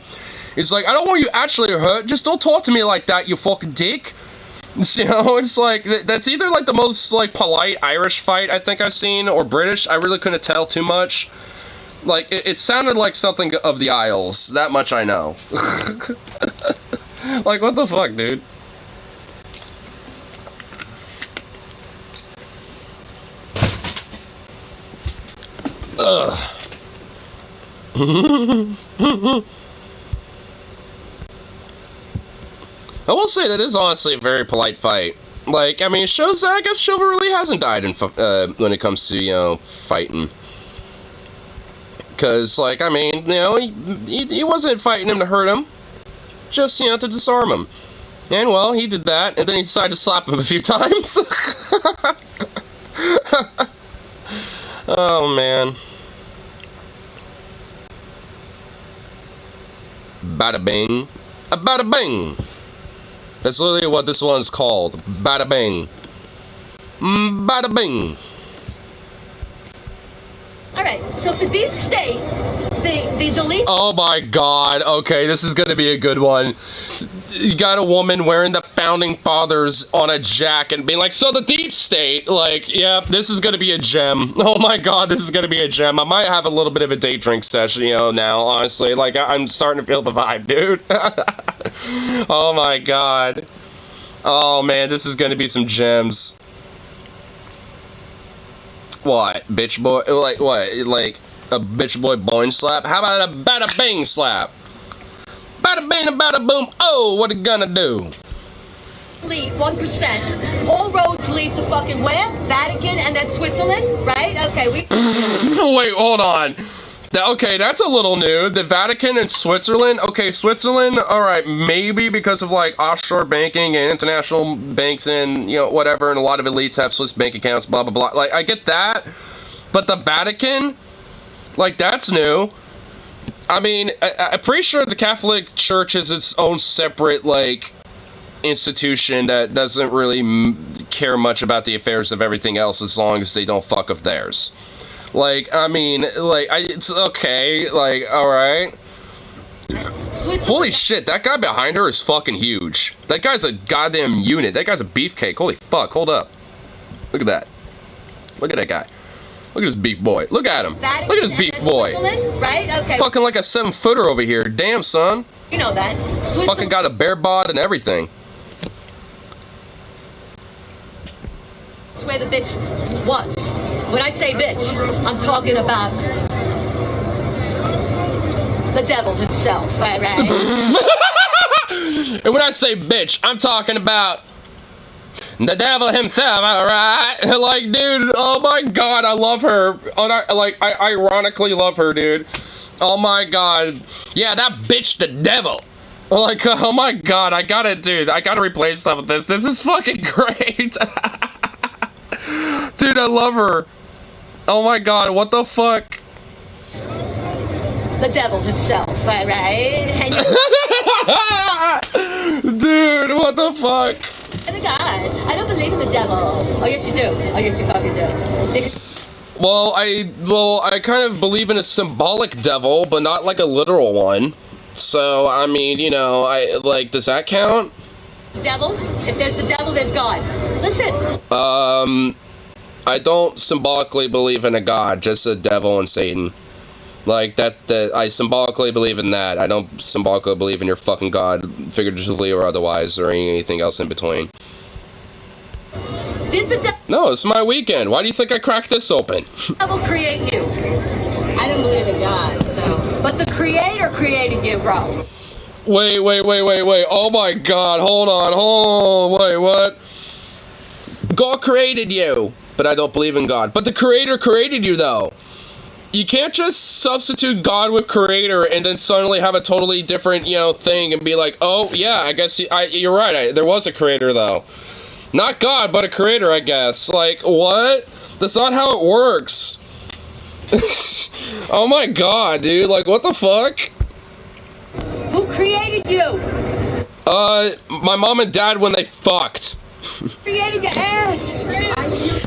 He's like, I don't want you actually hurt. Just don't talk to me like that, you fucking dick. You know, it's like, that's either, like, the most, like, polite Irish fight I think I've seen, or British. I really couldn't tell too much. Like, it sounded like something of the Isles. That much I know. Like, what the fuck, dude? Ugh. I will say that is honestly a very polite fight. Like, I mean, it shows that I guess chivalry really hasn't died in when it comes to, you know, fighting. Because, like, I mean, you know, he wasn't fighting him to hurt him. Just, you know, to disarm him. And, well, he did that, and then he decided to slap him a few times. Oh, man. Bada bing. A bada bing. That's literally what this one's called. Bada bing. Bada bing. Alright, so the deep state, the delete... Oh my god, okay, this is gonna be a good one. You got a woman wearing the Founding Fathers on a jacket and being like, so the deep state, like, yeah, this is gonna be a gem. Oh my god, this is gonna be a gem. I might have a little bit of a day drink session, you know, now, honestly. Like, I'm starting to feel the vibe, dude. Oh my god. Oh man, this is gonna be some gems. What, bitch boy? Like, what? Like, a bitch boy boing slap? How about a bada bing slap? Bada bing, bada boom. Oh, what it gonna do? Delete 1%. All roads lead to fucking where? Vatican and then Switzerland, right? Okay, we... Wait, hold on. Okay, that's a little new. The Vatican and Switzerland? Okay, Switzerland, alright, maybe because of, like, offshore banking and international banks and, you know, whatever, and a lot of elites have Swiss bank accounts, blah, blah, blah. Like, I get that, but the Vatican? Like, that's new. I mean, I'm pretty sure the Catholic Church is its own separate, like, institution that doesn't really care much about the affairs of everything else as long as they don't fuck with theirs. Like, I mean, like, it's okay, like, alright. Holy shit, that guy behind her is fucking huge. That guy's a goddamn unit. That guy's a beefcake. Holy fuck, hold up. Look at that. Look at that guy. Look at this beef boy. Look at him. Look at this beef boy. Right? Okay. Fucking like a 7-footer over here. Damn, son. You know that. Fucking got a bear bod and everything. That's where the bitch was. When I say bitch, I'm talking about the devil himself, right? And when I say bitch, I'm talking about the devil himself, alright? Like, dude, oh my god, I love her. I ironically love her, dude. Oh my god. Yeah, that bitch, the devil. Like, oh my god, I gotta replace stuff with this. This is fucking great. Dude, I love her. Oh my god, what the fuck? The devil himself, right? And dude, what the fuck? God, I don't believe in the devil. Oh yes you do. Oh yes you fucking do. Well, I kind of believe in a symbolic devil, but not like a literal one. So, I mean, you know, does that count? Devil? If there's the devil, there's God. Listen. I don't symbolically believe in a god, just a devil and Satan. Like, I symbolically believe in that. I don't symbolically believe in your fucking god, figuratively or otherwise, or anything else in between. Did the No, it's my weekend. Why do you think I cracked this open? devil create you? I don't believe in God, so... But the creator created you, bro. Wait. Oh my god, hold on. Wait, what? God created you. But I don't believe in God. But the creator created you, though. You can't just substitute God with creator and then suddenly have a totally different, you know, thing and be like, oh, yeah, I guess you're right. There was a creator, though. Not God, but a creator, I guess. Like, what? That's not how it works. Oh my god, dude. Like, what the fuck? Who created you? My mom and dad when they fucked. Created your ass.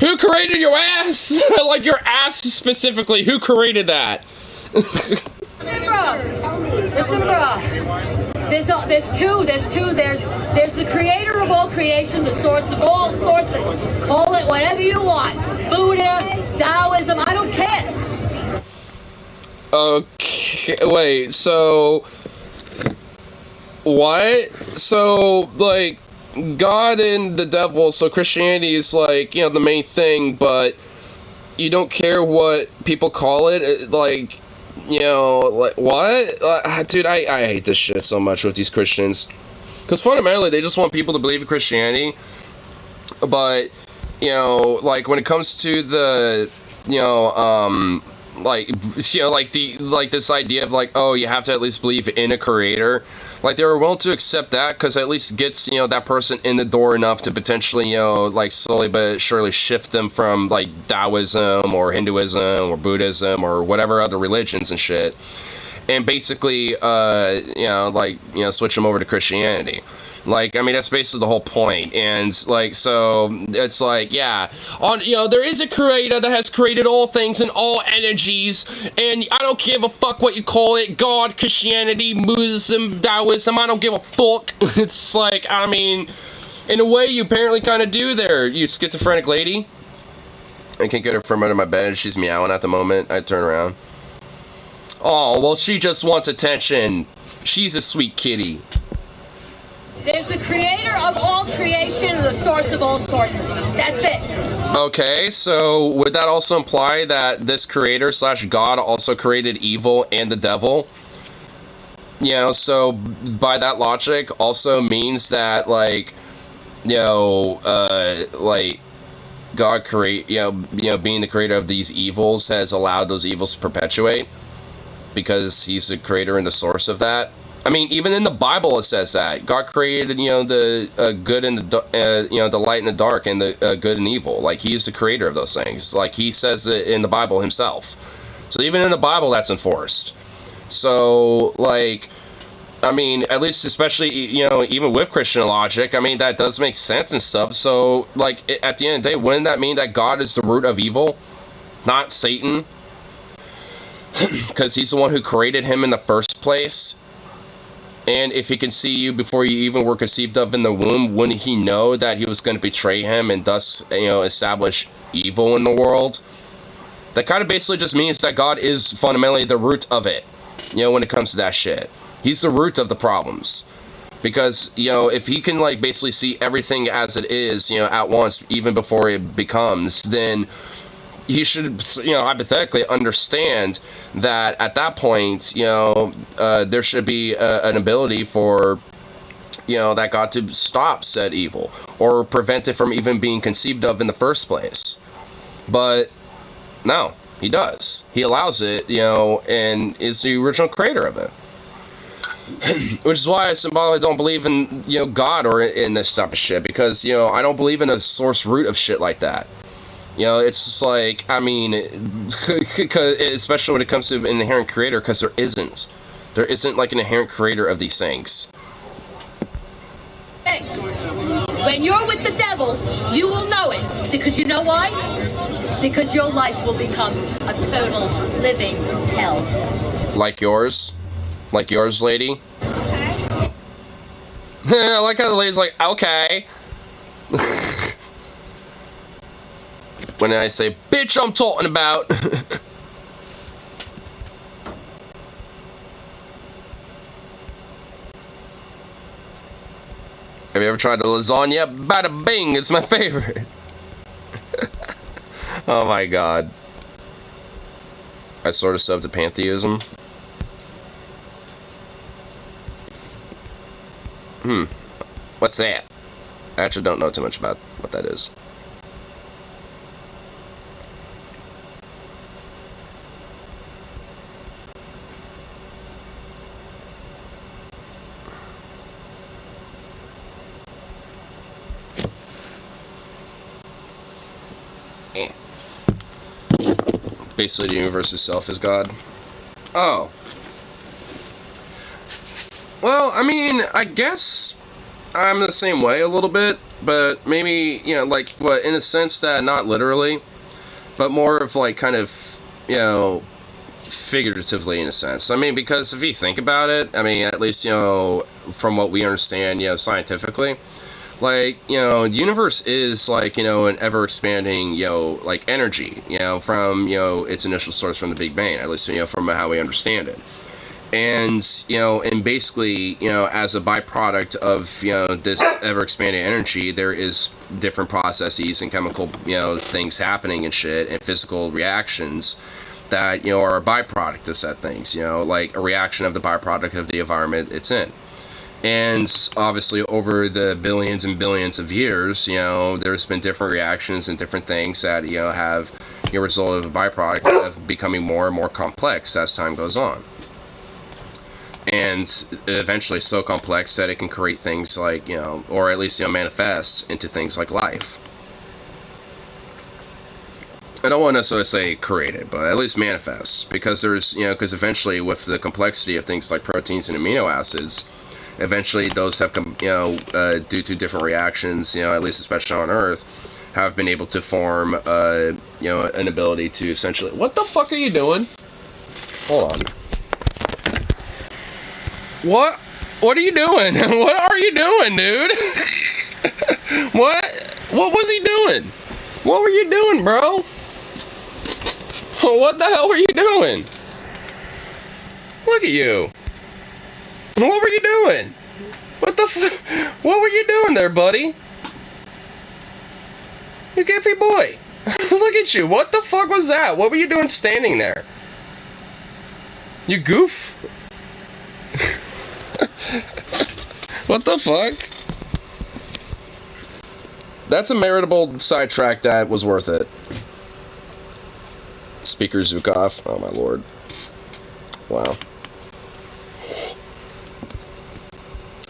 Who created your ass? Like your ass specifically. Who created that? Listen, bro. There's two. There's the creator of all creation, the source of all sources. Call it whatever you want. Buddha, Taoism, I don't care. Okay, wait, so... What? So, like... God and the devil, so Christianity is like, you know, the main thing, but you don't care what people call it, like, you know, like, what? Dude, I hate this shit so much with these Christians, because fundamentally, they just want people to believe in Christianity, but, you know, like, when it comes to the, you know, like, you know, like this idea of like, oh, you have to at least believe in a creator. Like, they were willing to accept that because at least gets, you know, that person in the door enough to potentially, you know, like slowly but surely shift them from like Taoism or Hinduism or Buddhism or whatever other religions and shit, and basically, you know, like, you know, switch them over to Christianity. Like, I mean, that's basically the whole point. And, like, so, it's like, yeah, you know, there is a creator that has created all things and all energies, and I don't give a fuck what you call it, God, Christianity, Buddhism, Taoism, I don't give a fuck. It's like, I mean, in a way, you apparently kind of do there, you schizophrenic lady. I can't get her from under my bed, she's meowing at the moment. I turn around. Oh, well, she just wants attention. She's a sweet kitty. There's the creator of all creation, the source of all sources. That's it. Okay, so would that also imply that this creator / God also created evil and the devil? You know, so by that logic also means that, like, you know, like, God being the creator of these evils has allowed those evils to perpetuate because he's the creator and the source of that. I mean, even in the Bible it says that God created, you know, the good and the you know, the light and the dark, and the good and evil. Like, he's the creator of those things. Like, he says it in the Bible himself. So even in the Bible, that's enforced. So, like, I mean, at least, especially, you know, even with Christian logic, I mean, that does make sense and stuff. So, like, at the end of the day, wouldn't that mean that God is the root of evil, not Satan? Because he's the one who created him in the first place. And if he can see you before you even were conceived of in the womb, wouldn't he know that he was going to betray him and thus, you know, establish evil in the world? That kind of basically just means that God is fundamentally the root of it, you know, when it comes to that shit. He's the root of the problems. Because, you know, if he can, like, basically see everything as it is, you know, at once, even before it becomes, then he should, you know, hypothetically understand that at that point, you know, there should be an ability for, you know, that God to stop said evil or prevent it from even being conceived of in the first place. But no, he does. He allows it, you know, and is the original creator of it. Which is why I symbolically don't believe in, you know, God or in this type of shit, because, you know, I don't believe in a source root of shit like that. You know, it's just like, I mean, especially when it comes to an inherent creator, because there isn't. There isn't, like, an inherent creator of these things. Hey, when you're with the devil, you will know it. Because you know why? Because your life will become a total living hell. Like yours? Like yours, lady? I like how the lady's like, okay. When I say, bitch, I'm talking about. Have you ever tried the lasagna? Bada bing, it's my favorite. Oh my god. I sort of subbed to pantheism. What's that? I actually don't know too much about what that is. Basically, the universe itself is God. Oh. Well, I mean, I guess I'm the same way a little bit, but maybe, you know, like, what, in a sense that, not literally, but more of, like, kind of, you know, figuratively in a sense. I mean, because if you think about it, I mean, at least, you know, from what we understand, you know, scientifically, like, you know, the universe is, like, you know, an ever-expanding, you know, like, energy, you know, from, you know, its initial source from the Big Bang, at least, you know, from how we understand it. And, you know, and basically, you know, as a byproduct of, you know, this ever-expanding energy, there is different processes and chemical, you know, things happening and shit, and physical reactions that, you know, are a byproduct of said things, you know, like a reaction of the byproduct of the environment it's in. And obviously over the billions and billions of years, you know, there's been different reactions and different things that, you know, have, a result of a byproduct of becoming more and more complex as time goes on. And eventually so complex that it can create things like, or at least, manifest into things like life. I don't want to necessarily say created, but at least manifest, because there's, because eventually with the complexity of things like proteins and amino acids, eventually those have come, due to different reactions, at least especially on Earth, have been able to form, an ability to essentially, what the fuck are you doing? Hold on. What are you doing? What are you doing, dude? What was he doing? What were you doing, bro? What the hell were you doing? Look at you. What were you doing? What were you doing there, buddy? You goofy boy. Look at you. What the fuck was that? What were you doing standing there? You goof. What the fuck? That's a meritable sidetrack that was worth it. Speaker Zukov. Oh my lord. Wow.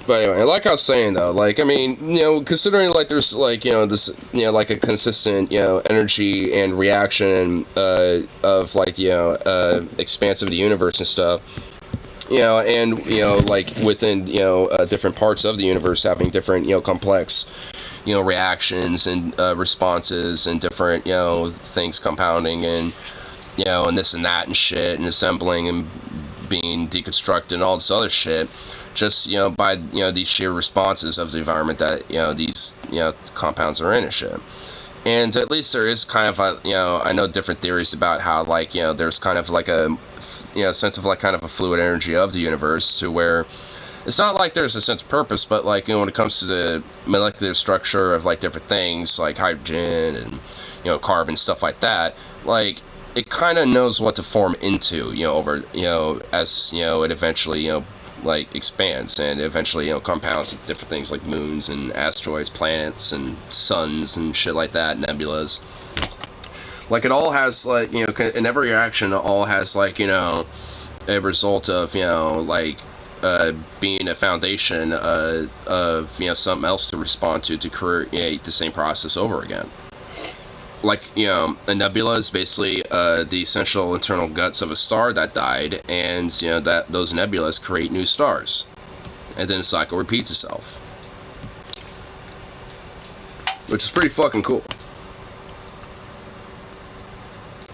But anyway, like I was saying though, like, I mean, considering like there's like, this, like a consistent, energy and reaction of like, expanse of the universe and stuff, and, like within, different parts of the universe having different, complex, reactions and responses and different, things compounding and, and this and that and shit and assembling and being deconstructed and all this other shit. Just, by, these sheer responses of the environment that, these, compounds are in and shit. And at least there is kind of a, I know different theories about how, like, there's kind of like a, sense of like kind of a fluid energy of the universe to where it's not like there's a sense of purpose, but like, when it comes to the molecular structure of like different things like hydrogen and, carbon, stuff like that, like, it kind of knows what to form into, over, as, it eventually, like expands and eventually compounds with different things like moons and asteroids, planets and suns and shit like that, nebulas. Like it all has like, in every reaction it all has like, a result of, like being a foundation of, something else to respond to create the same process over again. Like, a nebula is basically the essential internal guts of a star that died, and, that those nebulas create new stars. And then the cycle repeats itself. Which is pretty fucking cool.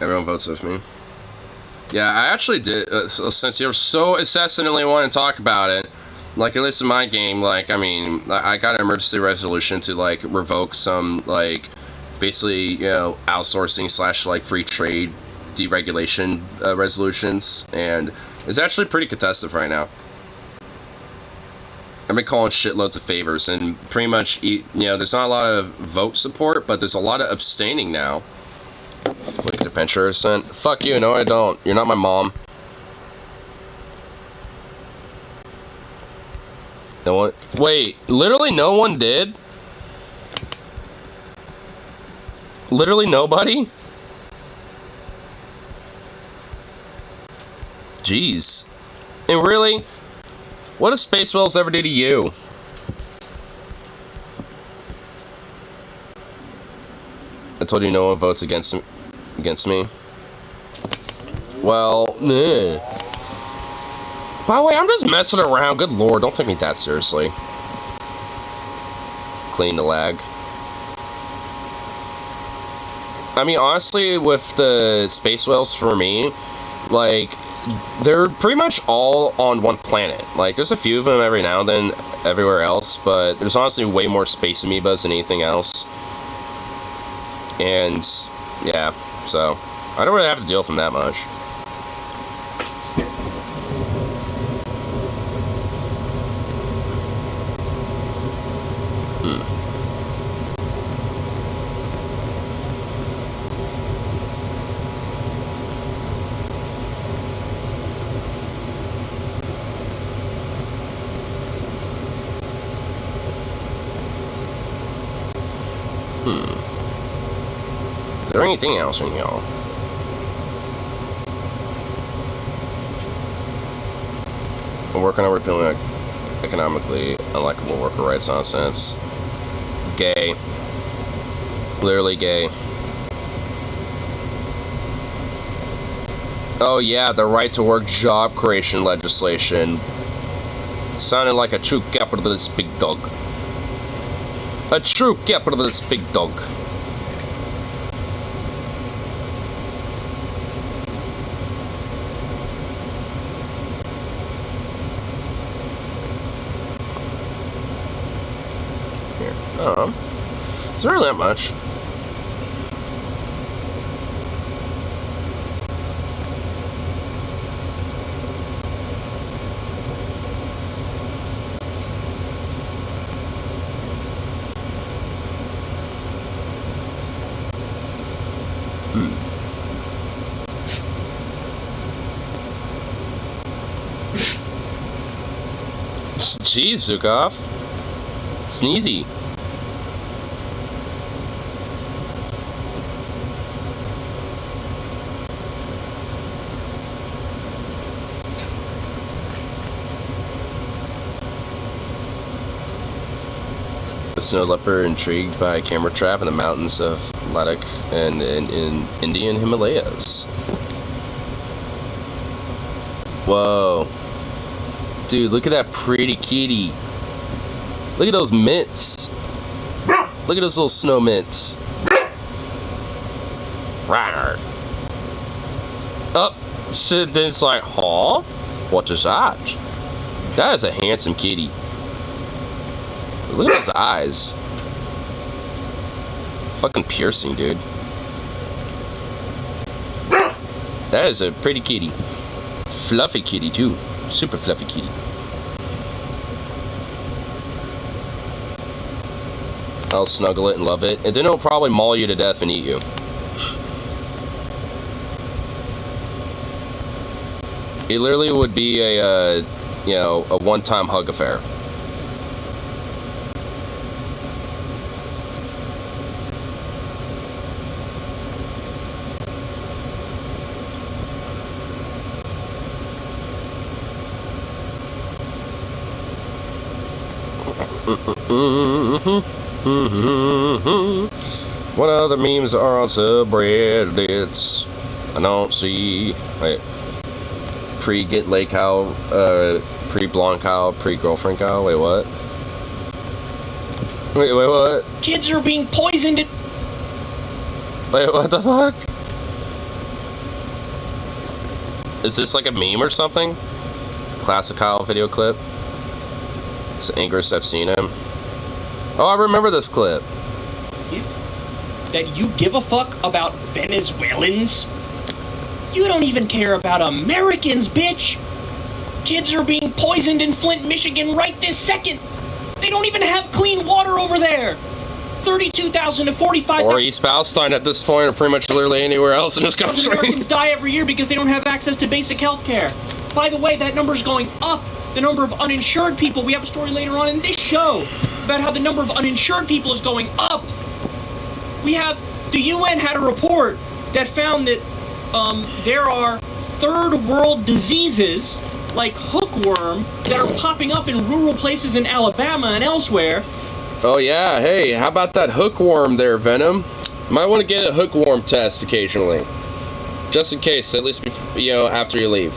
Everyone votes with me. Yeah, I actually did, since you're so incessantly wanting to talk about it, like, at least in my game, like, I mean, I got an emergency resolution to, like, revoke some, like, basically, outsourcing / like free trade deregulation resolutions, and it's actually pretty contested right now. I've been calling shitloads of favors, and pretty much, there's not a lot of vote support, but there's a lot of abstaining now. Look at the picture sent. Fuck you, no I don't. You're not my mom. No one. Wait, literally no one did? Literally nobody? Jeez. And really? What does Space Whales ever do to you? I told you no one votes against me. Well, meh. By the way, I'm just messing around. Good lord, don't take me that seriously. Clean the lag. I mean, honestly, with the Space Whales, for me, like, they're pretty much all on one planet. Like, there's a few of them every now and then everywhere else, but there's honestly way more space amoebas than anything else. And, yeah, so, I don't really have to deal with them that much. there anything else in here? We're working on repealing economically unlikable worker rights nonsense. Gay. Literally gay. Oh yeah, the right to work job creation legislation. Sounded like a true capitalist big dog. A true capitalist big dog. Here. It's really not much. Jeez, Zukov. Sneezy. The snow leopard intrigued by a camera trap in the mountains of Ladakh and in Indian Himalayas. Whoa. Dude, look at that pretty kitty. Look at those mitts. Look at those little snow mitts. Rawr. Oh, shit, then it's like, huh? What is that? That is a handsome kitty. Look at his eyes. Fucking piercing, dude. That is a pretty kitty. Fluffy kitty, too. Super fluffy kitty. I'll snuggle it and love it. And then it'll probably maul you to death and eat you. It literally would be a, you know, a one-time hug affair. What other memes are on subreddits? I don't see. Wait. Pre-get lay cow, pre-blonde cow, pre-girlfriend cow. Wait, what? Wait, what? Kids are being poisoned. Wait, what the fuck? Is this like a meme or something? Classic Kyle video clip. It's the angriest I've seen him. Oh, I remember this clip. That you give a fuck about Venezuelans? You don't even care about Americans, bitch! Kids are being poisoned in Flint, Michigan right this second! They don't even have clean water over there! 32,000 to 45,000... Or East Palestine at this point, or pretty much literally anywhere else in this country. Americans die every year because they don't have access to basic health care. By the way, that number's going up. The number of uninsured people, we have a story later on in this show about how the number of uninsured people is going up. We have, the UN had a report that found that there are third world diseases like hookworm that are popping up in rural places in Alabama and elsewhere. Oh yeah, hey, how about that hookworm there, Venom? Might want to get a hookworm test occasionally. Just in case, at least, you know, after you leave.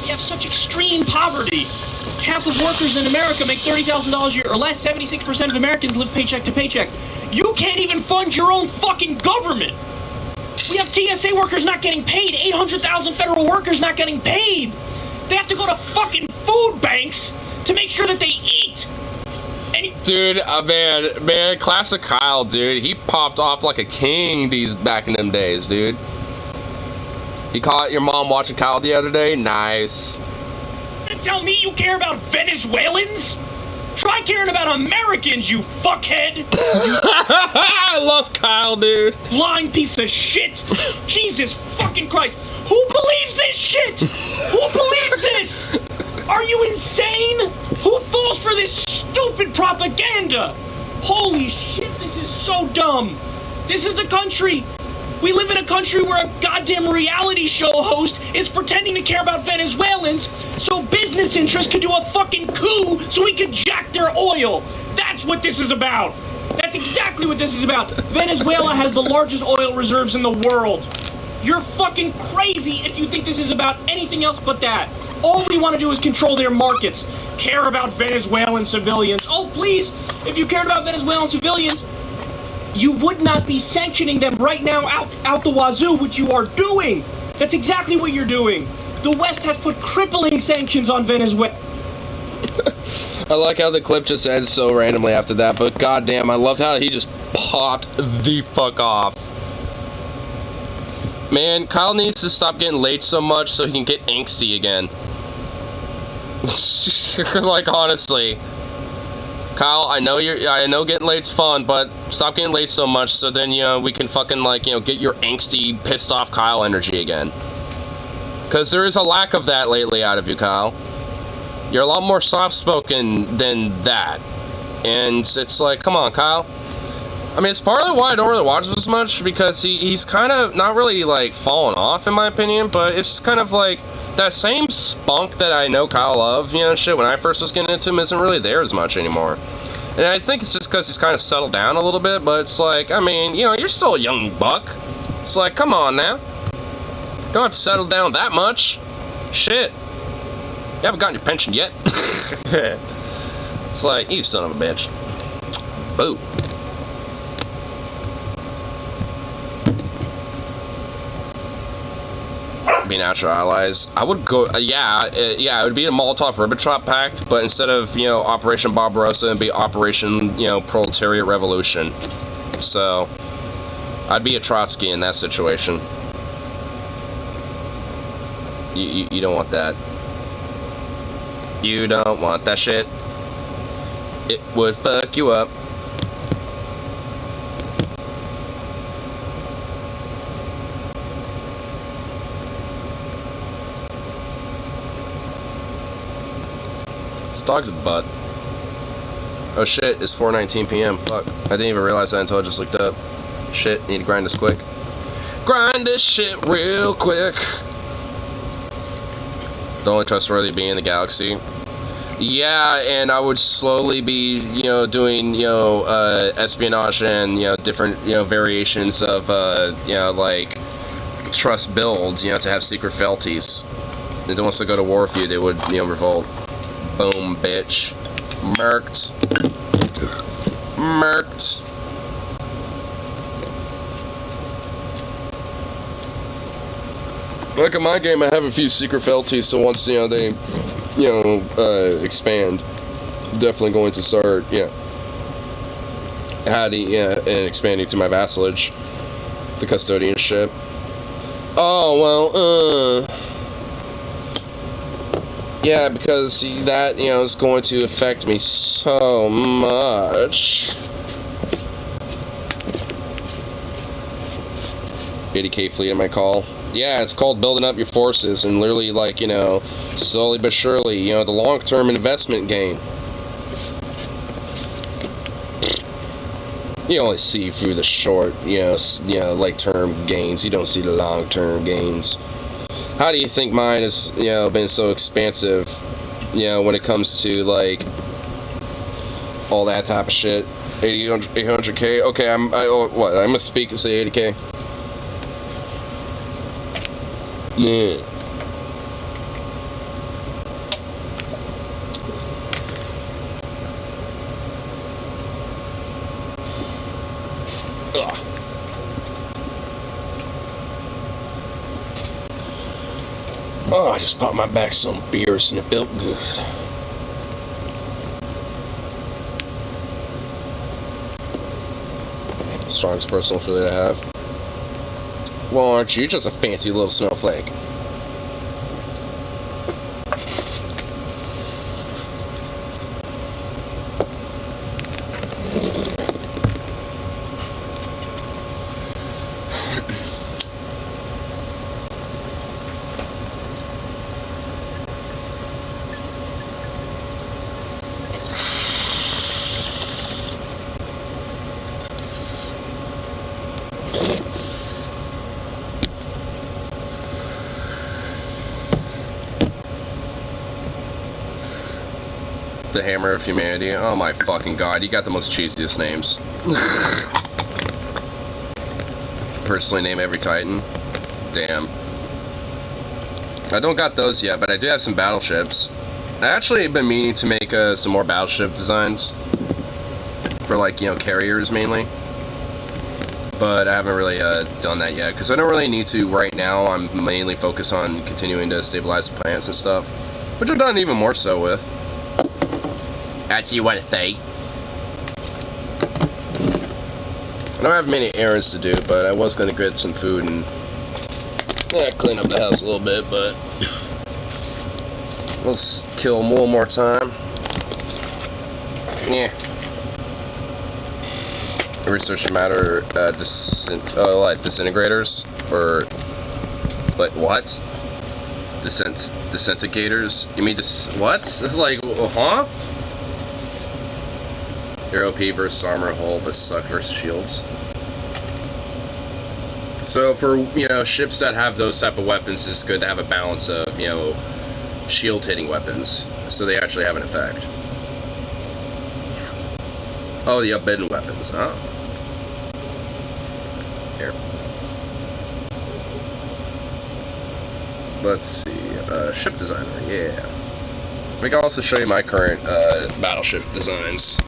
We have such extreme poverty. Half of workers in America make $30,000 a year or less. 76% of Americans live paycheck to paycheck. You can't even fund your own fucking government. We have TSA workers not getting paid. 800,000 federal workers not getting paid. They have to go to fucking food banks to make sure that they eat. Dude, man, classic Kyle, dude. He popped off like a king back in them days, dude. You caught your mom watching Kyle the other day? Nice. And tell me you care about Venezuelans? Try caring about Americans, you fuckhead! I love Kyle, dude. Lying piece of shit! Jesus fucking Christ! Who believes this shit? Who believes this? Are you insane? Who falls for this stupid propaganda? Holy shit, this is so dumb. This is the country. We live in a country where a goddamn reality show host is pretending to care about Venezuelans so business interests can do a fucking coup so we can jack their oil. That's what this is about. That's exactly what this is about. Venezuela has the largest oil reserves in the world. You're fucking crazy if you think this is about anything else but that. All we want to do is control their markets. Care about Venezuelan civilians. Oh, please, if you cared about Venezuelan civilians, you would not be sanctioning them right now out the wazoo, which you are doing. That's exactly what you're doing. The West has put crippling sanctions on Venezuela. I like how the clip just ends so randomly after that, but goddamn, I love how he just popped the fuck off. Man, Kyle needs to stop getting late so much so he can get angsty again. Like, honestly. Kyle, I know getting late's fun, but stop getting late so much so then, you know, we can fucking, like, you know, get your angsty, pissed off Kyle energy again. Because there is a lack of that lately out of you, Kyle. You're a lot more soft-spoken than that. And it's like, come on, Kyle. I mean, it's partly why I don't really watch this much, because he's kind of not really, like, falling off, in my opinion, but it's just kind of like that same spunk that I know Kyle of, you know, shit, when I first was getting into him isn't really there as much anymore. And I think it's just because he's kind of settled down a little bit, but it's like, I mean, you know, you're still a young buck. It's like, come on now. You don't have to settle down that much. Shit. You haven't gotten your pension yet. It's like, you son of a bitch. Boo. Be natural allies. I would go, yeah, it would be a Molotov-Ribbentrop Pact, but instead of, you know, Operation Barbarossa, it'd be Operation, you know, Proletariat Revolution. So, I'd be a Trotsky in that situation. You don't want that. You don't want that shit. It would fuck you up. This dog's a butt. Oh shit, it's 4:19 p.m. Fuck. I didn't even realize that until I just looked up. Shit, need to grind this quick. Grind this shit real quick. The only trustworthy being in the galaxy. Yeah, and I would slowly be, you know, doing, you know, espionage and, you know, different, you know, variations of, you know, like, trust builds, you know, to have secret fealties. And once they go to war with you, they would, you know, revolt. Boom, bitch. Murked. Murked. Like in my game, I have a few secret fealties, so once, you know, they, you know, expand, definitely going to start, yeah, adding, yeah, and expanding to my vassalage, the custodianship. Oh, well, yeah, because that, you know, is going to affect me so much. 80k fleet, I might call. Yeah, it's called building up your forces and literally, like, you know, slowly but surely, you know, the long-term investment game. You only see through the short, you know, like, term gains. You don't see the long-term gains. How do you think mine has, you know, been so expansive, you know, when it comes to, like, all that type of shit? 800k? Okay, I'm gonna speak and say 80k. Yeah. Ugh. Oh, I just popped my back some beers and it felt good. Strongest personal affiliate I have. Well, aren't you just a fancy little snowflake? The Hammer of Humanity. Oh my fucking god, you got the most cheesiest names. Personally name every Titan. Damn. I don't got those yet, but I do have some battleships. I actually have been meaning to make some more battleship designs. For like, you know, carriers mainly. But I haven't really done that yet, because I don't really need to right now. I'm mainly focused on continuing to stabilize the planets and stuff. Which I've done even more so with. That's you want to say. I don't have many errands to do, but I was going to get some food and clean up the house a little bit, but let's kill one more time. Yeah. Research matter disintegrators? Or like what? Disintegrators? You mean what? Like, huh? Your OP versus armor, hull, but suck versus shields. So for, you know, ships that have those type of weapons, it's good to have a balance of, you know, shield hitting weapons, so they actually have an effect. Oh, the upbidden weapons, huh? Here. Let's see, ship designer, yeah. We can also show you my current battleship designs.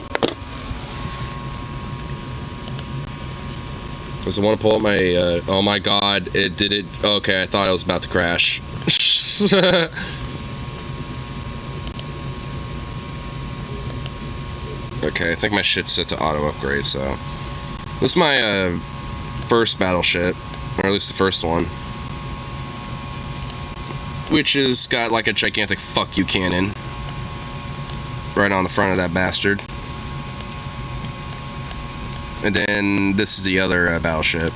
Because I want to pull up my, oh my god, it did it. Okay, I thought I was about to crash. Okay, I think my shit's set to auto upgrade, so. This is my first battleship, or at least the first one. Which has got like a gigantic fuck you cannon. Right on the front of that bastard. And then this is the other battleship,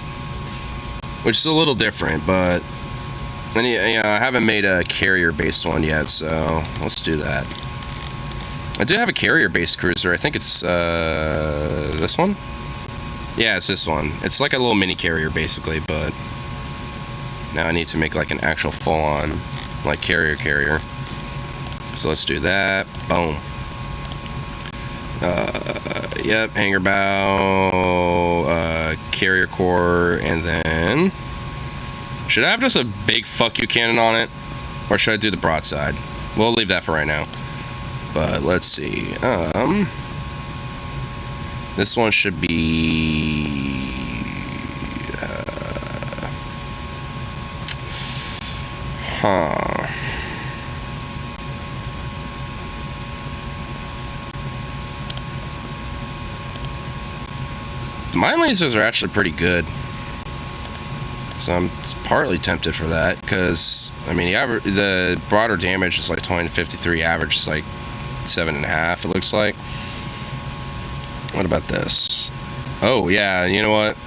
which is a little different, but you know, I haven't made a carrier-based one yet, so let's do that. I do have a carrier-based cruiser. I think it's this one. Yeah, it's this one. It's like a little mini carrier, basically, but now I need to make like an actual full-on like carrier. So let's do that. Boom. Yep, hangar bow, carrier core, and then should I have just a big fuck you cannon on it, or should I do the broadside? We'll leave that for right now. But let's see. This one should be Mine lasers are actually pretty good, so I'm partly tempted for that, because I mean the broader damage is like 20 to 53, average is like 7.5, it looks like. What about this? Oh yeah, you know what?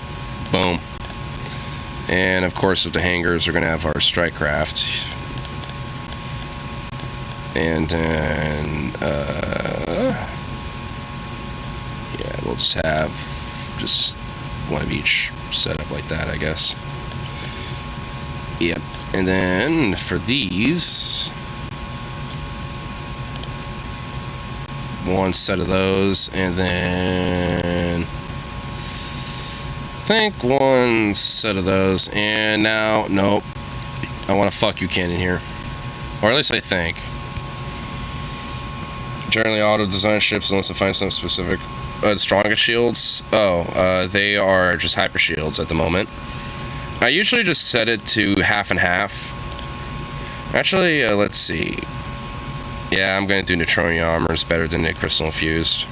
Boom. And of course with the hangars we're gonna have our strike craft. And then yeah, we'll just have just one of each set up like that, I guess. Yep. And then for these, one set of those, and then I think one set of those, and now nope, I want a fuck you cannon here, or at least I think. Generally auto design ships unless I find some specific. Strongest shields? Oh, they are just hyper shields at the moment. I usually just set it to half and half. Actually, let's see. Yeah, I'm going to do neutronium armor. It's better than the crystal infused.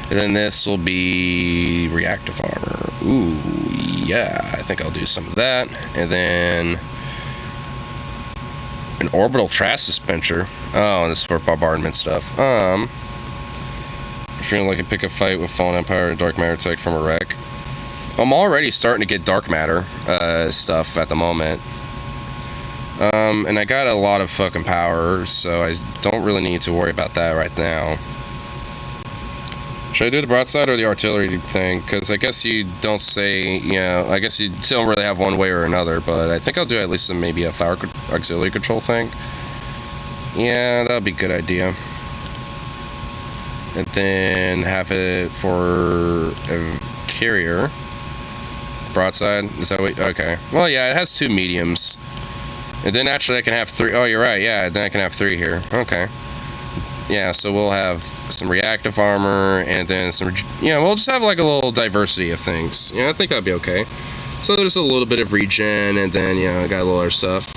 And then this will be reactive armor. Ooh, yeah, I think I'll do some of that. And then an orbital trash dispenser. Oh, and this is for bombardment stuff. Feeling like I pick a fight with Fallen Empire and Dark Matter Tech from a wreck. I'm already starting to get dark matter stuff at the moment. And I got a lot of fucking power, so I don't really need to worry about that right now. Should I do the broadside or the artillery thing? Because I guess you don't say, you know, I guess you don't really have one way or another, but I think I'll do at least maybe a fire auxiliary control thing. Yeah, that would be a good idea. And then have it for a carrier. Broadside, is that what? Okay. Well, yeah, it has 2 mediums. And then actually I can have 3. Oh, you're right. Yeah, then I can have 3 here. Okay. Yeah, so we'll have some reactive armor and then some, we'll just have like a little diversity of things. I think that'd be okay. So there's a little bit of regen and then, I got a little other stuff.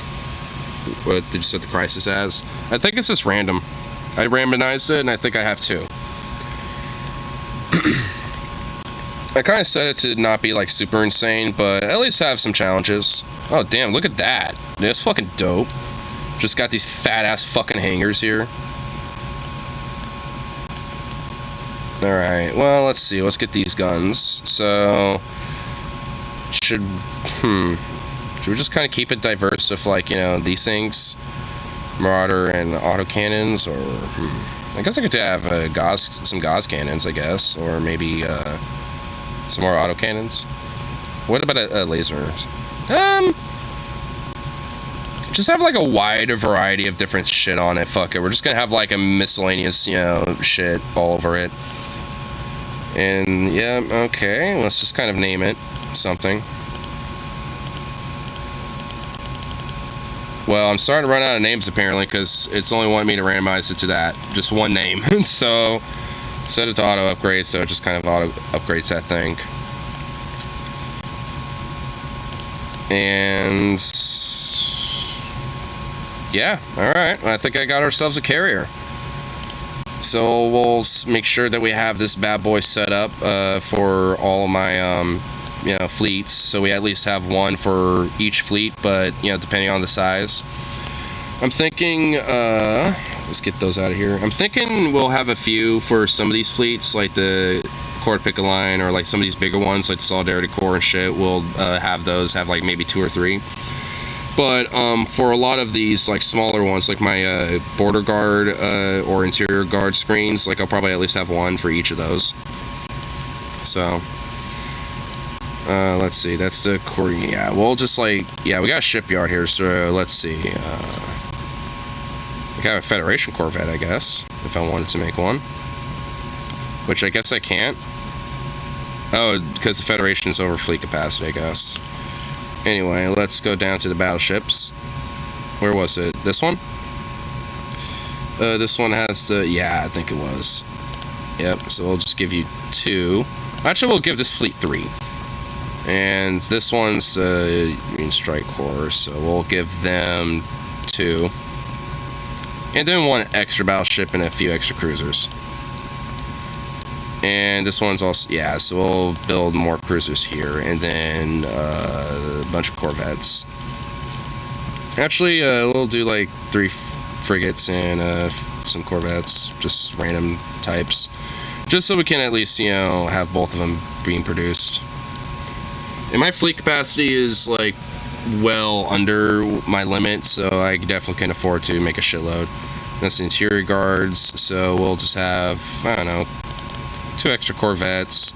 What did you set the crisis as? I think it's just random. I randomized it and I think I have 2. I kind of set it to not be like super insane, but at least have some challenges. Oh damn, look at that. That's fucking dope. Just got these fat ass fucking hangers here. Alright, well let's see, let's get these guns. So should we just kind of keep it diverse of like, these things? Marauder and autocannons, or I guess I could have some gauze cannons, I guess, or maybe some more autocannons. What about a laser? Just have like a wide variety of different shit on it. Fuck it, we're just gonna have like a miscellaneous, shit all over it. And yeah, okay, let's just kind of name it something. Well, I'm starting to run out of names apparently because it's only wanting me to randomize it to that. Just one name. So, set it to auto upgrade, so it just kind of auto upgrades that thing. And yeah, alright. I think I got ourselves a carrier. So we'll make sure that we have this bad boy set up for all of my fleets, so we at least have one for each fleet, but depending on the size. I'm thinking let's get those out of here. I'm thinking we'll have a few for some of these fleets, like the Corps Picoline, or like some of these bigger ones like the Solidarity Corps and shit. We'll have like maybe 2 or 3. But for a lot of these like smaller ones, like my border guard or interior guard screens, like I'll probably at least have one for each of those. So let's see, that's the core. Yeah, we'll just we got a shipyard here, so let's see. We got a Federation Corvette, I guess, if I wanted to make one. Which I guess I can't. Oh, because the Federation's over fleet capacity, I guess. Anyway, let's go down to the battleships. Where was it? This one? This one has the, I think it was. Yep, so we'll just give you 2. Actually, we'll give this fleet 3. And this one's the Marine Strike Corps, so we'll give them 2. And then 1 extra battleship and a few extra cruisers. And this one's also, so we'll build more cruisers here, and then a bunch of corvettes. Actually, we'll do like 3 frigates and some corvettes, just random types, just so we can at least, have both of them being produced. And my fleet capacity is like well under my limit, so I definitely can afford to make a shitload. That's the interior guards, so we'll just have, I don't know, 2 extra corvettes,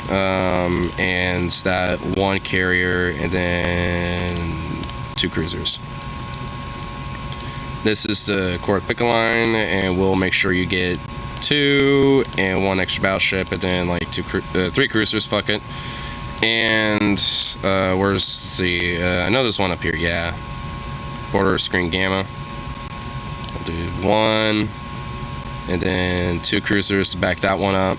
and that 1 carrier, and then 2 cruisers. This is the Corps Picoline, and we'll make sure you get 2 and 1 extra battleship, and then like 3 cruisers. Fuck it. And where's the? I know there's one up here. Border Screen Gamma. I'll do 1. And then 2 cruisers to back that one up.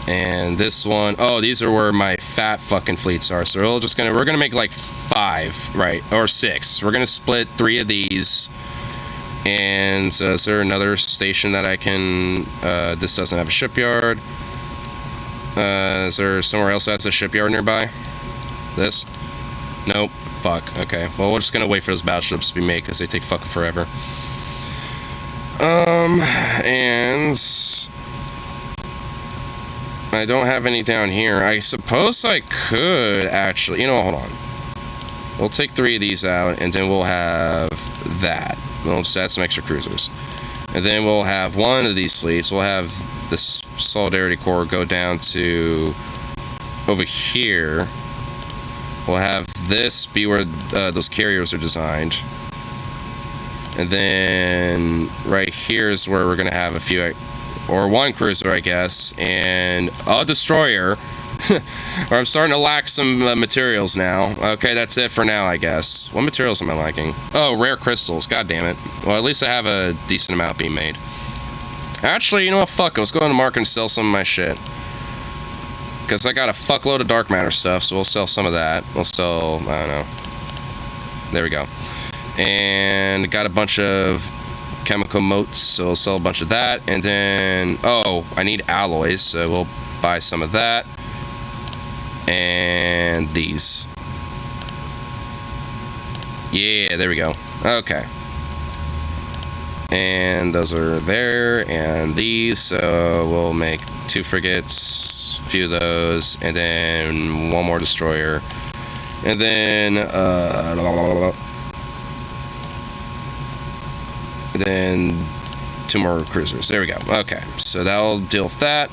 And this one, oh, these are where my fat fucking fleets are. So we're gonna make like 5, right, or 6. We're gonna split 3 of these. And is there another station that I can? This doesn't have a shipyard. Is there somewhere else that's a shipyard nearby? This? Nope. Fuck. Okay. Well, we're just gonna wait for those battleships to be made because they take fucking forever. And I don't have any down here. I suppose I could actually, hold on. We'll take 3 of these out, and then we'll have that. We'll just add some extra cruisers. And then we'll have 1 of these fleets. We'll have this Solidarity Corps go down to over here. We'll have this be where those carriers are designed. And then right here is where we're gonna have a few, or one cruiser, I guess, and a destroyer. Or I'm starting to lack some materials now. Okay, that's it for now, I guess. What materials am I lacking? Oh, rare crystals. God damn it. Well, at least I have a decent amount being made. Actually, you know what? Fuck. Let's go on the market and sell some of my shit. Because I got a fuckload of dark matter stuff, so we'll sell some of that. We'll sell, I don't know. There we go. And got a bunch of chemical motes, so we'll sell a bunch of that. And then, oh, I need alloys, so we'll buy some of that. And these. Yeah, there we go. Okay. And those are there, and these, so we'll make 2 frigates, a few of those, and then 1 more destroyer. And then, and then 2 more cruisers. There we go. Okay, so that'll deal with that.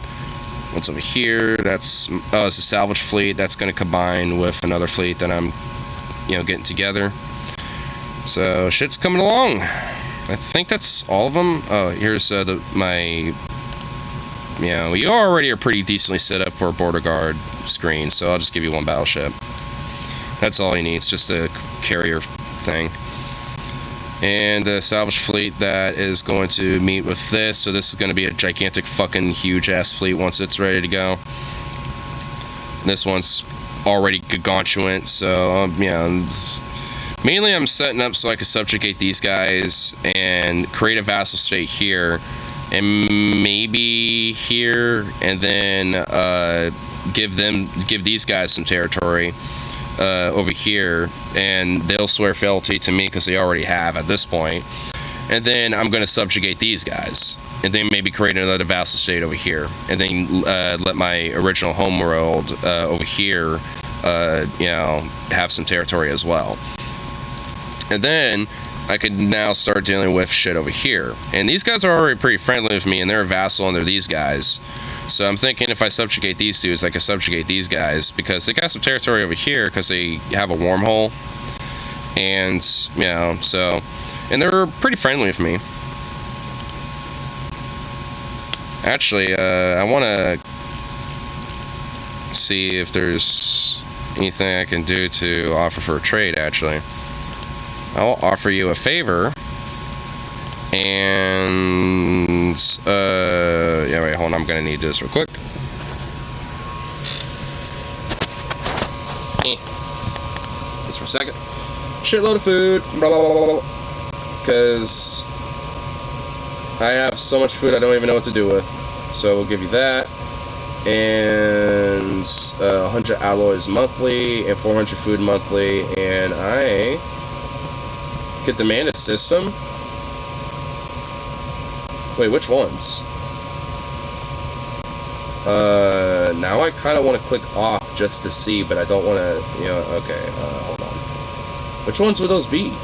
What's over here? That's, oh, it's a salvage fleet. That's going to combine with another fleet that I'm, you know, getting together. So shit's coming along. I think that's all of them. Oh, here's my, you know, you already are pretty decently set up for a border guard screen, so I'll just give you 1 battleship. That's all he needs, just a carrier thing. And the salvage fleet that is going to meet with this, so this is going to be a gigantic fucking huge ass fleet once it's ready to go. This one's already gargantuan, so you know, mainly I'm setting up so I can subjugate these guys and create a vassal state here, and maybe here, and then give these guys some territory over here, and they'll swear fealty to me because they already have at this point. And then I'm going to subjugate these guys, and then maybe create another vassal state over here, and then let my original homeworld over here, you know, have some territory as well. And then I could now start dealing with shit over here. And these guys are already pretty friendly with me, and they're a vassal under these guys. So I'm thinking if I subjugate these dudes, I can subjugate these guys, because they got some territory over here because they have a wormhole. And, you know, so, and they're pretty friendly with me. Actually, I want to see if there's anything I can do to offer for a trade, actually. I'll offer you a favor, and, yeah, wait, hold on, I'm gonna need this real quick. Just for a second. Shitload of food, blah, blah, blah, blah, because I have so much food I don't even know what to do with. So we'll give you that, and 100 alloys monthly, and 400 food monthly, and I could demand a system. Wait, which ones? Now I kind of want to click off just to see, but I don't want to, you know, okay, hold on. Which ones would those be?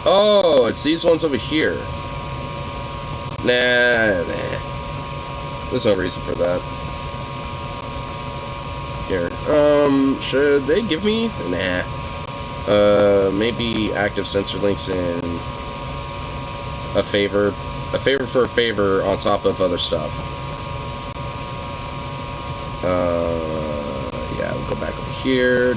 Oh, it's these ones over here. Nah. There's no reason for that. Here, should they give me? Nah. Maybe active sensor links in a favor for a favor on top of other stuff. Yeah, we'll go back over here.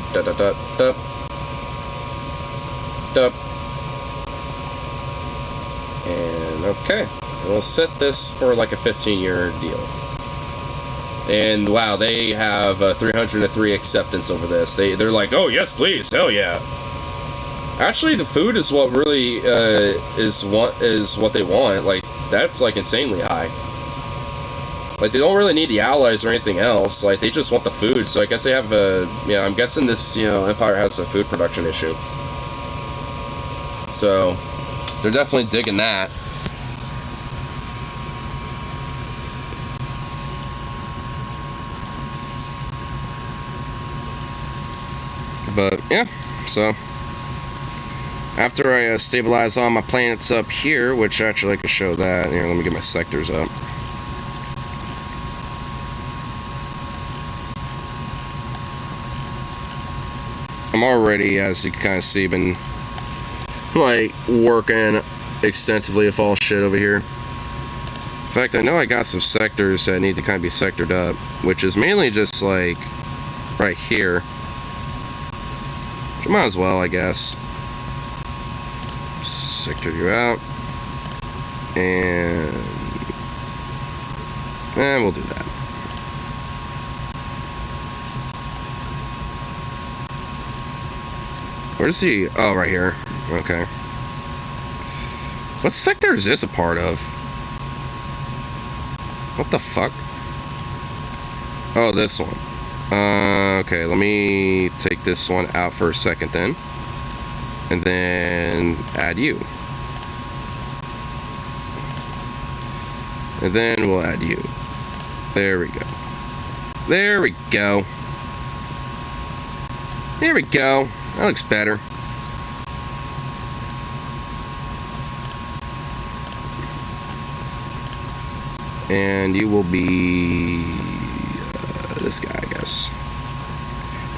And okay, and we'll set this for like a 15-year deal. And wow, they have 303 acceptance over this. They're like, oh yes, please, hell yeah. Actually, the food is what really is what they want. Like, that's like insanely high. Like, they don't really need the allies or anything else. Like, they just want the food. So I guess they have a, yeah, I'm guessing this, you know, empire has a food production issue. So they're definitely digging that. But yeah, so after I stabilize all my planets up here, which actually I can show that. Here, let me get my sectors up. I'm already, as you can kind of see, been like working extensively with all shit over here. In fact, I know I got some sectors that need to kind of be sectored up, which is mainly just like right here. Which I might as well, I guess. Sector you out. And we'll do that. Where's the... oh, right here. Okay. What sector is this a part of? What the fuck? Oh, this one. Okay, let me take this one out for a second then. And then add you. And then we'll add you. There we go. There we go. There we go. That looks better. And you will be this guy, I guess.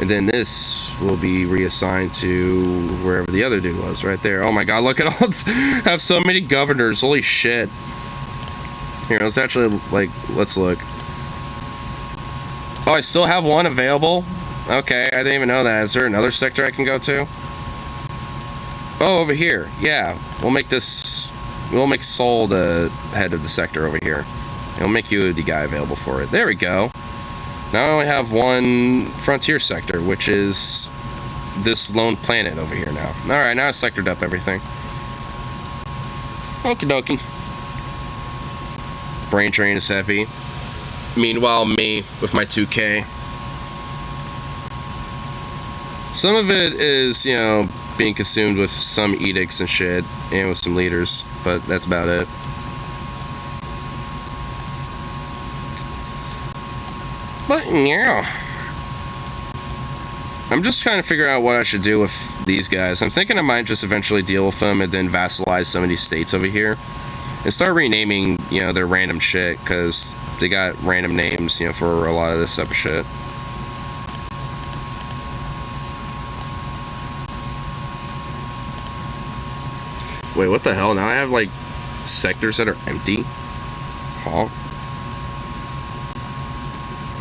And then this will be reassigned to wherever the other dude was, right there. Oh my god, look at all this. I have so many governors. Holy shit. Here, let's actually, like, let's look. Oh, I still have one available? Okay, I didn't even know that. Is there another sector I can go to? Oh, over here. Yeah, we'll make this... we'll make Seoul the head of the sector over here. And we'll make you the guy available for it. There we go. Now I only have one frontier sector, which is this lone planet over here now. Alright, now I sectored up everything. Okie dokie. Brain drain is heavy. Meanwhile, me with my 2K. Some of it is, you know, being consumed with some edicts and shit, and with some leaders, but that's about it. But yeah, I'm just trying to figure out what I should do with these guys. I'm thinking I might just eventually deal with them and then vassalize some of these states over here and start renaming, you know, their random shit, because they got random names, you know, for a lot of this type of shit. Wait, what the hell? Now I have like sectors that are empty? Huh?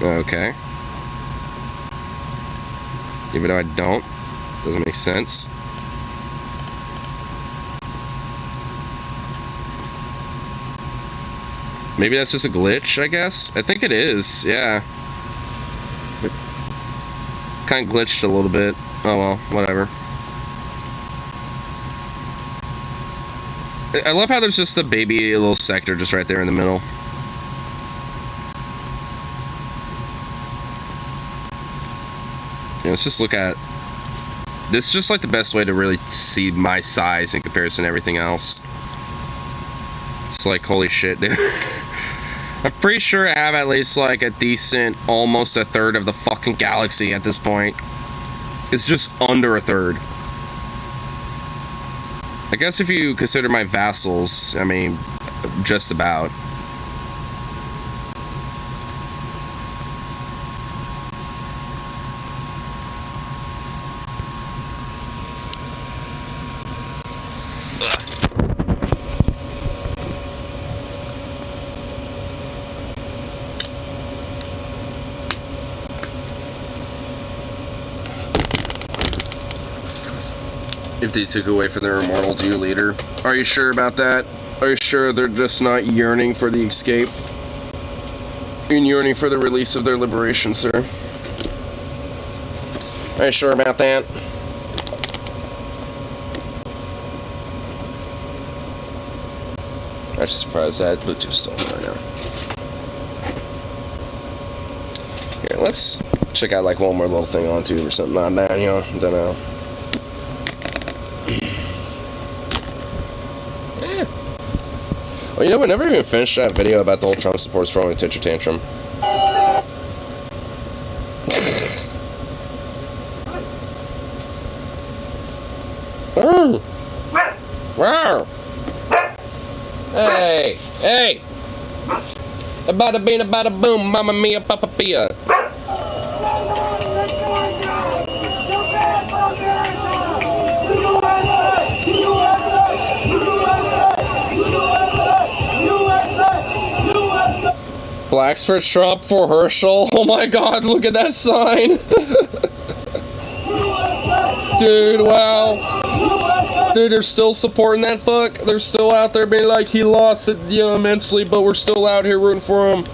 Okay. Even though I don't. Doesn't make sense. Maybe that's just a glitch, I guess? I think it is, yeah. It kind of glitched a little bit. Oh well, whatever. I love how there's just a baby little sector just right there in the middle. Let's just look at this. Is just like the best way to really see my size in comparison to everything else. It's like, holy shit, dude. I'm pretty sure I have at least like a decent, almost a third of the fucking galaxy at this point. It's just under a third. I guess if you consider my vassals, I mean, just about. If they took away from their immortal to your leader. Are you sure about that? Are you sure they're just not yearning for the escape? And yearning for the release of their liberation, sir? Are you sure about that? I'm just surprised that Bluetooth's still on right now. Here, let's check out like one more little thing on tube or something on that, you know, I don't know. Well, you know, we never even finished that video about the whole Trump supporters throwing a tantrum tantrum. Wow. Hey, hey. A bada bing, a bada boom, mama mia, papa pia. USA! Blacks for Trump for Herschel. Oh my god, look at that sign. Dude, wow. Dude, they're still supporting that fuck. They're still out there being like, he lost it, you know, immensely, but we're still out here rooting for him.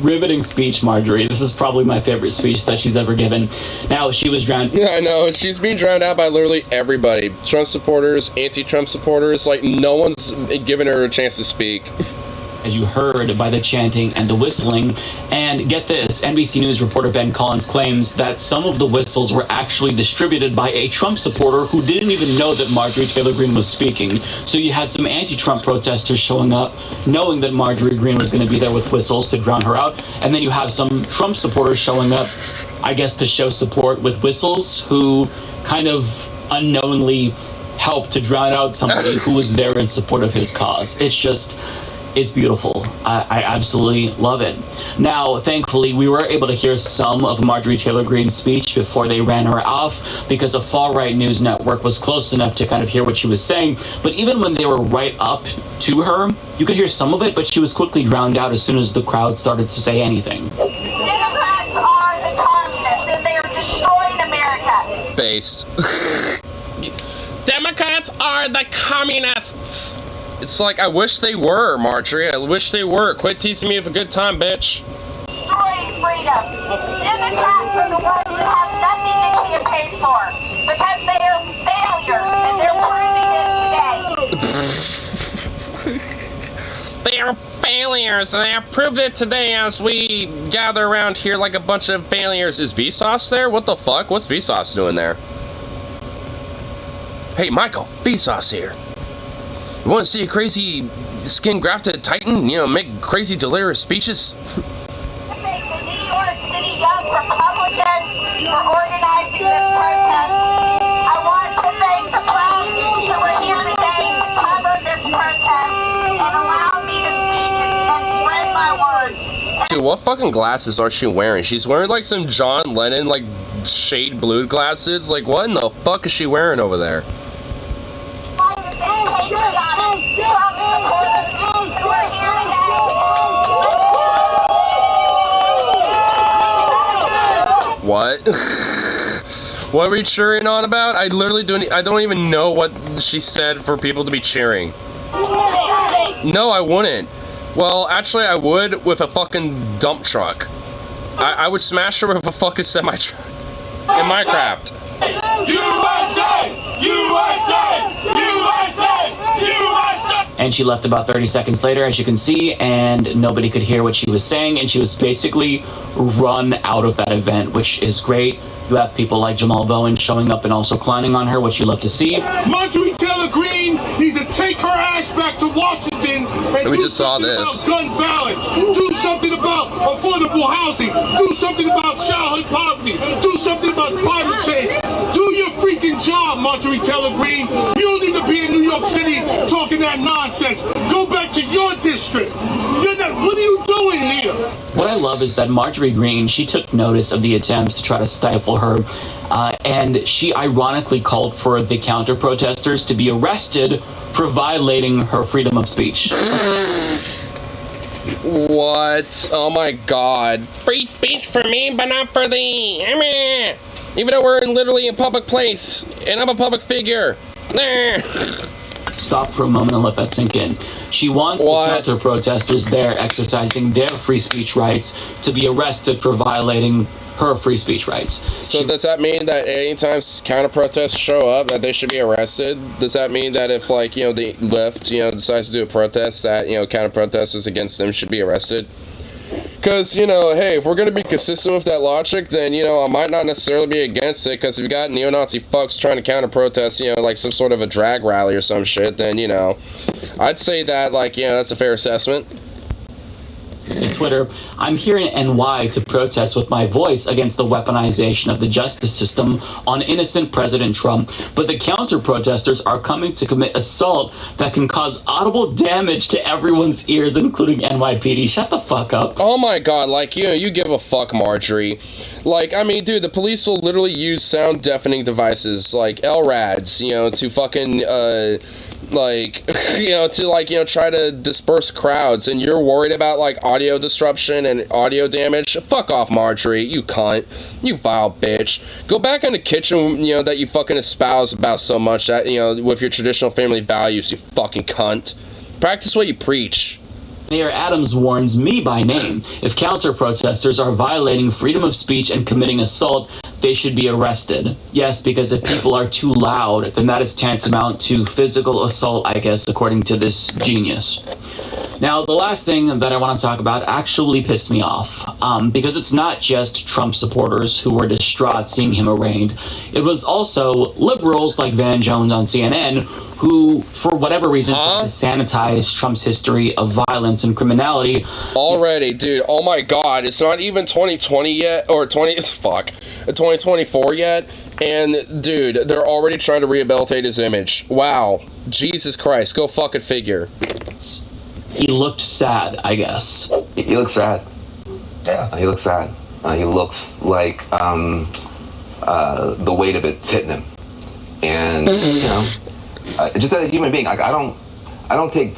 Riveting speech, Marjorie. This is probably my favorite speech that she's ever given. Now, she was drowned. Yeah, I know. She's being drowned out by literally everybody. Trump supporters, anti-Trump supporters. Like, no one's giving her a chance to speak. As you heard by the chanting and the whistling. And get this, NBC News reporter Ben Collins claims that some of the whistles were actually distributed by a Trump supporter who didn't even know that Marjorie Taylor Greene was speaking. So you had some anti-Trump protesters showing up, knowing that Marjorie Greene was going to be there with whistles to drown her out. And then you have some Trump supporters showing up, I guess, to show support with whistles, who kind of unknowingly helped to drown out somebody who was there in support of his cause. It's beautiful. I absolutely love it. Now, thankfully, we were able to hear some of Marjorie Taylor Greene's speech before they ran her off, because a far-right news network was close enough to kind of hear what she was saying. But even when they were right up to her, you could hear some of it, but she was quickly drowned out as soon as the crowd started to say anything. Democrats are the communists, and they are destroying America. Based. Democrats are the communists. It's like, I wish they were, Marjorie. I wish they were. Quit teasing me of a good time, bitch. Destroying freedom. Democrats are the ones who have nothing to campaign for because they are failures, and they're proving it today. They are failures, and they have proved it today as we gather around here like a bunch of failures. Is Vsauce there? What the fuck? What's Vsauce doing there? Hey, Michael, Vsauce here. You want to see a crazy skin-grafted titan, you know, make crazy delirious speeches? Thank the New York City Young Republicans for organizing this protest. I want to thank the Blacks who were here today to cover this protest and allow me to speak and spread my words. Dude, what fucking glasses are she wearing? She's wearing like some John Lennon, like, shade blue glasses. Like, what in the fuck is she wearing over there? What? What are we cheering on about? I literally don't even know what she said for people to be cheering. No, I wouldn't. Well, actually, I would with a fucking dump truck. I would smash her with a fucking semi-truck. In Minecraft. USA! USA! USA! USA! And she left about 30 seconds later, as you can see, and nobody could hear what she was saying, and she was basically run out of that event, which is great. You have people like Jamal Bowen showing up and also clowning on her, which you love to see. Marjorie Taylor Greene needs to take her ass back to Washington and we do just saw something this. about gun violence. Do something about affordable housing. Do something about childhood poverty. Do something about climate change. Do your freaking job, Marjorie Taylor Greene. You don't need to be in New York City talking that nonsense. Go back to your district. What are you doing here? What I love is that Marjorie Greene, she took notice of the attempts to try to stifle her, and she ironically called for the counter-protesters to be arrested for violating her freedom of speech. What? Oh my god. Free speech for me, but not for thee. Even though we're literally in a public place, and I'm a public figure. Stop for a moment and let that sink in. She wants the counter-protesters there exercising their free speech rights to be arrested for violating her free speech rights. So does that mean that anytime counter-protests show up, that they should be arrested? Does that mean that if, like, you know, the left, you know, decides to do a protest, that, you know, counter-protesters against them should be arrested? Because, you know, hey, if we're going to be consistent with that logic, then, you know, I might not necessarily be against it, because if you got neo-Nazi fucks trying to counter-protest, you know, like some sort of a drag rally or some shit, then, you know, I'd say that, like, you know, that's a fair assessment. In Twitter, I'm here in NY to protest with my voice against the weaponization of the justice system on innocent President Trump, but the counter-protesters are coming to commit assault that can cause audible damage to everyone's ears, including NYPD. Shut the fuck up. Oh my god, like, you know, you give a fuck, Marjorie. Like, I mean, dude, the police will literally use sound-deafening devices, like LRADs, you know, to fucking, like, to try to disperse crowds, and you're worried about, like, audio disruption and audio damage. Fuck off, Marjorie, you cunt. You vile bitch. Go back in the kitchen, that you fucking espouse about so much, that, with your traditional family values, you fucking cunt. Practice what you preach. Mayor Adams warns me by name. If counter-protesters are violating freedom of speech and committing assault, they should be arrested. Yes, because if people are too loud, then that is tantamount to physical assault, I guess, according to this genius. Now, the last thing that I want to talk about actually pissed me off, because it's not just Trump supporters who were distraught seeing him arraigned. It was also liberals like Van Jones on CNN who, for whatever reason, tried to sanitize Trump's history of violence and criminality. Already, dude, oh my god, it's not even 2020 yet, or 2024 yet, and, dude, they're already trying to rehabilitate his image. Wow. Jesus Christ, go fucking figure. He looked sad, I guess. He looks sad. Yeah, he looks sad. He looks like the weight of it's hitting him, and just as a human being, I don't take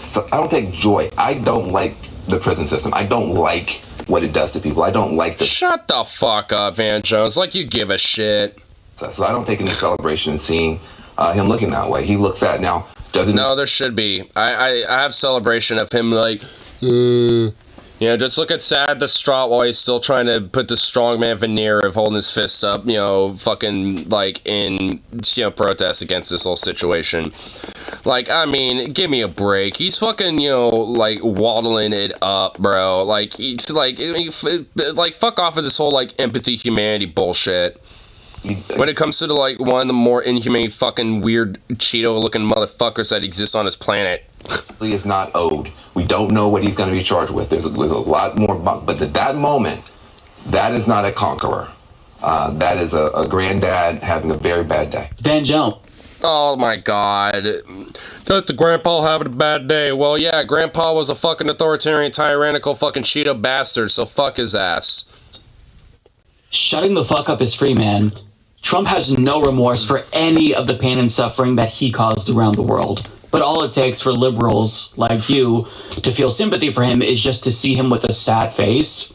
joy. I don't like the prison system. I don't like what it does to people. I don't like the. Shut the fuck up, Van Jones. Like you give a shit. So I don't take any celebration in seeing him looking that way. He looks sad now. No, there should be. I have celebration of him, like, just looking sad, distraught while he's still trying to put the strongman veneer of holding his fists up, fucking, like, in, protest against this whole situation. Like, I mean, give me a break. He's fucking, like, waddling it up, bro. Like, he's, like, fuck off with this whole, like, empathy, humanity bullshit. When it comes to like one of the more inhumane fucking weird Cheeto-looking motherfuckers that exist on this planet. He is not owed. We don't know what he's going to be charged with. There's a lot more, but at that moment, that is not a conqueror. That is a granddad having a very bad day. Van Jones. Oh my god. That's the grandpa having a bad day. Well, yeah, grandpa was a fucking authoritarian, tyrannical fucking Cheeto bastard, so fuck his ass. Shutting the fuck up is free, man. Trump has no remorse for any of the pain and suffering that he caused around the world. But all it takes for liberals like you to feel sympathy for him is just to see him with a sad face.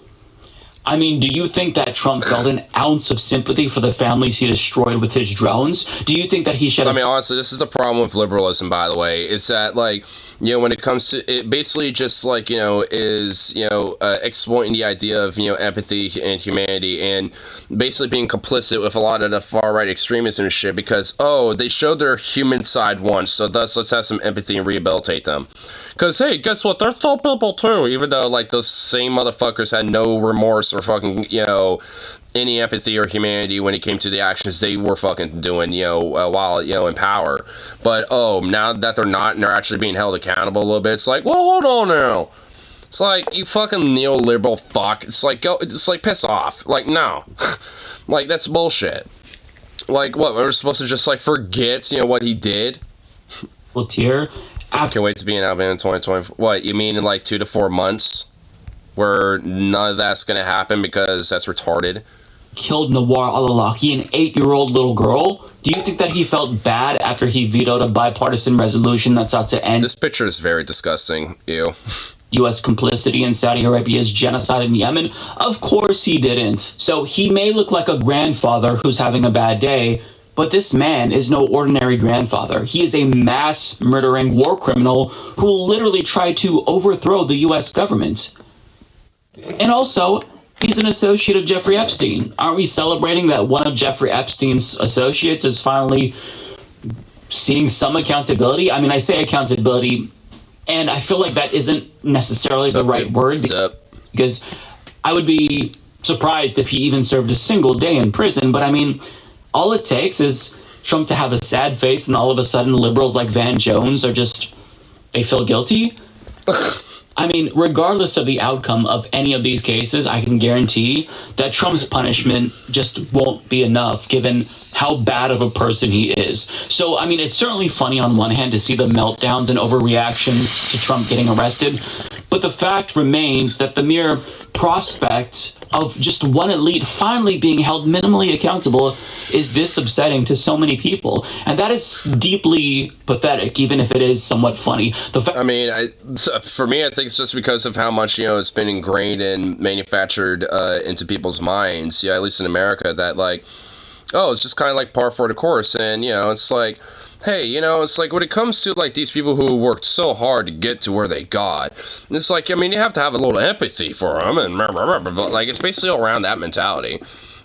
I mean, do you think that Trump felt an ounce of sympathy for the families he destroyed with his drones? Do you think that he should have... I mean, honestly, this is the problem with liberalism, by the way, is that, like, when it comes to... It basically just, like, is, exploiting the idea of, empathy and humanity and basically being complicit with a lot of the far-right extremists and shit because, oh, they showed their human side once, so thus let's have some empathy and rehabilitate them. Because, hey, guess what? They're still people, too, even though, like, those same motherfuckers had no remorse or fucking, any empathy or humanity when it came to the actions they were fucking doing, while, in power. But, oh, now that they're not and they're actually being held accountable a little bit, it's like, well, hold on now. It's like, you fucking neoliberal fuck. It's like, piss off. Like, no. Like, that's bullshit. Like, what, we're supposed to just, like, forget, what he did? Well, Tier... I can't wait to be in Alabama in 2020. What, you mean in like 2 to 4 months? Where none of that's gonna happen because that's retarded? Killed Nawar al-Awlaki, an 8-year-old little girl? Do you think that he felt bad after he vetoed a bipartisan resolution that sought to end... This picture is very disgusting. Ew. U.S. complicity in Saudi Arabia's genocide in Yemen? Of course he didn't. So he may look like a grandfather who's having a bad day, but this man is no ordinary grandfather. He is a mass murdering war criminal who literally tried to overthrow the U.S. government. And also, he's an associate of Jeffrey Epstein. Aren't we celebrating that one of Jeffrey Epstein's associates is finally seeing some accountability? I mean, I say accountability, and I feel like that isn't necessarily the right word. Because I would be surprised if he even served a single day in prison, but I mean... All it takes is Trump to have a sad face and all of a sudden liberals like Van Jones are just, they feel guilty. I mean, regardless of the outcome of any of these cases, I can guarantee that Trump's punishment just won't be enough given how bad of a person he is. So, I mean, it's certainly funny on one hand to see the meltdowns and overreactions to Trump getting arrested. But the fact remains that the mere prospect of just one elite finally being held minimally accountable is this upsetting to so many people. And that is deeply pathetic, even if it is somewhat funny. I mean, for me, I think it's just because of how much, it's been ingrained and manufactured into people's minds, at least in America, that, like, oh, it's just kind of like par for the course. And, it's like, hey, it's like when it comes to, like, these people who worked so hard to get to where they got, it's like, I mean, you have to have a little empathy for them, and but, like, it's basically all around that mentality.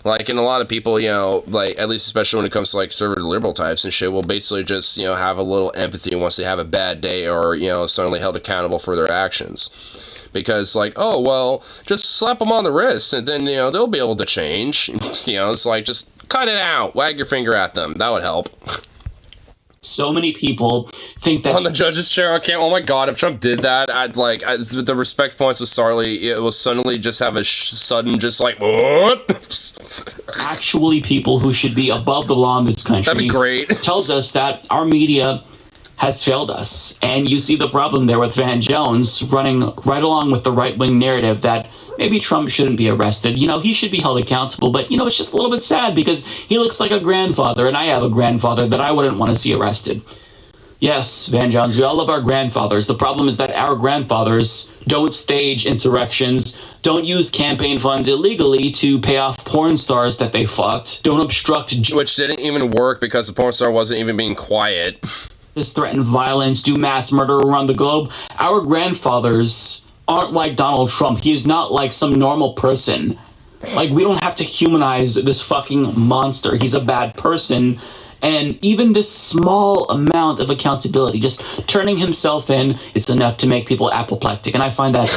Like, and a lot of people, like, at least especially when it comes to, like, conservative liberal types and shit, will basically just, have a little empathy once they have a bad day or, suddenly held accountable for their actions. Because, like, oh, well, just slap them on the wrist, and then, they'll be able to change. It's like, just cut it out, wag your finger at them, that would help. So many people think that... On the judge's chair, I can't... Oh my god, if Trump did that, the respect points with Sarli, it will suddenly just have a sudden, just like, what? Actually people who should be above the law in this country... That'd be great. ...tells us that our media has failed us. And you see the problem there with Van Jones running right along with the right-wing narrative that maybe Trump shouldn't be arrested. He should be held accountable, but, it's just a little bit sad because he looks like a grandfather, and I have a grandfather that I wouldn't want to see arrested. Yes, Van Jones, we all love our grandfathers. The problem is that our grandfathers don't stage insurrections, don't use campaign funds illegally to pay off porn stars that they fucked, don't obstruct... Which didn't even work because the porn star wasn't even being quiet. Threaten violence, do mass murder around the globe. Our grandfathers aren't like Donald Trump. He is not like some normal person. Like, we don't have to humanize this fucking monster. He's a bad person. And even this small amount of accountability, just turning himself in, is enough to make people apoplectic. And I find that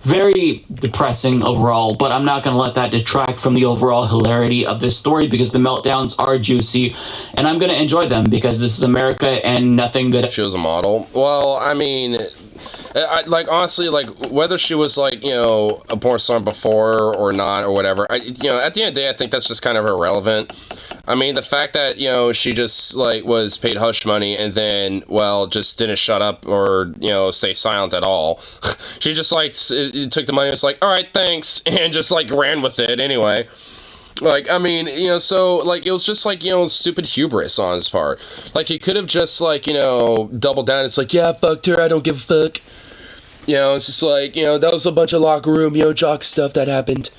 very depressing overall, but I'm not going to let that detract from the overall hilarity of this story because the meltdowns are juicy, and I'm going to enjoy them because this is America and nothing that... She was a model. Well, I mean... like, honestly, like, whether she was, like, a porn star before or not or whatever, at the end of the day, I think that's just kind of irrelevant. I mean, the fact that, she just, like, was paid hush money and then, well, just didn't shut up or, stay silent at all. She just, like, took the money and was like, all right, thanks, and just, like, ran with it anyway. Like, I mean, so, like, it was just, like, stupid hubris on his part. Like, he could have just, like, doubled down. It's like, yeah, I fucked her, I don't give a fuck. It's just like, that was a bunch of locker room, jock stuff that happened.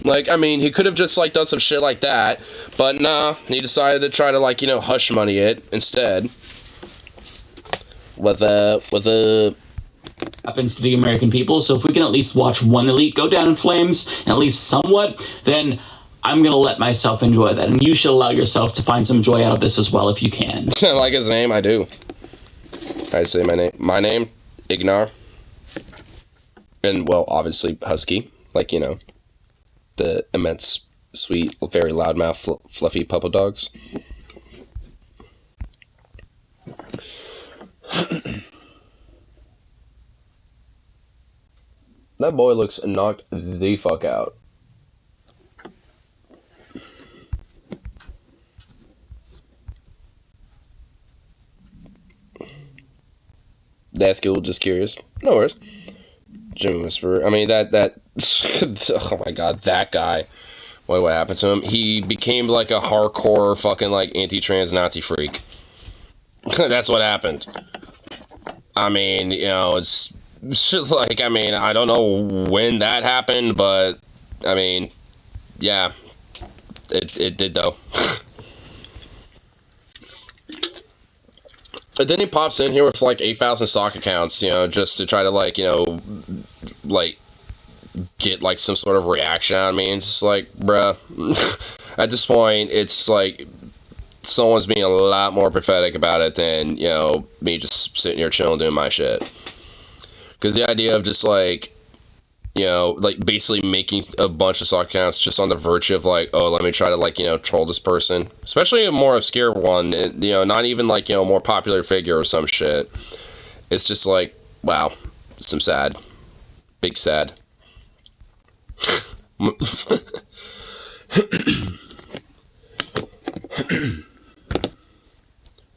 Like, I mean, he could have just, like, done some shit like that. But, nah, he decided to try to, like, hush money it instead. With happens to the American people. So if we can at least watch one elite go down in flames, at least somewhat, then I'm going to let myself enjoy that. And you should allow yourself to find some joy out of this as well if you can. I like his name, I do. I say my name. My name, Ignar. And, well, obviously, Husky. Like, the immense, sweet, very loudmouth, fluffy puppy dogs. That boy looks knocked the fuck out. That's cool, just curious. No worries. Jim Whisperer. I mean, that oh my god, that guy. What happened to him? He became like a hardcore fucking like anti-trans Nazi freak. That's what happened. I mean, it's like, I mean, I don't know when that happened, but I mean, yeah, it did though. But then he pops in here with like 8,000 stock accounts, just to try to like, like get like some sort of reaction out of me. And it's just like, bruh, at this point, it's like someone's being a lot more pathetic about it than, me just sitting here chilling doing my shit. Because the idea of just like, like basically making a bunch of stock accounts just on the virtue of like, oh, let me try to like, troll this person. Especially a more obscure one, not even like, a more popular figure or some shit. It's just like, wow, some sad. Big sad.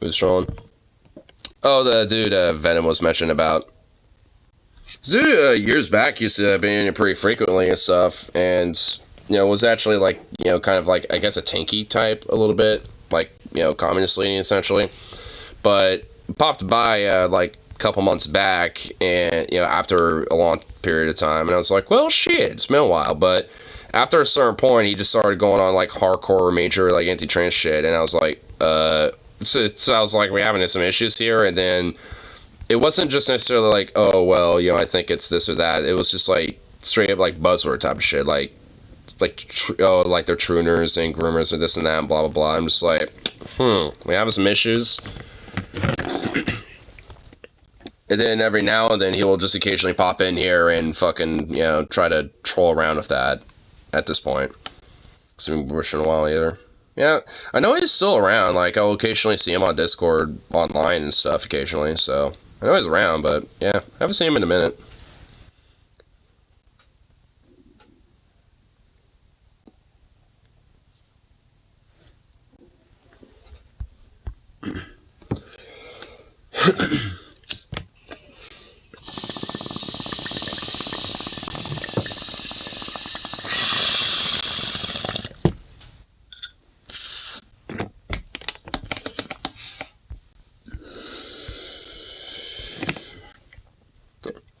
Who's trolling? Oh, the dude Venom was mentioning about. Dude, years back used to be in it pretty frequently and stuff, and was actually like kind of like I guess a tanky type a little bit, like communist leaning essentially, but popped by like a couple months back, and after a long period of time, and I was like, well, shit, it's been a while, but after a certain point, he just started going on like hardcore major like anti-trans shit, and I was like, so it sounds like we're having some issues here, and then. It wasn't just necessarily like, oh, well, I think it's this or that. It was just like straight up like buzzword type of shit. Like they're trooners and groomers and this and that and blah, blah, blah. I'm just like, we having some issues. And then every now and then he will just occasionally pop in here and fucking, try to troll around with that at this point. It's been wishing a while either. Yeah, I know he's still around. Like, I'll occasionally see him on Discord online and stuff occasionally, so... I know he's around, but yeah, I haven't seen him in a minute.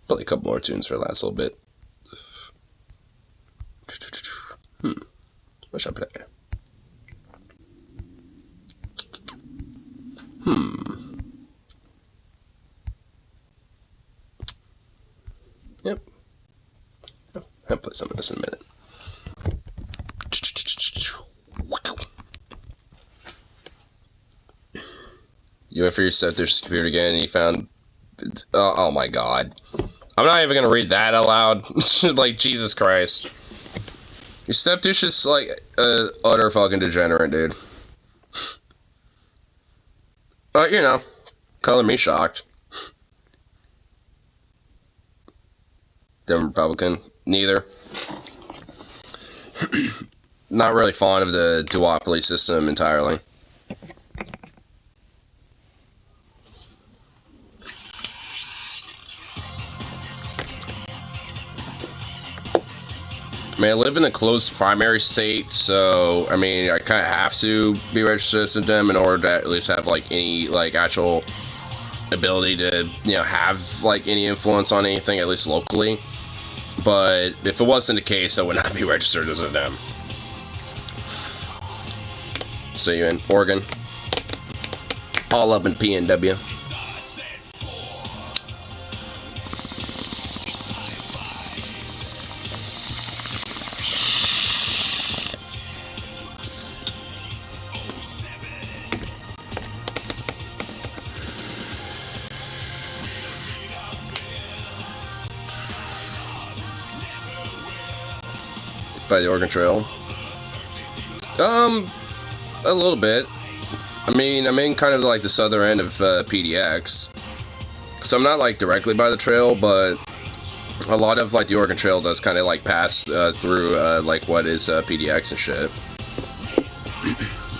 Play a couple more tunes for the last little bit. What should I play? Yep. I'll play some of this in a minute. You went for your stepdad's computer again and you found... oh my god. I'm not even gonna read that out loud. Like, Jesus Christ. Your stepdouche is like utter fucking degenerate, dude. But, color me shocked. Dem Republican, neither. Not really fond of the duopoly system entirely. I mean, I live in a closed primary state, so, I mean, I kind of have to be registered with them in order to at least have, like, any, like, actual ability to, have, like, any influence on anything, at least locally. But if it wasn't the case, I would not be registered as a them. So you're in Oregon. All up in PNW. By the Oregon Trail. A little bit. I mean, I'm in kind of like the southern end of PDX. So I'm not like directly by the trail, but a lot of like the Oregon Trail does kind of like pass through like what is PDX and shit.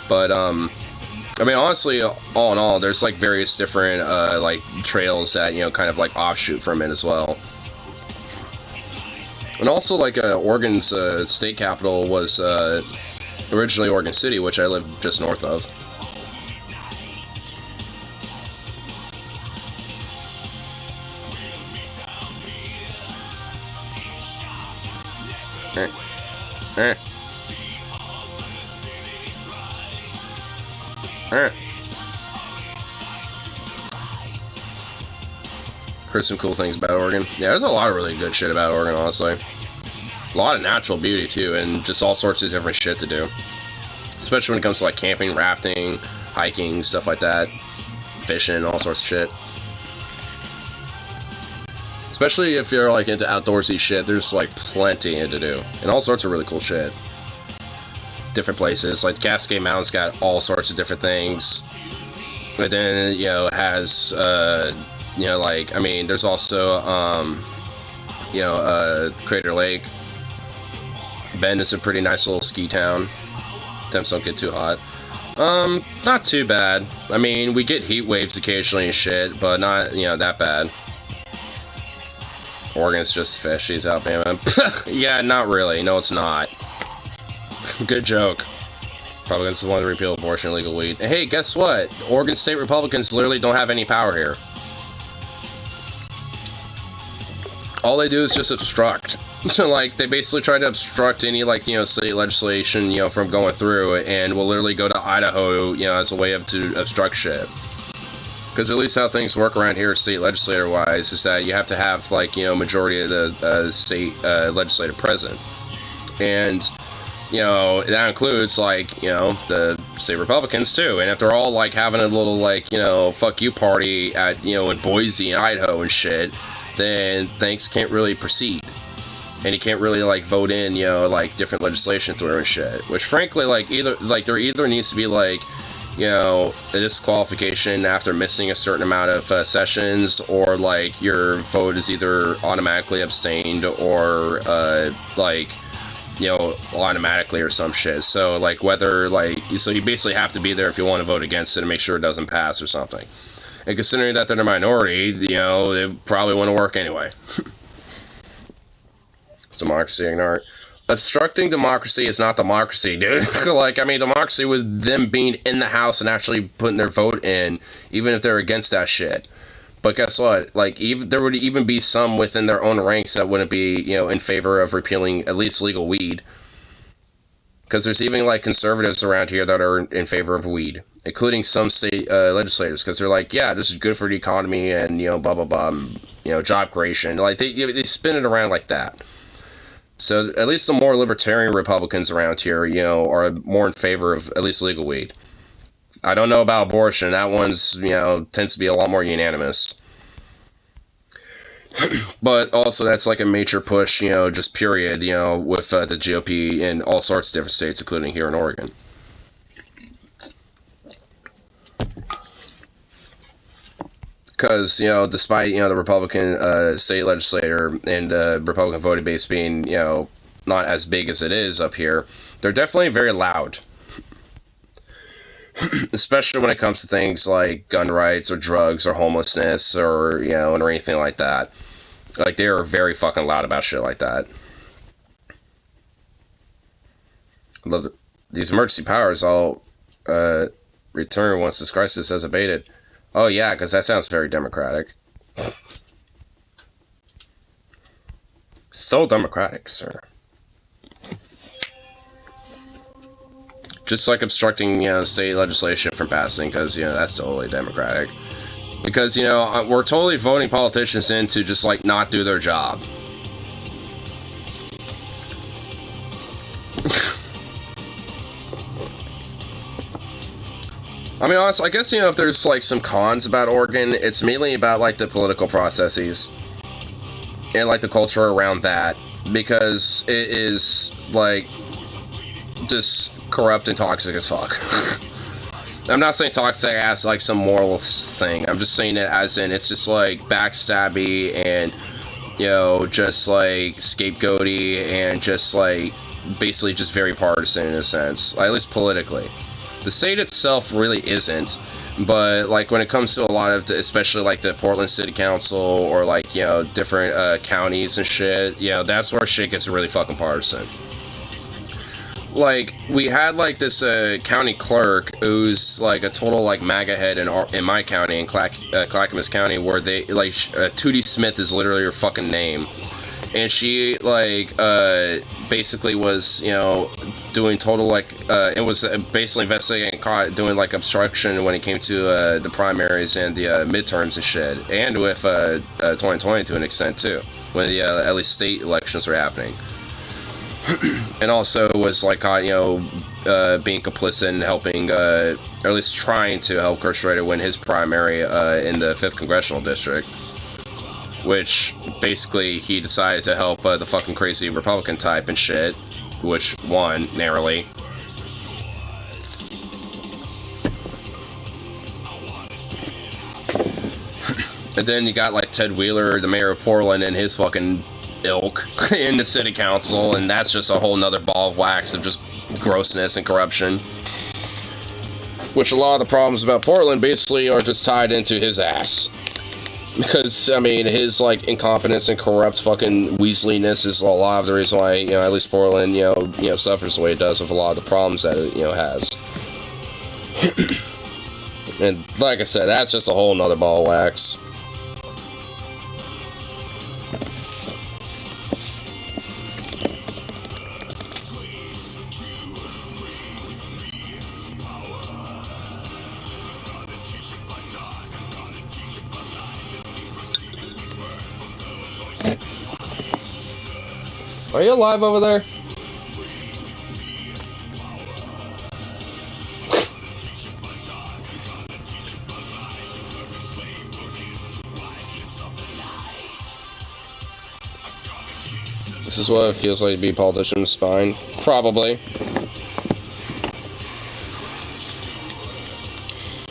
But I mean, honestly, all in all, there's like various different like trails that kind of like offshoot from it as well. And also, like, Oregon's state capital was originally Oregon City, which I live just north of. Heard some cool things about Oregon. Yeah, there's a lot of really good shit about Oregon, honestly. A lot of natural beauty, too, and just all sorts of different shit to do. Especially when it comes to, like, camping, rafting, hiking, stuff like that. Fishing, all sorts of shit. Especially if you're, like, into outdoorsy shit, there's, like, plenty to do. And all sorts of really cool shit. Different places. Like, the Cascade Mountains got all sorts of different things. But then, it has, like, I mean, there's also, Crater Lake. Bend is a pretty nice little ski town. Temps don't get too hot. Not too bad. I mean, we get heat waves occasionally and shit, but not, that bad. Oregon's just fishies, Alabama. Yeah, not really. No, it's not. Good joke. Republicans want to repeal abortion and legal weed. Hey, guess what? Oregon State Republicans literally don't have any power here. All they do is just obstruct. So, like, they basically try to obstruct any, like, you know, state legislation, you know, from going through, and will literally go to Idaho, you know, as a way of to obstruct shit. Because at least how things work around here, state legislator-wise, is that you have to have, like, you know, majority of the state legislative present. And, you know, that includes, like, you know, the state Republicans, too. And if they're all, like, having a little, like, you know, fuck you party at, you know, in Boise and Idaho and shit, then things can't really proceed. And you can't really, like, vote in, you know, like, different legislation through and shit. Which, frankly, like, there either needs to be, like, you know, a disqualification after missing a certain amount of sessions, or, like, your vote is either automatically abstained or, like, you know, automatically or some shit. So, like, whether, like, so you basically have to be there if you want to vote against it and make sure it doesn't pass or something. And considering that they're a minority, you know, it probably wouldn't work anyway. It's democracy, ignore it. Obstructing democracy is not democracy, dude. Like, I mean, democracy with them being in the House and actually putting their vote in, even if they're against that shit. But guess what? Like, there would even be some within their own ranks that wouldn't be, you know, in favor of repealing at least legal weed. Because there's even, like, conservatives around here that are in favor of weed, including some state legislators, because they're like, yeah, this is good for the economy and, you know, blah, blah, blah, you know, job creation. Like, they spin it around like that. So at least the more libertarian Republicans around here, you know, are more in favor of at least legal weed. I don't know about abortion. That one's, you know, tends to be a lot more unanimous. But also that's like a major push, you know, just period, you know, with the GOP in all sorts of different states, including here in Oregon. Because, you know, despite, you know, the Republican state legislator and Republican voting base being, you know, not as big as it is up here, they're definitely very loud. Especially when it comes to things like gun rights or drugs or homelessness or, you know, or anything like that. Like, they are very fucking loud about shit like that. I love these emergency powers all return once this crisis has abated. Oh, yeah, because that sounds very democratic. So democratic, sir. Just like obstructing, you know, state legislation from passing, because, you know, that's totally democratic. Because, you know, we're totally voting politicians in to just, like, not do their job. I mean, honestly, I guess, you know, if there's, like, some cons about Oregon, it's mainly about, like, the political processes. And, like, the culture around that. Because it is, like, just corrupt and toxic as fuck. I'm not saying toxic as, like, some moral thing. I'm just saying it as in, it's just, like, backstabby and, you know, just, like, scapegoaty and just, like, basically just very partisan in a sense. At least politically. The state itself really isn't, but, like, when it comes to a lot of, especially, like, the Portland City Council or, like, you know, different counties and shit, you know, that's where shit gets really fucking partisan. Like, we had, like, this county clerk who's, like, a total, like, MAGA head in my county, in Clackamas County, where they, like, Tootie Smith is literally her fucking name. And she, like, basically was, you know, doing total, like, it was basically investigating, doing, like, obstruction when it came to the primaries and the midterms and shit. And with 2020 to an extent, too, when the, at least state elections were happening. And also was, like, you know, being complicit in helping, or at least trying to help Kurt Schrader win his primary in the 5th Congressional District. Which, basically, he decided to help the fucking crazy Republican type and shit, which won, narrowly. And then you got, like, Ted Wheeler, the mayor of Portland, and his fucking ilk in the city council, and that's just a whole nother ball of wax of just grossness and corruption. Which a lot of the problems about Portland basically are just tied into his ass. Because, I mean, his, like, incompetence and corrupt fucking Weasleyness is a lot of the reason why, you know, at least Portland, you know, suffers the way it does with a lot of the problems that it, you know, has. And, like I said, that's just a whole nother ball of wax. Are you alive over there? This is what it feels like to be a politician's spine. Probably.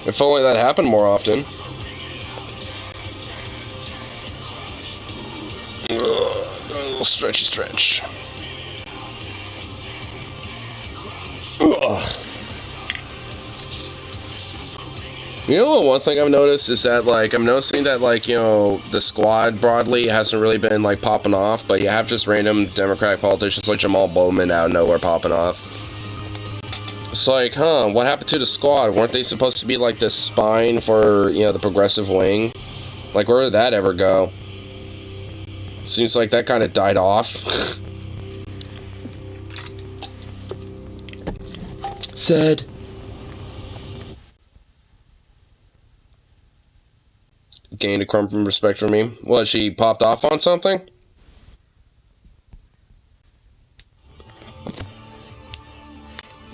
If only that happened more often. Stretchy stretch. Ugh. You know, one thing I've noticed is that, like, I'm noticing that, like, you know, the squad broadly hasn't really been, like, popping off, but you have just random Democratic politicians like Jamal Bowman out of nowhere popping off. It's like, huh, what happened to the squad? Weren't they supposed to be, like, the spine for, you know, the progressive wing? Like, where did that ever go? Seems like that kind of died off. Sad. Gained a crumb from respect for me. What, she popped off on something?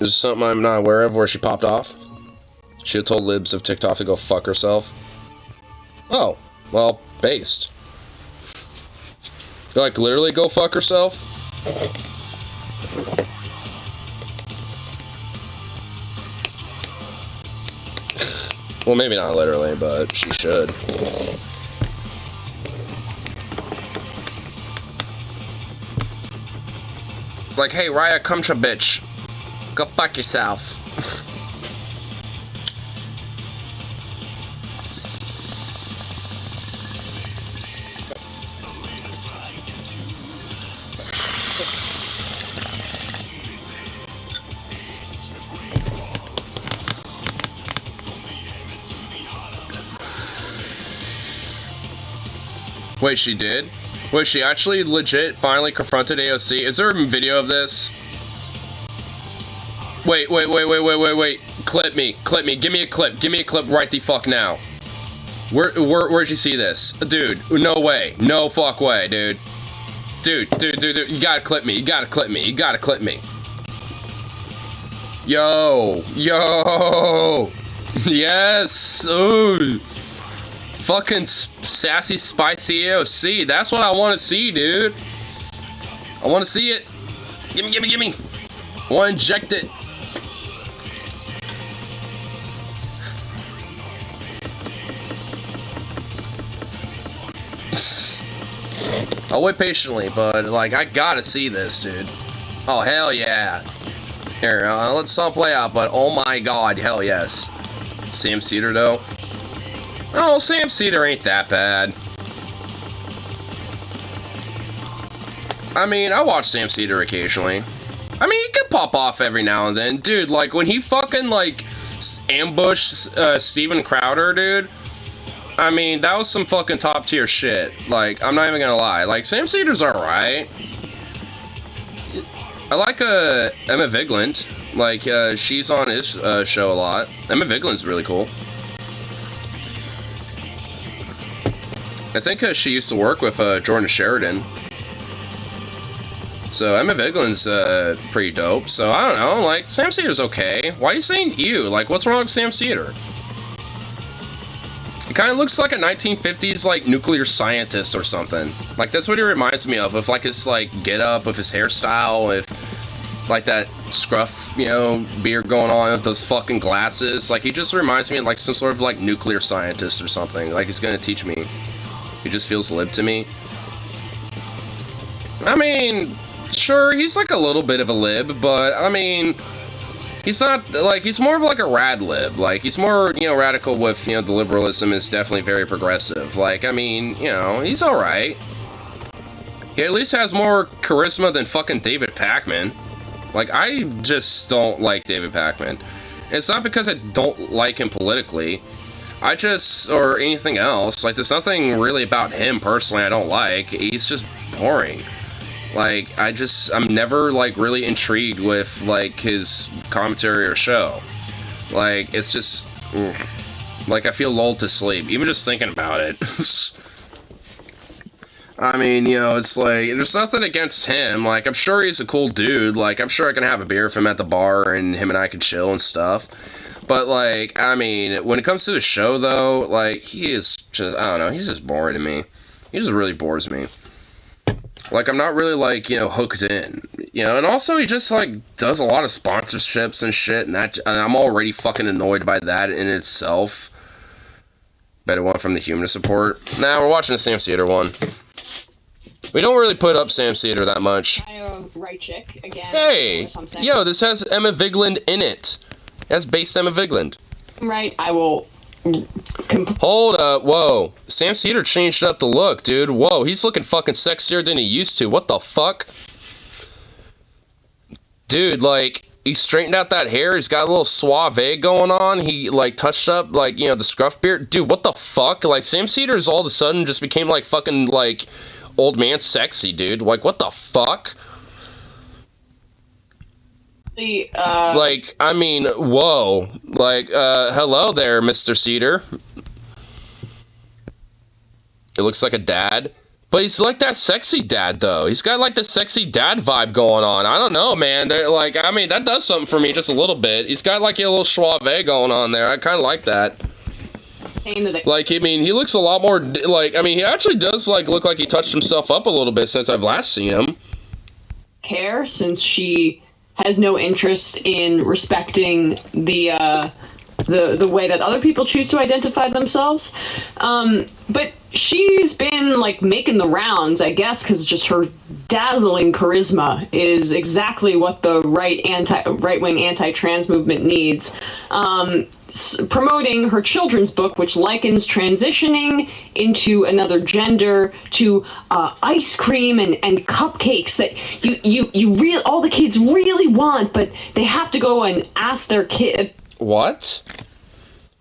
Is there something I'm not aware of where she popped off? She had told libs of TikTok to go fuck herself. Oh, well, based. Like, literally go fuck herself? Well, maybe not literally, but she should. Like, hey, Raya Kumcha bitch. Go fuck yourself. Wait, she did? Wait, she actually legit finally confronted AOC? Is there a video of this? Wait. Clip me. Give me a clip right the fuck now. Where'd you see this? Dude, no way. No fuck way, dude. Dude. You gotta clip me. Yo. Yes. Ooh. Fucking sassy, spicy AOC. That's what I want to see, dude. I want to see it. Gimme. I want to inject it. I'll wait patiently, but, like, I gotta see this, dude. Oh, hell yeah. Here, let's all play out, but oh my god, hell yes. Sam Cedar, though. Oh, Sam Cedar ain't that bad. I mean, I watch Sam Cedar occasionally. I mean, he can pop off every now and then. Dude, like, when he fucking, like, ambushed Steven Crowder, dude, I mean, that was some fucking top tier shit. Like, I'm not even gonna lie. Like, Sam Cedar's alright. I like Emma Vigeland. Like, she's on his show a lot. Emma Vigeland's really cool. I think she used to work with Jordan Sheridan. So Emma Vigeland's pretty dope. So I don't know, like, Sam Cedar's okay. Why are you saying ew? Like, what's wrong with Sam Cedar? He kind of looks like a 1950s, like, nuclear scientist or something. Like, that's what he reminds me of. With, like, his, like, get-up, with his hairstyle, with, like, that scruff, you know, beard going on with those fucking glasses. Like, he just reminds me of, like, some sort of, like, nuclear scientist or something. Like, he's gonna teach me. He just feels lib to me. I mean, sure, he's like a little bit of a lib, but, I mean, he's not, like, he's more of like a rad lib. Like, he's more, you know, radical with, you know, the liberalism is definitely very progressive. Like, I mean, you know, he's alright. He at least has more charisma than fucking David Pakman. Like, I just don't like David Pakman. It's not because I don't like him politically. I just, or anything else, like, there's nothing really about him personally I don't like. He's just boring. Like, I'm never, like, really intrigued with, like, his commentary or show. Like, it's just, like, I feel lulled to sleep, even just thinking about it. I mean, you know, it's like, there's nothing against him. Like, I'm sure he's a cool dude. Like, I'm sure I can have a beer with him at the bar, and him and I can chill and stuff. But, like, I mean, when it comes to the show, though, like, he is just, I don't know, he's just boring to me. He just really bores me. Like, I'm not really, like, you know, hooked in. You know, and also he just, like, does a lot of sponsorships and shit, and I'm already fucking annoyed by that in itself. Better one from the Humanist Support. Nah, we're watching the Sam Cedar one. We don't really put up Sam Cedar that much. Right chick, again. Hey! Yo, this has Emma Vigeland in it. That's based Emma Vigeland. Right, I will... Hold up, whoa. Sam Cedar changed up the look, dude. Whoa, he's looking fucking sexier than he used to. What the fuck? Dude, like, he straightened out that hair. He's got a little suave going on. He, like, touched up, like, you know, the scruff beard. Dude, what the fuck? Like, Sam Cedar all of a sudden just became, like, fucking, like, old man sexy, dude. Like, what the fuck? Like, I mean, whoa. Like, hello there, Mr. Cedar. It looks like a dad. But he's like that sexy dad, though. He's got, like, the sexy dad vibe going on. I don't know, man. They're, like, I mean, that does something for me just a little bit. He's got, like, a little suave going on there. I kind of like that. Like, I mean, he looks a lot more, like, I mean, he actually does, like, look like he touched himself up a little bit since I've last seen him. Since she has no interest in respecting the way that other people choose to identify themselves. But she's been, like, making the rounds, I guess, because just her dazzling charisma is exactly what the right-wing anti-trans movement needs. Promoting her children's book, which likens transitioning into another gender to ice cream and cupcakes that all the kids really want, but they have to go and ask their kid. What?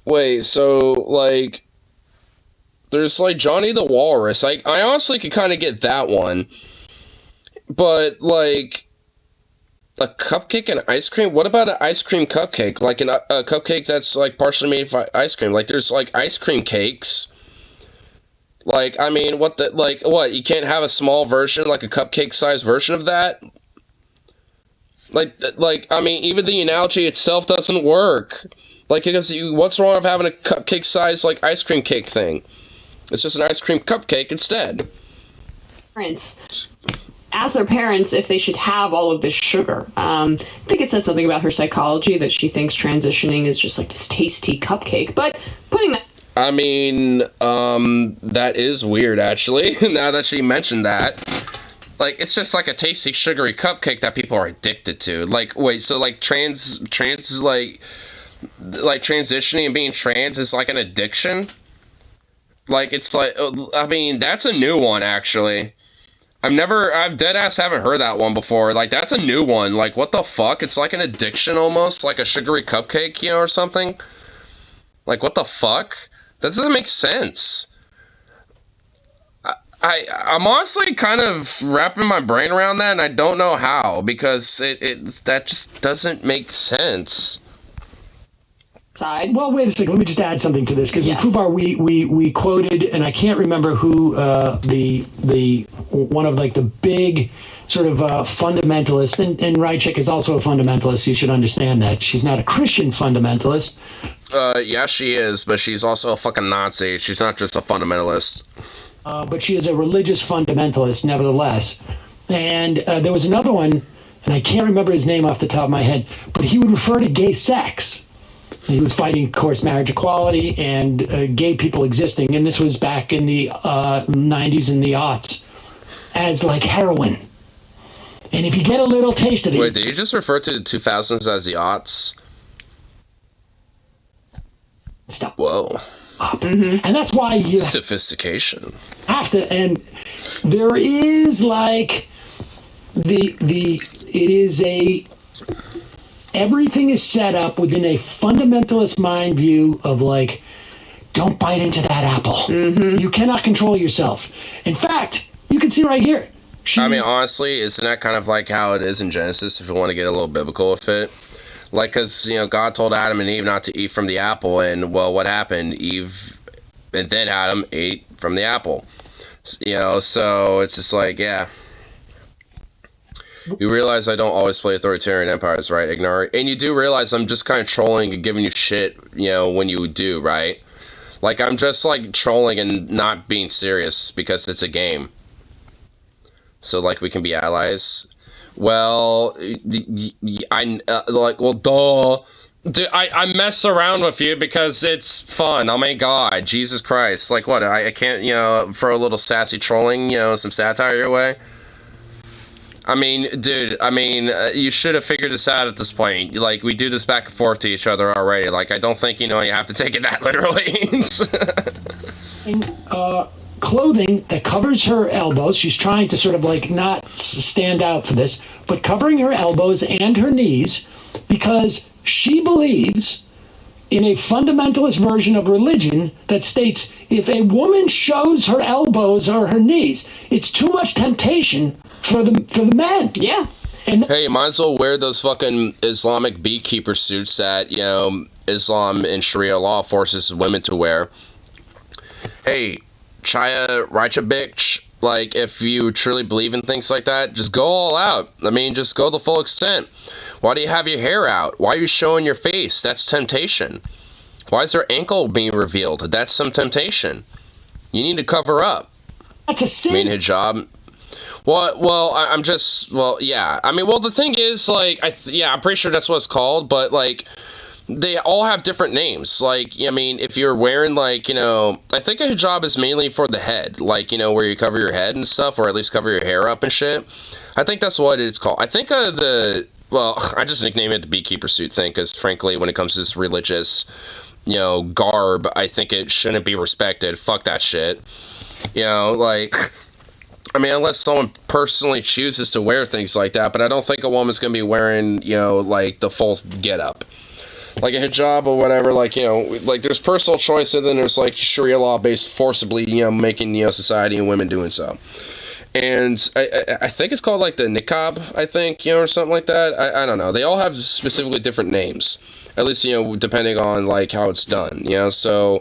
Wait, so, like, there's, like, Johnny the Walrus. I honestly could kind of get that one. But, like, a cupcake and ice cream? What about an ice cream cupcake? Like, a cupcake that's, like, partially made of ice cream. Like, there's, like, ice cream cakes. Like, I mean, what, you can't have a small version, like a cupcake-sized version of that? Like, I mean, even the analogy itself doesn't work. Like, because what's wrong with having a cupcake-sized, like, ice cream cake thing? It's just an ice cream cupcake instead. Parents ask their parents if they should have all of this sugar. I think it says something about her psychology that she thinks transitioning is just like this tasty cupcake. But putting that... I mean, that is weird, actually, now that she mentioned that. Like, it's just like a tasty, sugary cupcake that people are addicted to. Like, wait, so, like, like, transitioning and being trans is, like, an addiction? Like, it's like, I mean, that's a new one, actually. I've deadass haven't heard that one before. Like, that's a new one. Like, what the fuck? It's like an addiction, almost, like a sugary cupcake, you know, or something? Like, what the fuck? That doesn't make sense. I'm honestly kind of wrapping my brain around that, and I don't know how, because that just doesn't make sense. Well, wait a second. Let me just add something to this, because in Fubar we quoted, and I can't remember who the one of, like, the big sort of fundamentalists, and Rychik is also a fundamentalist. You should understand that she's not a Christian fundamentalist. Yeah, she is, but she's also a fucking Nazi. She's not just a fundamentalist. But she is a religious fundamentalist, nevertheless. And there was another one, and I can't remember his name off the top of my head, but he would refer to gay sex. He was fighting, of course, marriage equality and gay people existing, and this was back in the 90s and the aughts, as, like, heroin. And if you get a little taste of it... Wait, did you just refer to the 2000s as the aughts? Stop. Whoa. And that's why you Sophistication. have to, and there is like everything is set up within a fundamentalist mind view of like, don't bite into that apple. You cannot control yourself. In fact, you can see right here. I mean, honestly, isn't that kind of like how it is in Genesis, if you want to get a little biblical with it? Like, because, you know, God told Adam and Eve not to eat from the apple, and, well, what happened? Eve, and then Adam ate from the apple. You know, so it's just like, yeah. You realize I don't always play authoritarian empires, right, Ignar? And you do realize I'm just kind of trolling and giving you shit, you know, when you do, right? Like, I'm just, like, trolling and not being serious because it's a game. So, like, we can be allies. Well, like, well, duh. Dude, I mess around with you because it's fun. Oh my god, Jesus Christ. Like, what, I can't, you know, throw a little sassy trolling, you know, some satire your way? I mean, dude, I mean, you should have figured this out at this point. Like, we do this back and forth to each other already. Like, I don't think, you know, you have to take it that literally. Clothing that covers her elbows. She's trying to sort of like not stand out for this, but covering her elbows and her knees because she believes in a fundamentalist version of religion that states if a woman shows her elbows or her knees, it's too much temptation for the men. Yeah. And hey, you might as well wear those fucking Islamic beekeeper suits that, you know, Islam and Sharia law forces women to wear. Hey, Chaya Racha bitch, like, if you truly believe in things like that, just go all out. I mean, just go the full extent. Why do you have your hair out? Why are you showing your face? That's temptation. Why is their ankle being revealed? That's some temptation. You need to cover up. That's a sin. I mean, hijab. Well, I'm just, well, yeah. I mean, well, the thing is, like, I'm pretty sure that's what it's called, but, like, they all have different names. Like, I mean, if you're wearing, like, you know, I think a hijab is mainly for the head. Like, you know, where you cover your head and stuff, or at least cover your hair up and shit. I think that's what it's called. I think well, I just nicknamed it the beekeeper suit thing, because, frankly, when it comes to this religious, you know, garb, I think it shouldn't be respected. Fuck that shit. You know, like, I mean, unless someone personally chooses to wear things like that, but I don't think a woman's gonna be wearing, you know, like, the full get-up. Like a hijab or whatever, like, you know, like, there's personal choice, and then there's, like, Sharia law-based forcibly, you know, making, you know, society and women doing so. And I think it's called, like, the niqab, I think, you know, or something like that. I don't know. They all have specifically different names. At least, you know, depending on, like, how it's done, you know, so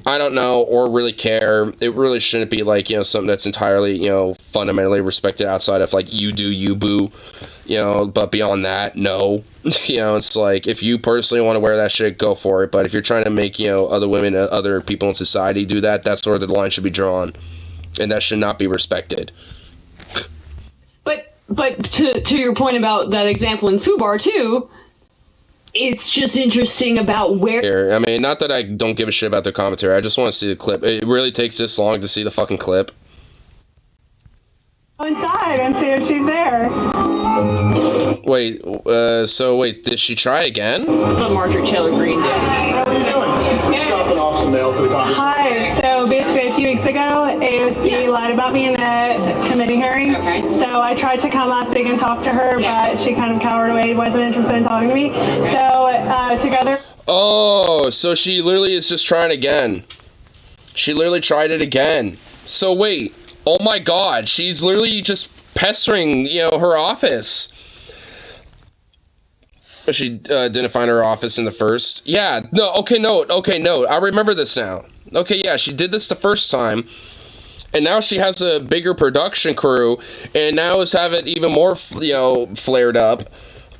I don't know or really care. It really shouldn't be, like, you know, something that's entirely, you know, fundamentally respected outside of, like, you do, you boo, you know, but beyond that, no. You know, it's like, if you personally want to wear that shit, go for it, but if you're trying to make, you know, other women, other people in society do that, that's where the line should be drawn, and that should not be respected. But to your point about that example in Fubar, too, it's just interesting about where... I mean, not that I don't give a shit about their commentary, I just want to see the clip. It really takes this long to see the fucking clip. Go inside and see if she's there. Wait, so wait, did she try again? The Marjorie Taylor Greene did. How are you doing? Stopping off some mail for the conference. Hi, so basically a few weeks ago, AOC lied about me in the committee hearing. Okay. So I tried to come last week and talk to her, but she kind of cowered away, wasn't interested in talking to me. Okay. So, together... Oh, so she literally is just trying again. She literally tried it again. So wait, oh my god, she's literally just pestering, you know, her office. But she didn't find her office in the first. Yeah, no, okay, no, I remember this now. Okay, yeah, she did this the first time, and now she has a bigger production crew, and now is having even more, you know, flared up.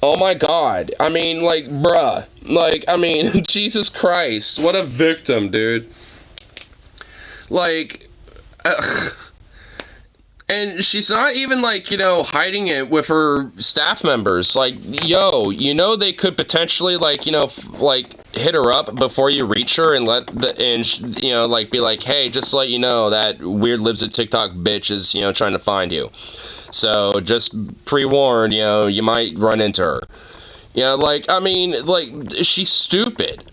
Oh my god, I mean, like, bruh, like, I mean, Jesus Christ, what a victim, dude. Like, and she's not even, like, you know, hiding it with her staff members. Like, yo, you know, they could potentially, like, you know, like, hit her up before you reach her and you know, like, be like, hey, just to let you know that weird libs at TikTok bitch is, you know, trying to find you. So just pre-warned, you know, you might run into her. You know, like, I mean, like, she's stupid.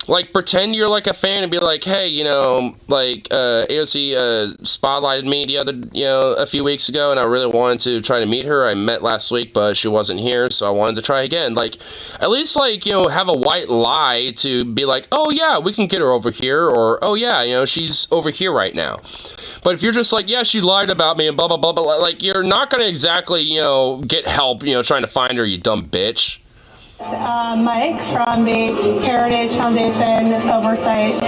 Like, pretend you're, like, a fan and be like, hey, you know, like, AOC, spotlighted me the other, you know, a few weeks ago, and I really wanted to try to meet her. I met last week, but she wasn't here, so I wanted to try again. Like, at least, like, you know, have a white lie to be like, oh, yeah, we can get her over here, or, oh, yeah, you know, she's over here right now. But if you're just like, yeah, she lied about me, and blah, blah, blah, blah, like, you're not gonna exactly, you know, get help, you know, trying to find her, you dumb bitch. Mike from the Heritage Foundation Oversight.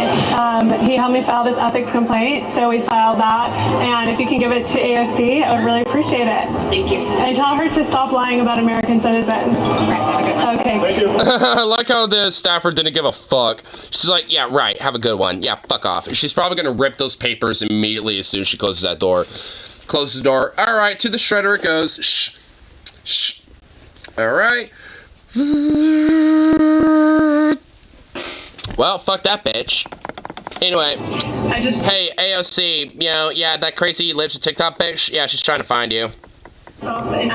He helped me file this ethics complaint, so we filed that. And if you can give it to AOC, I would really appreciate it. Thank you. And tell her to stop lying about American citizens. Okay. Thank you. I like how the staffer didn't give a fuck. She's like, yeah, right, have a good one. Yeah, fuck off. She's probably gonna rip those papers immediately as soon as she closes that door. Closes the door. Alright, to the shredder it goes. Shh. Shh. Alright. Well, fuck that bitch. Anyway, hey, AOC, you know, yeah, that crazy lives a TikTok bitch, yeah, she's trying to find you.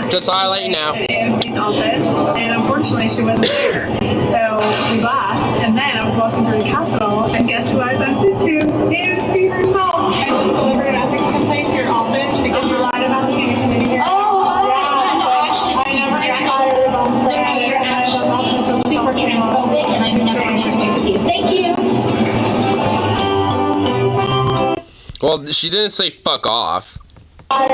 Just so I let you know. AOC's office, and unfortunately she wasn't there. So we laughed, and then I was walking through the Capitol, and guess who I bumped into? AOC herself. I just delivered an ethics complaint to your office because you lied about me in a committee hearing. I never got hired about that. Super transphobic, and I'm never interested with you. Thank you. Well, she didn't say fuck off. Super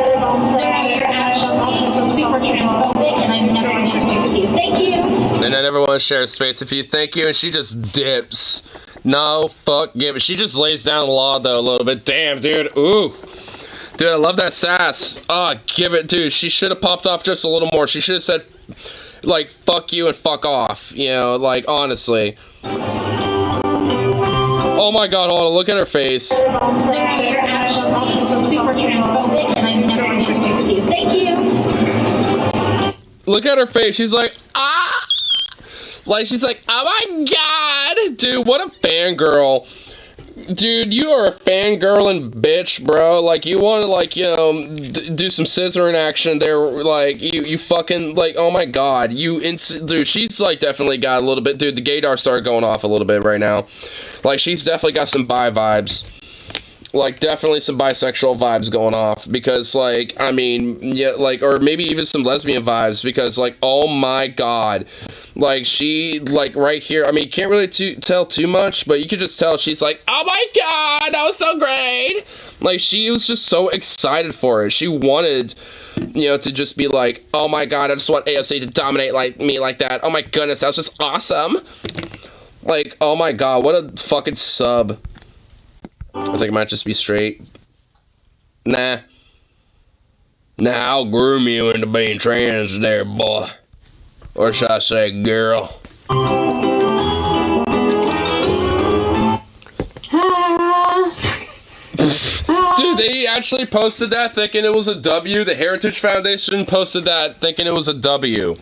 transphobic, and I'm never interested with you. Thank you. And I never want to share space with you. Thank you. And she just dips. No, fuck, give it. She just lays down the law, though, a little bit. Damn, dude. Ooh. Dude, I love that sass. Oh, give it, dude. She should have popped off just a little more. She should have said, like, fuck you and fuck off. You know, like, honestly. Oh my god, hold on, look at her face. Super transphobic, and I'm never interested with you. Thank you. Look at her face. She's like, ah! Like, she's like, oh my god! Dude, what a fangirl. Dude, you are a fangirling bitch, bro. Like, you want to, like, you know, do some scissoring action there. Like, you fucking, like, oh my god. Dude, she's, like, definitely got a little bit. Dude, the gaydar started going off a little bit right now. Like, she's definitely got some bi vibes. Like, definitely some bisexual vibes going off. Because, like, I mean, yeah, like, or maybe even some lesbian vibes. Because, like, oh my god. Like, she, like, right here, I mean, you can't really tell too much, but you can just tell she's like, oh my god, that was so great! Like, she was just so excited for it. She wanted, you know, to just be like, oh my god, I just want AOC to dominate like me like that. Oh my goodness, that was just awesome. Like, oh my god, what a fucking sub. I think it might just be straight. Nah. Nah, I'll groom you into being trans there, boy. Or should I say, girl? Dude, they actually posted that thinking it was a W. The Heritage Foundation posted that thinking it was a W.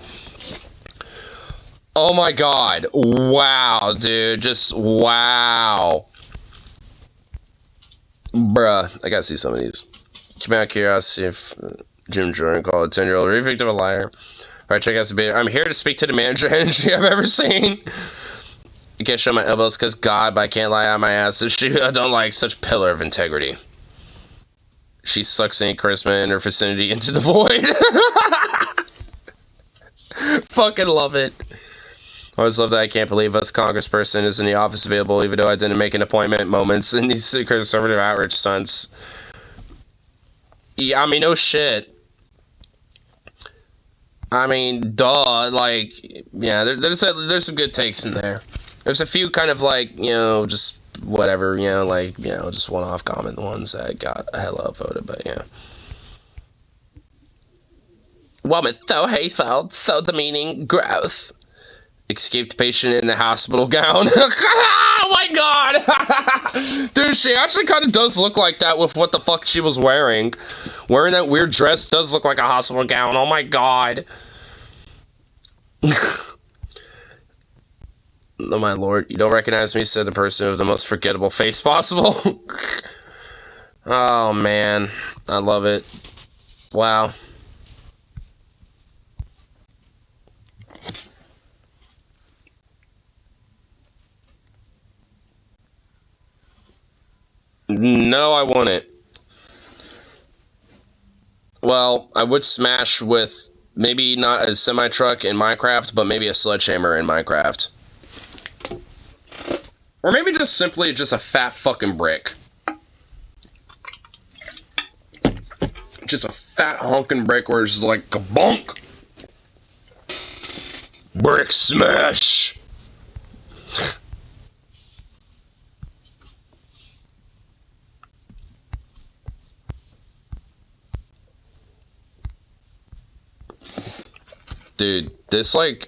Oh my god. Wow, dude. Just wow. Bruh, I gotta see some of these. Came out of curiosity if Jim Jordan called a 10-year-old a victim of a liar. Alright, check out some video. I'm here to speak to the manager energy I've ever seen. You can't show my elbows because God, but I can't lie on my ass. I don't like such pillar of integrity. She sucks any charisma in her vicinity into the void. Fucking love it. I always love that. I can't believe us congressperson is in the office available, even though I didn't make an appointment moments in these conservative outreach stunts. Yeah, I mean, no shit. I mean, duh, like, yeah, there's some good takes in there. There's a few kind of, like, you know, just whatever, you know, like, you know, just one-off comment ones that got a hella upvoted, but, yeah. Woman, so hateful, so demeaning, gross. Escaped patient in a hospital gown. Oh my god! Dude, she actually kind of does look like that with what the fuck she was wearing. Wearing that weird dress does look like a hospital gown. Oh my god. Oh my lord. You don't recognize me, said the person with the most forgettable face possible. Oh man. I love it. Wow. No, I wouldn't. Well, I would smash with maybe not a semi-truck in Minecraft, but maybe a sledgehammer in Minecraft. Or maybe just simply just a fat fucking brick. Just a fat honking brick where it's just like kabonk. Brick smash. Dude, this like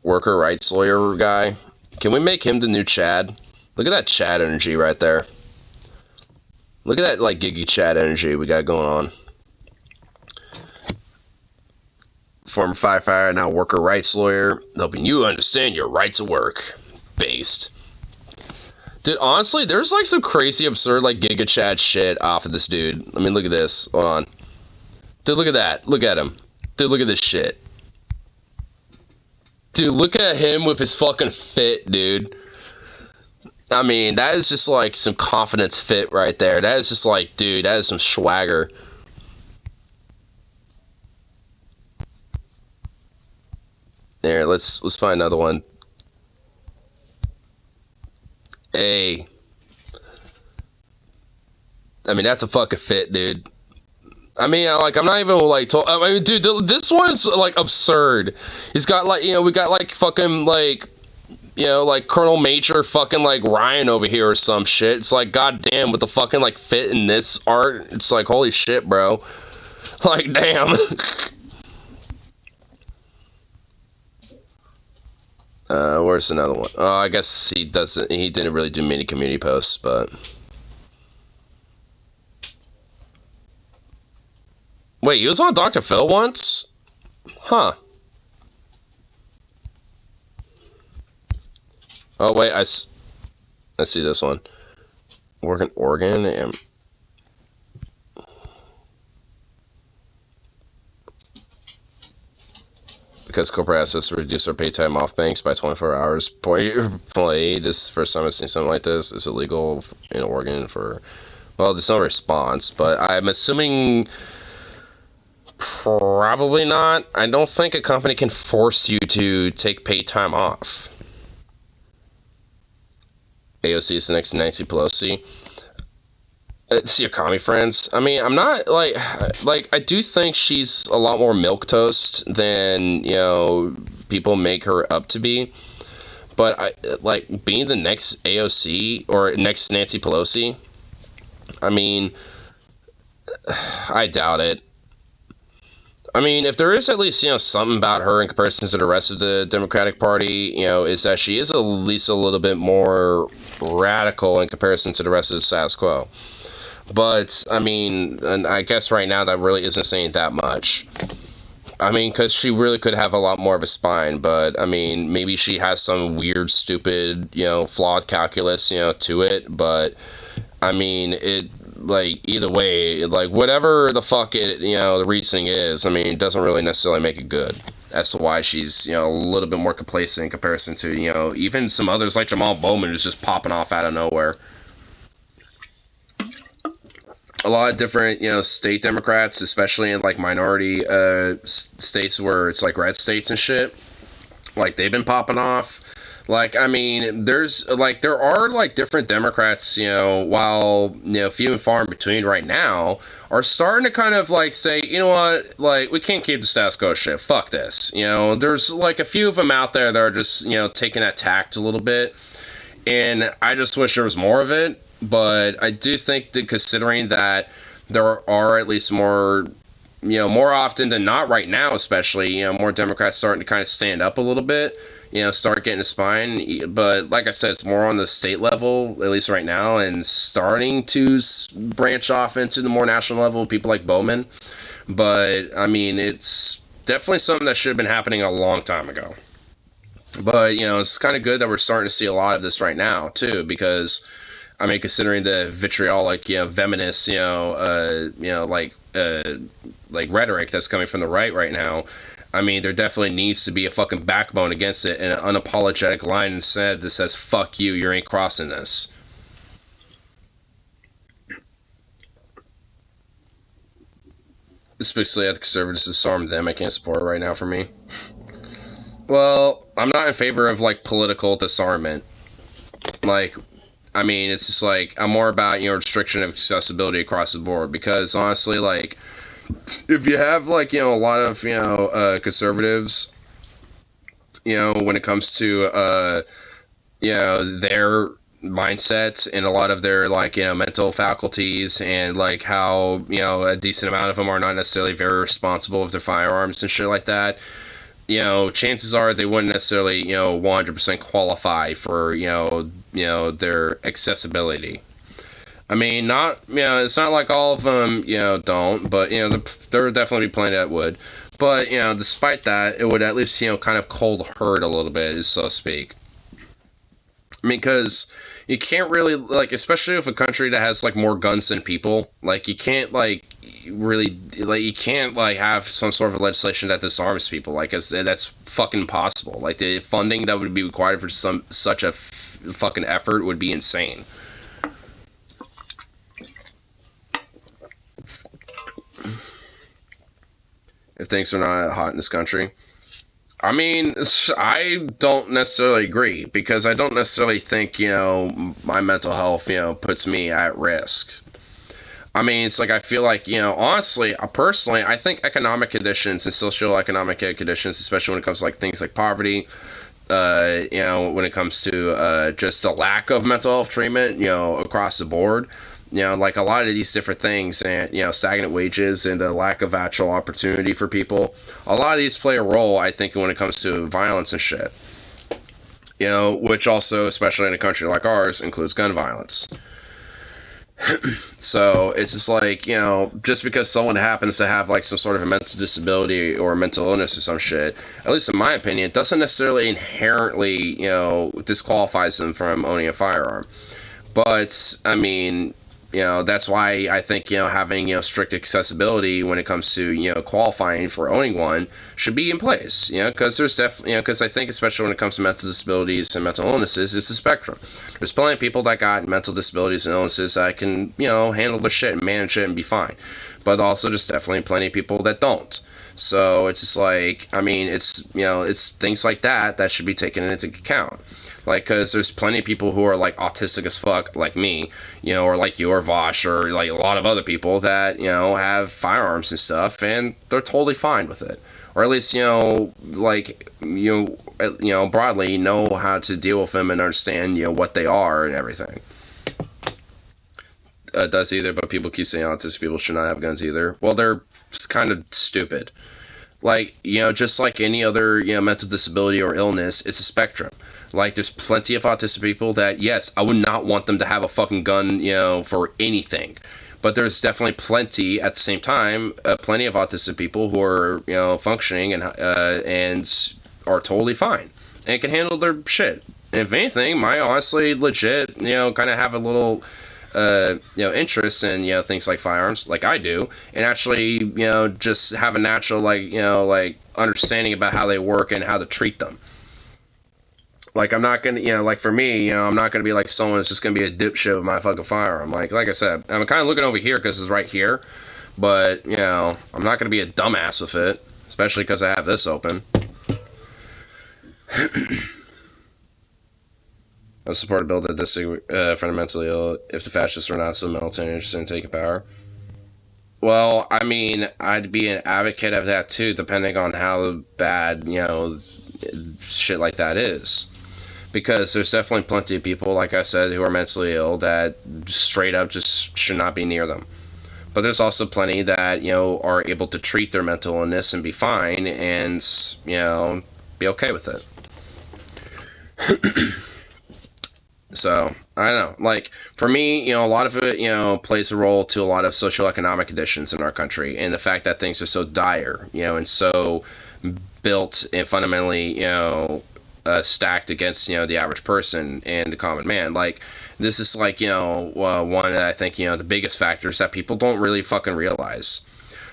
worker rights lawyer guy, can we make him the new Chad? Look at that Chad energy right there. Look at that like giggy Chad energy we got going on. Former firefighter, now worker rights lawyer, helping you understand your right to work. Based. Dude, honestly, there's like some crazy, absurd, like Giga Chad shit off of this dude. I mean, look at this. Hold on. Dude, look at that. Look at him. Dude, look at this shit. Dude, look at him with his fucking fit, dude. I mean, that is just like some confidence fit right there. That is just like, dude, that is some swagger. There, let's find another one. Hey. I mean, that's a fucking fit, dude. I mean, like, I'm not even, like, I mean, dude, this one is, like, absurd. He's got, like, you know, we got, like, fucking, like, you know, like, Colonel Major fucking, like, Ryan over here or some shit. It's like, goddamn, with the fucking, like, fit in this art, it's like, holy shit, bro. Like, damn. Where's another one? Oh, I guess he didn't really do many community posts, but... Wait, he was on Dr. Phil once? Huh. Oh, wait, I see this one. Work in Oregon and... Because corporate assets to reduce our pay time off banks by 24 hours per employee. This is the first time I've seen something like this. It's illegal in Oregon for... Well, there's no response, but I'm assuming... Probably not. I don't think a company can force you to take paid time off. AOC is the next Nancy Pelosi. It's your commie friends. I mean, I'm not, like, I do think she's a lot more milquetoast than, you know, people make her up to be. But, like, being the next AOC, or next Nancy Pelosi, I mean, I doubt it. I mean, if there is at least, you know, something about her in comparison to the rest of the Democratic Party, you know, is that she is at least a little bit more radical in comparison to the rest of the status quo. But, I mean, and I guess right now that really isn't saying that much. I mean, because she really could have a lot more of a spine, but, I mean, maybe she has some weird, stupid, you know, flawed calculus, you know, to it, but, I mean, it... Like, either way, like, whatever the fuck it, you know, the reasoning is, I mean, it doesn't really necessarily make it good. As to why she's, you know, a little bit more complacent in comparison to, you know, even some others like Jamal Bowman who's just popping off out of nowhere. A lot of different, you know, state Democrats, especially in, like, minority states where it's, like, red states and shit, like, they've been popping off. Like, I mean, there are, like, different Democrats, you know, while, you know, few and far in between right now, are starting to kind of, like, say, you know what, like, we can't keep the status quo shit, fuck this, you know, there's, like, a few of them out there that are just, you know, taking that tact a little bit, and I just wish there was more of it, but I do think that considering that there are at least more... You know, more often than not right now, especially, you know, more Democrats starting to kind of stand up a little bit, you know, start getting a spine. But like I said, it's more on the state level, at least right now, and starting to branch off into the more national level, people like Bowman. But, I mean, it's definitely something that should have been happening a long time ago. But, you know, it's kind of good that we're starting to see a lot of this right now, too, because, I mean, considering the vitriolic, you know, venomous, you know, like rhetoric that's coming from the right now, I mean, there definitely needs to be a fucking backbone against it and an unapologetic line instead that says, fuck you, you ain't crossing this. especially at the conservatives, disarm them. I can't support it right now for me. Well, I'm not in favor of, like, political disarmament. Like, I mean, it's just, like, I'm more about, restriction of accessibility across the board. Because, honestly, like, if you have, like, a lot of, conservatives, when it comes to, their mindset and a lot of their, like, mental faculties and, like, how, a decent amount of them are not necessarily very responsible with their firearms and shit like that, chances are they wouldn't necessarily, 100% qualify for, their accessibility. I mean, not, it's not like all of them, don't, but, there would definitely be plenty that would. But, despite that, it would at least, kind of cold hurt a little bit, so to speak. I mean, because you can't really, like, especially with a country that has, like, more guns than people, like, you can't, like, really, like, you can't, like, have some sort of legislation that disarms people. Like, that's fucking impossible. Like, the funding that would be required for such a fucking effort would be insane. If things are not hot in this country. I mean, I don't necessarily agree, because I don't necessarily think, my mental health, puts me at risk. I mean, it's like, I feel like, honestly, personally, I think economic conditions and socioeconomic conditions, especially when it comes to, like, things like poverty, when it comes to just a lack of mental health treatment, across the board, like a lot of these different things, and, stagnant wages and a lack of actual opportunity for people, a lot of these play a role, I think, when it comes to violence and shit. Which also, especially in a country like ours, includes gun violence. So, it's just like, just because someone happens to have, like, some sort of a mental disability or a mental illness or some shit, at least in my opinion, doesn't necessarily inherently, disqualifies them from owning a firearm. But, I mean, that's why I think, having, strict accessibility when it comes to, qualifying for owning one should be in place, because there's definitely, because I think especially when it comes to mental disabilities and mental illnesses, it's a spectrum. There's plenty of people that got mental disabilities and illnesses that can, handle the shit and manage it and be fine. But also there's definitely plenty of people that don't. So it's just like, I mean, it's, it's things like that should be taken into account. Like, because there's plenty of people who are, like, autistic as fuck, like me, or like you or Vosh, or, like, a lot of other people that, have firearms and stuff, and they're totally fine with it. Or at least, like, broadly know how to deal with them and understand, what they are and everything. Does either, but people keep saying autistic people should not have guns either. Well, they're kind of stupid. Like, just like any other, mental disability or illness, it's a spectrum. Like, there's plenty of autistic people that, yes, I would not want them to have a fucking gun, for anything. But there's definitely plenty, at the same time, plenty of autistic people who are, functioning and are totally fine. And can handle their shit. And if anything, might honestly legit, kind of have a little, interest in, things like firearms, like I do. And actually, just have a natural, like, understanding about how they work and how to treat them. Like, I'm not gonna, like, for me, I'm not gonna be like someone that's just gonna be a dipshit with my fucking firearm. Like I said, I'm kind of looking over here because it's right here. But, I'm not gonna be a dumbass with it. Especially because I have this open. I support a bill that this fundamentally ill if the fascists were not so militant interested in taking power. Well, I mean, I'd be an advocate of that too, depending on how bad, shit like that is. Because there's definitely plenty of people, like I said, who are mentally ill that straight up just should not be near them. But there's also plenty that, are able to treat their mental illness and be fine and, be okay with it. So, I don't know. Like, for me, a lot of it, plays a role to a lot of socioeconomic conditions in our country. And the fact that things are so dire, and so built and fundamentally, stacked against, the average person and the common man. Like, this is like, one that I think, the biggest factors that people don't really fucking realize.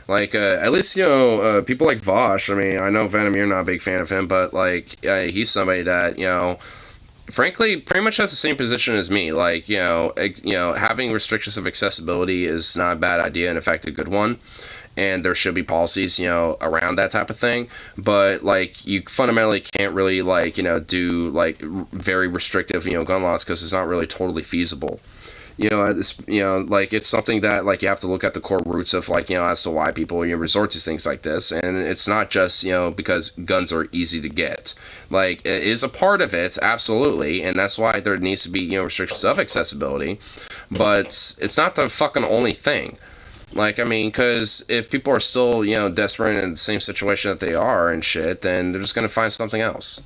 Like, at least, people like Vosh, I mean, I know Venom, you're not a big fan of him, but, like, he's somebody that, frankly, pretty much has the same position as me. Like, having restrictions of accessibility is not a bad idea, and in fact, a good one. and there should be policies, around that type of thing. But like, you fundamentally can't really like, do like very restrictive, gun laws, because it's not really totally feasible. Like, it's something that like you have to look at the core roots of, like, as to why people resort to things like this. And it's not just because guns are easy to get. Like, it is a part of it, absolutely, and that's why there needs to be restrictions of accessibility. But it's not the fucking only thing. Like, I mean, because if people are still desperate in the same situation that they are and shit, then they're just gonna find something else.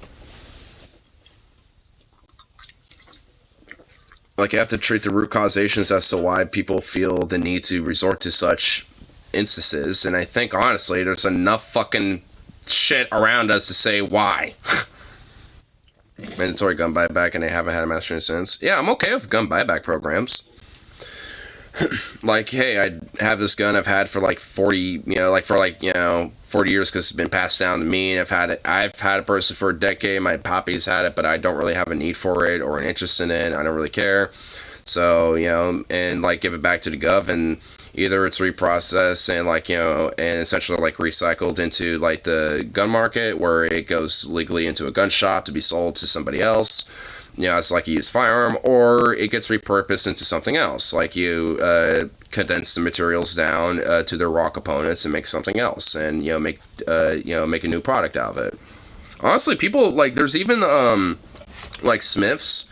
Like, you have to treat the root causations as to why people feel the need to resort to such instances. And I think, honestly, there's enough fucking shit around us to say why. Mandatory gun buyback, and they haven't had a mass shooting since. Yeah, I'm okay with gun buyback programs. Like, hey, I have this gun I've had for like 40, 40 years, because it's been passed down to me, and I've had a person for a decade. My poppy's had it, but I don't really have a need for it or an interest in it. I don't really care. So, and like, give it back to the gov, and either it's reprocessed and like, and essentially like recycled into like the gun market, where it goes legally into a gun shop to be sold to somebody else. It's like a used firearm, or it gets repurposed into something else. Like, you condense the materials down to their raw components and make something else, and make a new product out of it. Honestly, people like, there's even like smiths.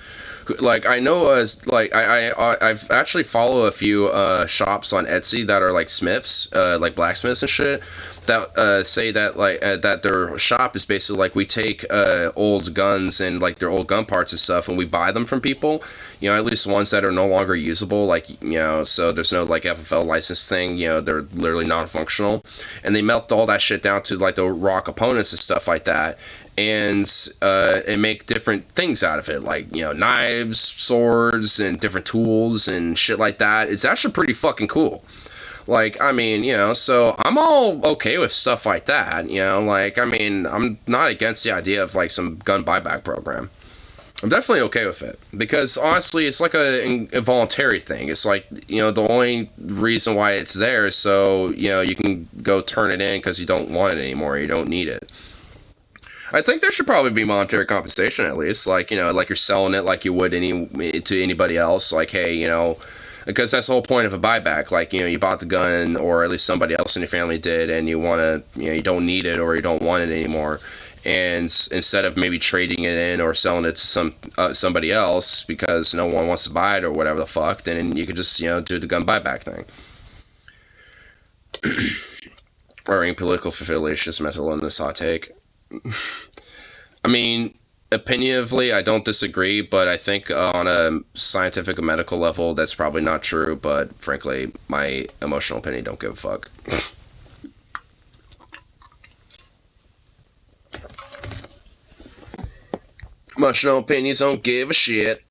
Like, I know, like, I've actually follow a few shops on Etsy that are like smiths, like blacksmiths and shit, that say that like that their shop is basically like, we take old guns and like their old gun parts and stuff, and we buy them from people, at least ones that are no longer usable, like, so there's no like FFL license thing, they're literally non-functional, and they melt all that shit down to like the raw components and stuff like that, and make different things out of it, like, knives, swords, and different tools and shit like that. It's actually pretty fucking cool. Like, I mean, so I'm all okay with stuff like that, like, I mean, I'm not against the idea of like some gun buyback program. I'm definitely okay with it, because honestly, it's like a voluntary thing. It's like, the only reason why it's there is so, you can go turn it in because you don't want it anymore, you don't need it. I think there should probably be monetary compensation, at least, like, like you're selling it like you would to anybody else, like, hey, because that's the whole point of a buyback. Like, you bought the gun, or at least somebody else in your family did, and you want to, you don't need it, or you don't want it anymore, and instead of maybe trading it in or selling it to somebody else because no one wants to buy it or whatever the fuck, then you could just, do the gun buyback thing. Or any political affiliations mental in this hot take. I mean, opinionatively, I don't disagree, but I think on a scientific and medical level, that's probably not true, but frankly, my emotional opinion don't give a fuck. Emotional opinions don't give a shit.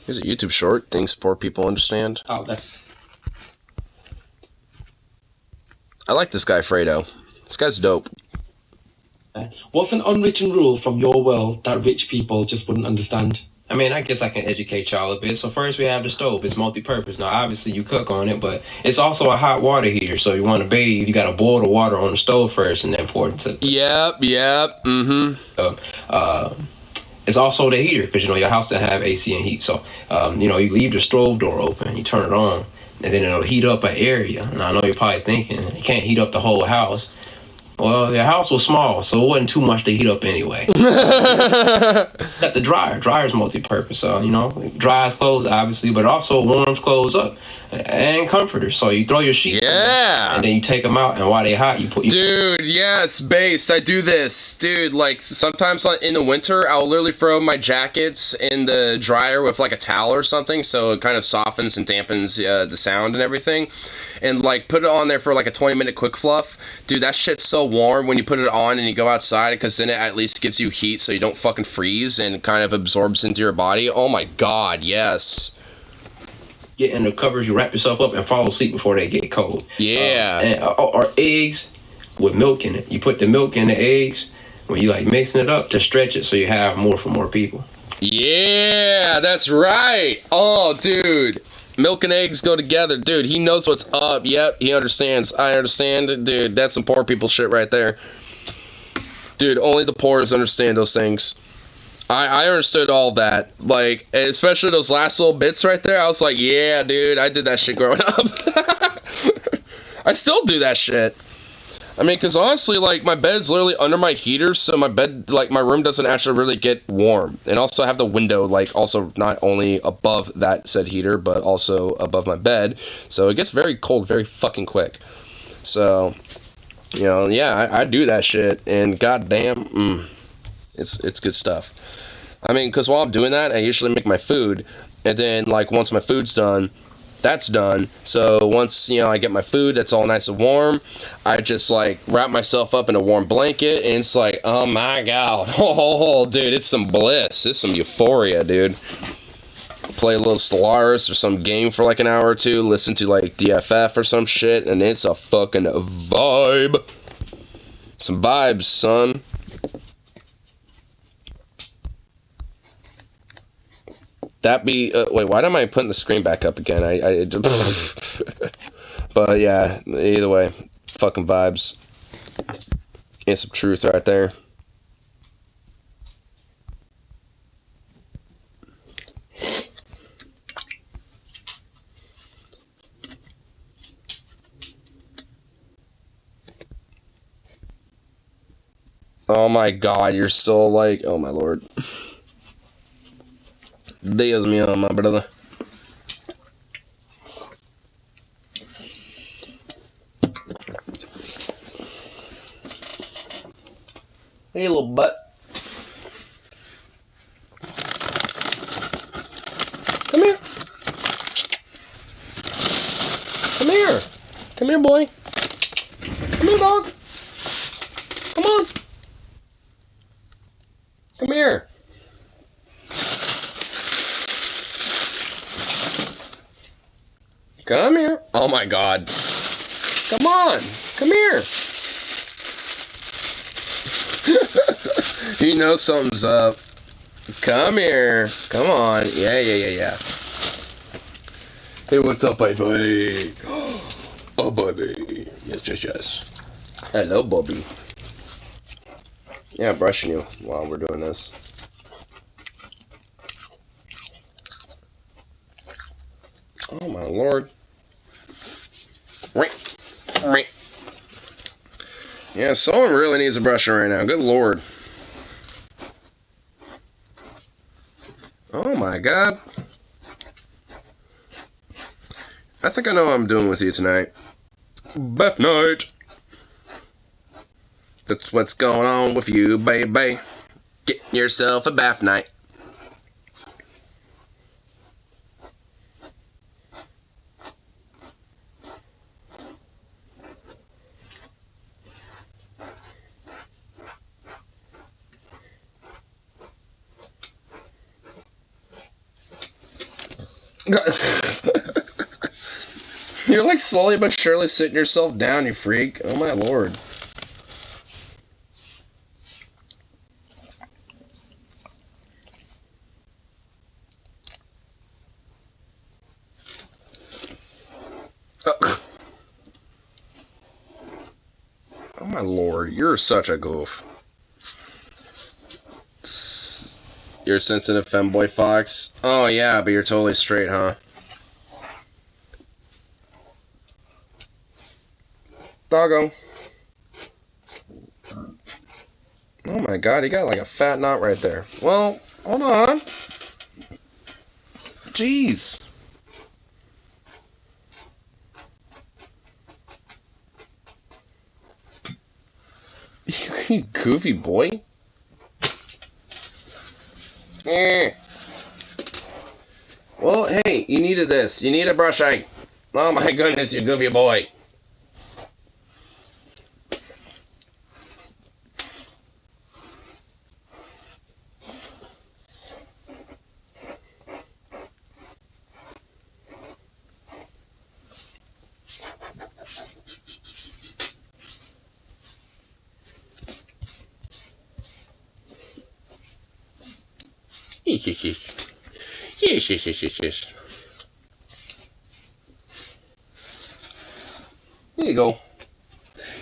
Here's a YouTube short. Things poor people understand. Oh, that's... I like this guy, Fredo. This guy's dope. What's an unwritten rule from your world that rich people just wouldn't understand? I mean, I guess I can educate y'all a bit. So first we have the stove. It's multi-purpose. Now, obviously, you cook on it, but it's also a hot water heater. So you want to bathe, you got to boil the water on the stove first and then pour it into... Yep, it's also the heater, because, your house doesn't have AC and heat. So, you leave the stove door open, you turn it on, and then it'll heat up an area. And I know you're probably thinking, you can't heat up the whole house. Well, the house was small, so it wasn't too much to heat up anyway. Got the dryer. Dryer's multi-purpose, so, it dries clothes, obviously, but also warms clothes up. And comforters, so you throw your sheets in there, and then you take them out, and while they're hot, you put... Dude, yes, based. I do this. Dude, like, sometimes in the winter, I'll literally throw my jackets in the dryer with, like, a towel or something, so it kind of softens and dampens the sound and everything. And, like, put it on there for, like, a 20-minute quick fluff. Dude, that shit's so warm when you put it on and you go outside, because then it at least gives you heat so you don't fucking freeze and it kind of absorbs into your body. Oh, my God, yes. Get in the covers, you wrap yourself up and fall asleep before they get cold. Yeah. Or eggs with milk in it. You put the milk in the eggs, when you like mixing it up to stretch it so you have more for more people. Yeah, that's right. Oh, dude. Milk and eggs go together. Dude, he knows what's up. Yep, he understands. I understand. Dude, that's some poor people shit right there. Dude, only the poorest understand those things. I understood all that. Like, especially those last little bits right there. I was like, yeah, dude, I did that shit growing up. I still do that shit. I mean, because honestly, like, my bed's literally under my heater, so my bed, like, my room doesn't actually really get warm. And also I have the window, like, also not only above that said heater, but also above my bed. So it gets very cold very fucking quick. So, you know, yeah, I do that shit, and goddamn, it's good stuff. I mean, because while I'm doing that, I usually make my food, and then, like, once my food's done, that's done. So once, you know, I get my food that's all nice and warm, I just, like, wrap myself up in a warm blanket, and it's like, oh my god, oh, dude, it's some bliss, it's some euphoria, dude. Play a little Stellaris or some game for, like, an hour or two, listen to, like, DFF or some shit, and it's a fucking vibe. Some vibes, son. That be wait, why am I putting the screen back up again? But yeah, either way, fucking vibes. And some truth right there. Oh my god, you're so like, oh my lord. Dios mío, my brother. Hey, little butt. Come here. Come here. Come here, boy. Come here, dog. Come on. Come here. Come here. Oh my god. Come on. Come here. You know something's up. Come here. Come on. Yeah. Hey, what's up, buddy? Oh, Bobby. Yes. Hello, Bobby. Yeah, brushing you while we're doing this. Oh my lord. Yeah, someone really needs a brushing right now. Good lord. Oh my god. I think I know what I'm doing with you tonight. Bath night. That's what's going on with you, baby. Get yourself a bath night. You're like slowly but surely sitting yourself down, you freak. Oh my lord. Oh my lord, you're such a goof. You're a sensitive femboy fox? Oh yeah, but you're totally straight, huh? Doggo. Oh my god, he got like a fat knot right there. Well, hold on. Jeez. You goofy boy. Well, hey, you needed this. You need a brushing. Oh my goodness, you goofy boy. Yes. Here you go.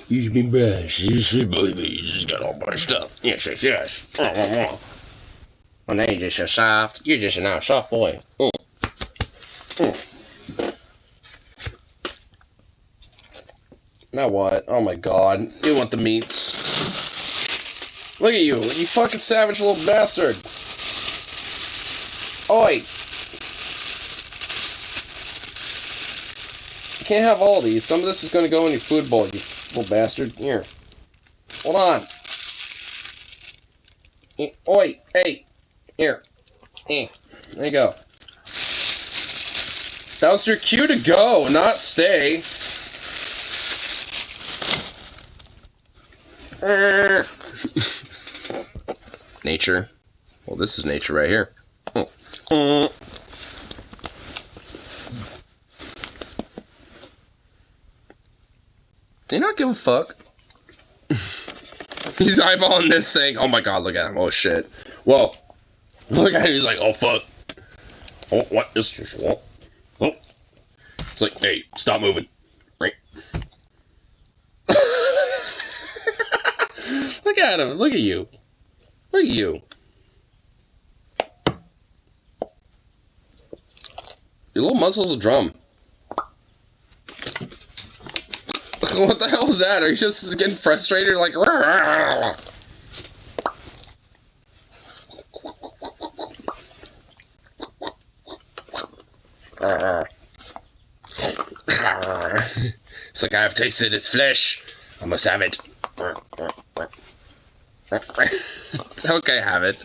Use me brush. You should believe me. You just got all my stuff. Yes. Well, now you're just so soft. You're just a soft boy. Now what? Oh my god. You want the meats. Look at you. You fucking savage little bastard. Oi. You can't have all these. Some of this is going to go in your food bowl, you little bastard. Here. Hold on. Oi. Hey. Here. There you go. That was your cue to go, not stay. Nature. Well, this is nature right here. Do you not give a fuck? He's eyeballing this thing. Oh my god, look at him. Oh shit. Whoa. Look at him. He's like, oh fuck. Oh, what? This is what? Oh. It's like, hey, stop moving. Right. Look at him. Look at you. Look at you. Your little muscle's a drum. What the hell is that? Are you just getting frustrated? Like, it's like, I have tasted its flesh. I must have it. It's okay, have it.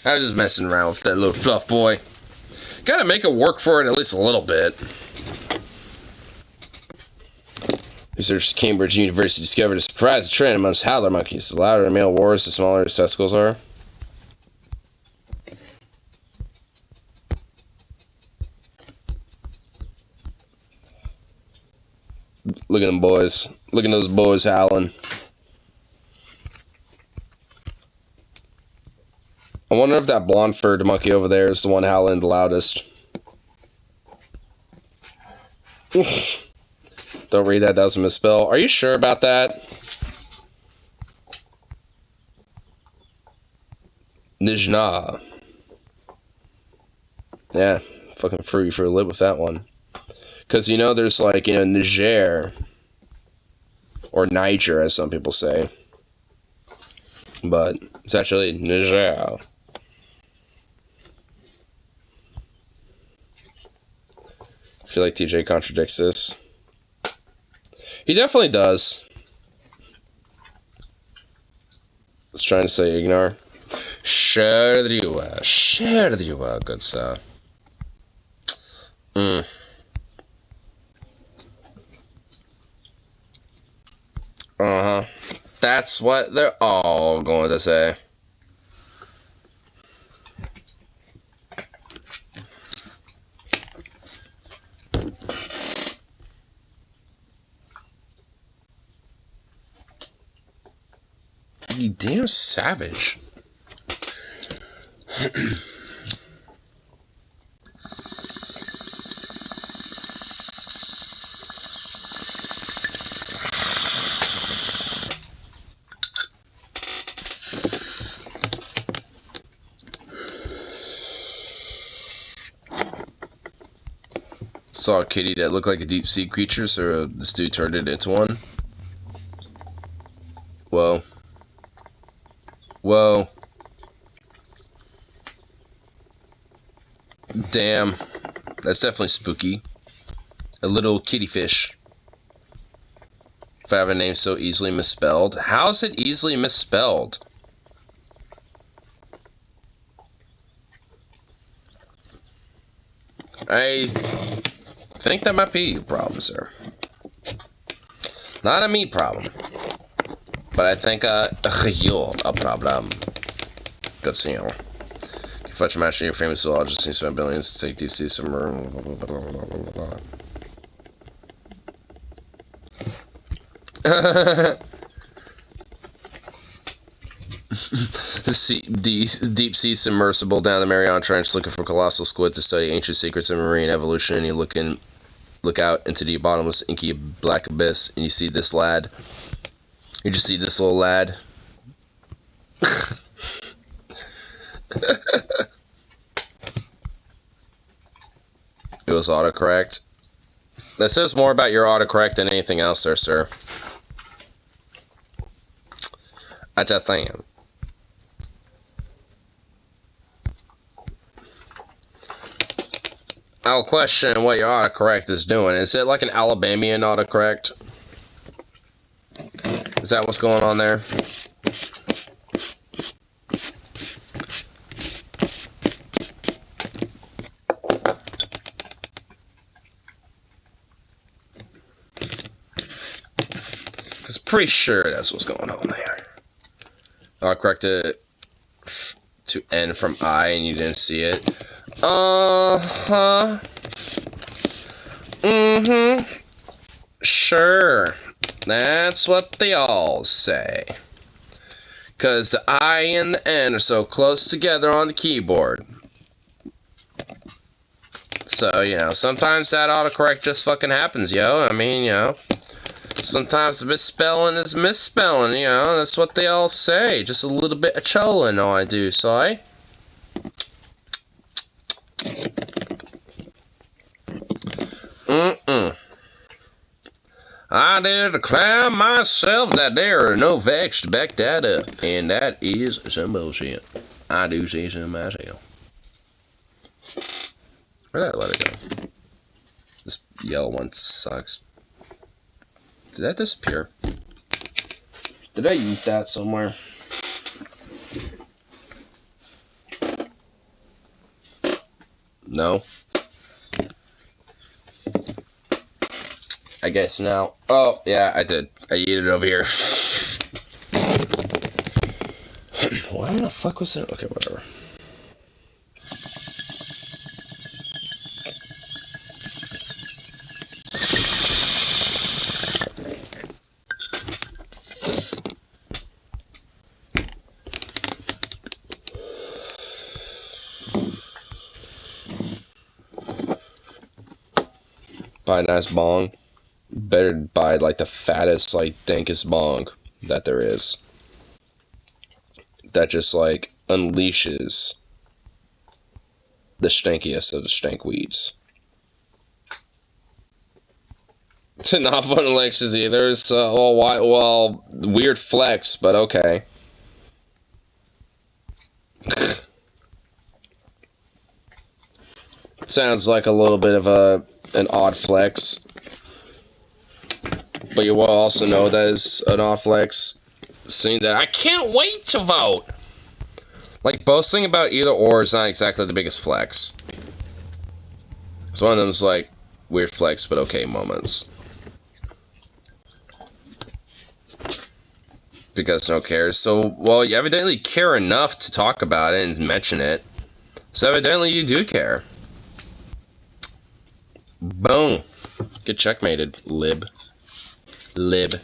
I was just messing around with that little fluff boy. Gotta make it work for it at least a little bit. Researchers at Cambridge University discovered a surprising trend amongst howler monkeys. The louder a male roars, the smaller his testicles are. Look at them boys. Look at those boys howling. I wonder if that blonde-furred monkey over there is the one howling the loudest. Don't read that, that was a misspell. Are you sure about that? Nijna. Yeah, fucking free for a lip with that one. Because, you know, there's like, you know, Niger. Or Niger, as some people say. But it's actually Niger. I feel like TJ contradicts this. He definitely does. I was trying to say ignore. Sure that you are. Sure that you are, good sir. Uh-huh. That's what they're all going to say. You damn savage. Saw a kitty that looked like a deep sea creature, so this dude turned it into one. Whoa. Whoa. Damn. That's definitely spooky. A little kitty fish. If I have a name so easily misspelled. How is it easily misspelled? I think that might be your problem, sir. Not a me problem. But I think you're a problem. Good seeing you. Can fetch a match in your famous zoologist and spend billions to take deep sea submarine. Deep sea submersible down the Mariana Trench looking for colossal squid to study ancient secrets of marine evolution. And you look out into the bottomless, inky black abyss, and you see this lad. You just see this little lad. It was autocorrect. That says more about your autocorrect than anything else there, sir. I just think. I'll question what your autocorrect is doing. Is it like an Alabamian autocorrect? Is that what's going on there? I'm pretty sure that's what's going on there. I'll correct it to N from I and you didn't see it. Uh-huh. Mm-hmm. Sure. That's what they all say. Because the I and the N are so close together on the keyboard. So, you know, sometimes that autocorrect just fucking happens, yo. I mean, you know. Sometimes the misspelling is misspelling, you know. That's what they all say. Just a little bit of cholin, all I do, sorry. I dare declare myself that there are no facts to back that up, and that is some bullshit. I do say so myself. Where'd that letter go? This yellow one sucks. Did that disappear? Did I eat that somewhere? No. I guess now. Oh, yeah, I did. I ate it over here. Why the fuck was it? Okay, whatever. Buy a nice bong. Better buy like the fattest, like dankest bong that there is. That just like unleashes the stankiest of the stank weeds. Not fun elections either. So, well, why? Well, weird flex, but okay. Sounds like a little bit of an odd flex. But you will also know that is an odd flex. Seeing that I can't wait to vote. Like, boasting about either or is not exactly the biggest flex. It's one of those, like, weird flex, but okay moments. Because no one cares. So, well, you evidently care enough to talk about it and mention it. So, evidently, you do care. Boom. Get checkmated, lib. Lib.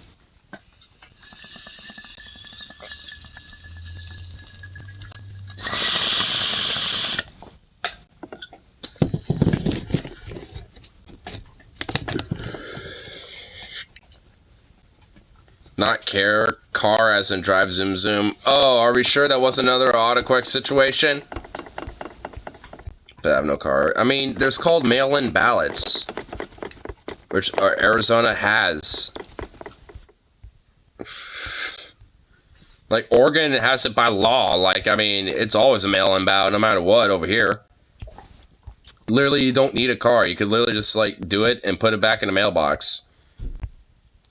Not care. Car as in drive zoom zoom. Oh, are we sure that was another autocorrect situation? But I have no car. I mean, there's called mail-in ballots. Which Arizona has. Like, Oregon has it by law. Like, I mean, it's always a mail-in ballot no matter what over here. Literally, you don't need a car. You could literally just, like, do it and put it back in the mailbox.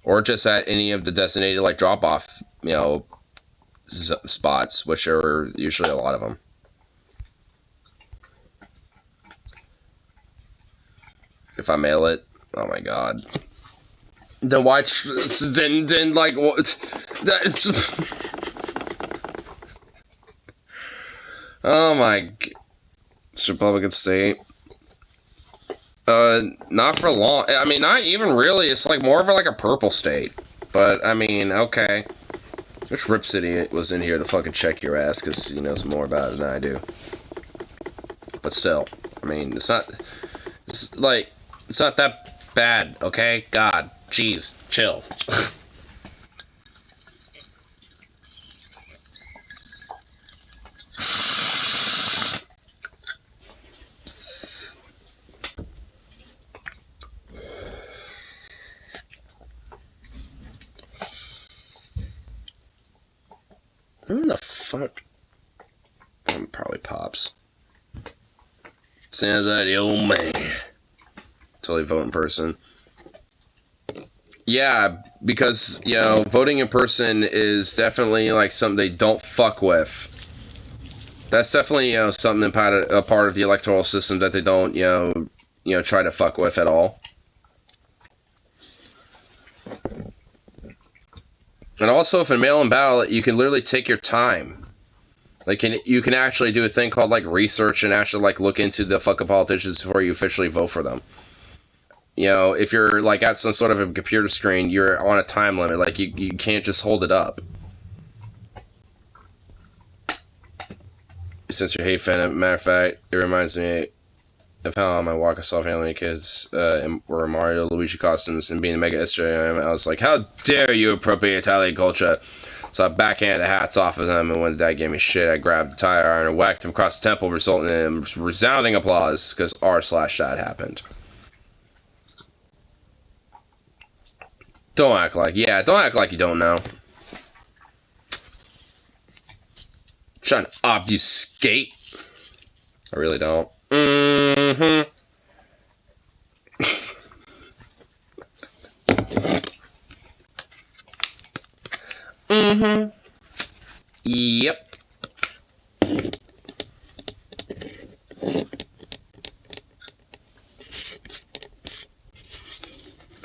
Or just at any of the designated, like, drop-off, you know, spots, which are usually a lot of them. If I mail it, oh my god. Then why, then, like, what? That's... Oh my... It's Republican state. Not for long. I mean, not even really. It's like more of like a purple state. But, I mean, okay. Which Rip City was in here to fucking check your ass, because he knows more about it than I do. But still, I mean, it's not that bad, okay? God, jeez, chill. Who the fuck? Probably Pops. Sounds like the old man. Totally vote in person. Yeah, because, you know, voting in person is definitely, like, something they don't fuck with. That's definitely, you know, something a part of the electoral system that they don't, you know, try to fuck with at all. And also, if a mail-in ballot, you can literally take your time. Like, you can actually do a thing called, like, research and actually, like, look into the fucking politicians before you officially vote for them. You know, if you're, like, at some sort of a computer screen, you're on a time limit. Like, you can't just hold it up. Since you're a hate fan, matter of fact, it reminds me of how on my walk I saw family kids were Mario Luigi costumes and being a mega SJM. I was like, how dare you appropriate Italian culture? So I backhanded the hats off of them, and when the dad gave me shit, I grabbed the tire iron and whacked him across the temple, resulting in resounding applause, because r/that happened. Don't act like you don't know. Trying to obfuscate. I really don't. Yep.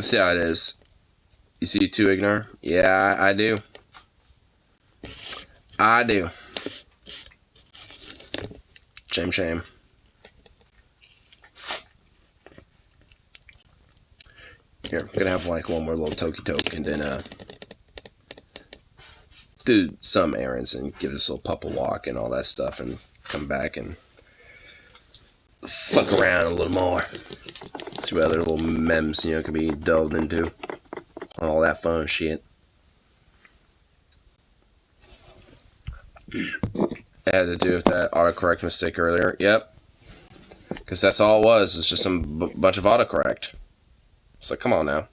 See how it is. You see two ignore? Yeah, I do. I do. Shame, shame. Here, I'm gonna have like one more little toki toke and then do some errands and give this little pup a walk and all that stuff and come back and fuck around a little more. See what other little memes, you know, can be delved into. All that fun shit. It had to do with that autocorrect mistake earlier. Yep. Because that's all it was. It's just some bunch of autocorrect. It's like, come on now.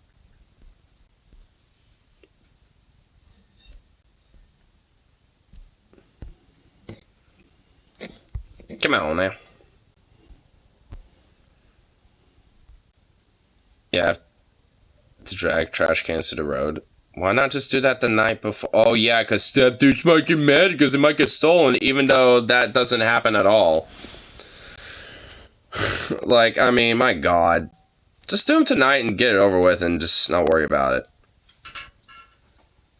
Come on now. Yeah, I have to drag trash cans to the road. Why not just do that the night before? Oh yeah, because step dudes might get mad because it might get stolen, even though that doesn't happen at all. Like, I mean, my god. Just do them tonight and get it over with and just not worry about it.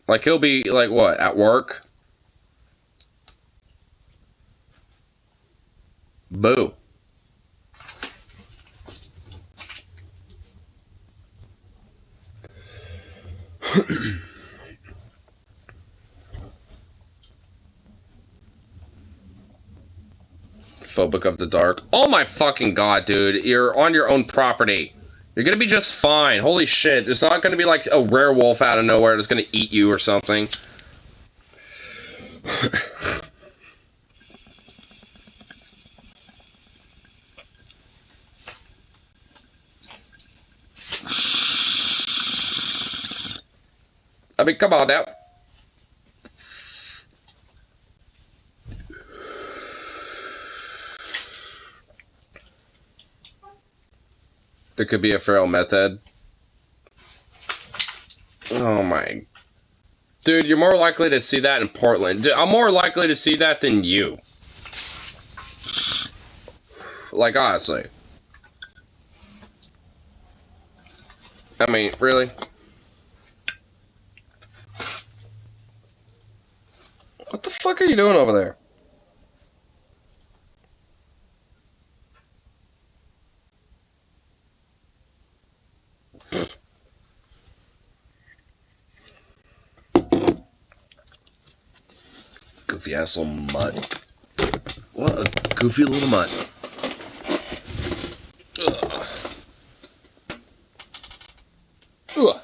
Like, he'll be, like, what, at work? Boo. Phobic of the dark. Oh my fucking god, dude. You're on your own property. You're gonna be just fine. Holy shit. It's not gonna be like a werewolf out of nowhere that's gonna eat you or something. I mean, come on now. There could be a feral method. Oh my. Dude, you're more likely to see that in Portland. Dude, I'm more likely to see that than you. Like, honestly. I mean, really? What the fuck are you doing over there? goofy ass little mutt. What a goofy little mutt. Ugh. Ugh.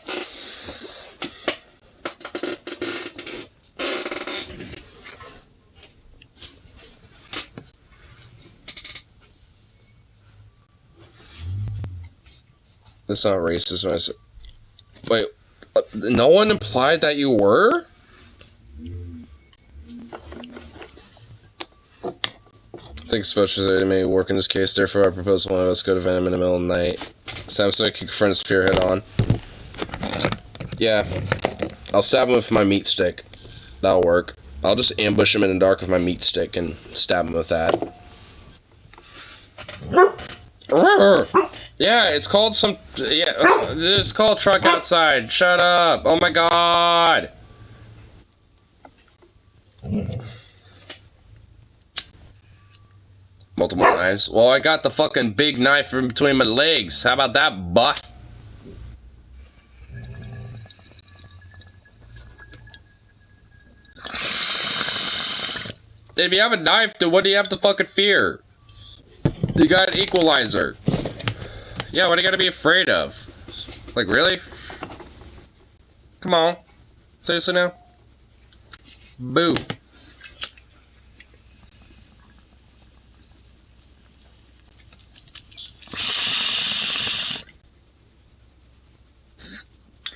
That's not racist. When I said, wait, no one implied that you were? I think especially may work in this case, therefore I propose one of us go to Venom in the middle of the night. Samson can confront his fear head on. Yeah. I'll stab him with my meat stick. That'll work. I'll just ambush him in the dark with my meat stick and stab him with that. Yeah, it's called some... Yeah, it's called Truck Outside. Shut up. Oh my god. Multiple knives. Well, I got the fucking big knife in between my legs. How about that, buff? If you have a knife, then what do you have to fucking fear? You got an equalizer. Yeah, what do you gotta be afraid of? Like, really? Come on. Seriously now? Boo.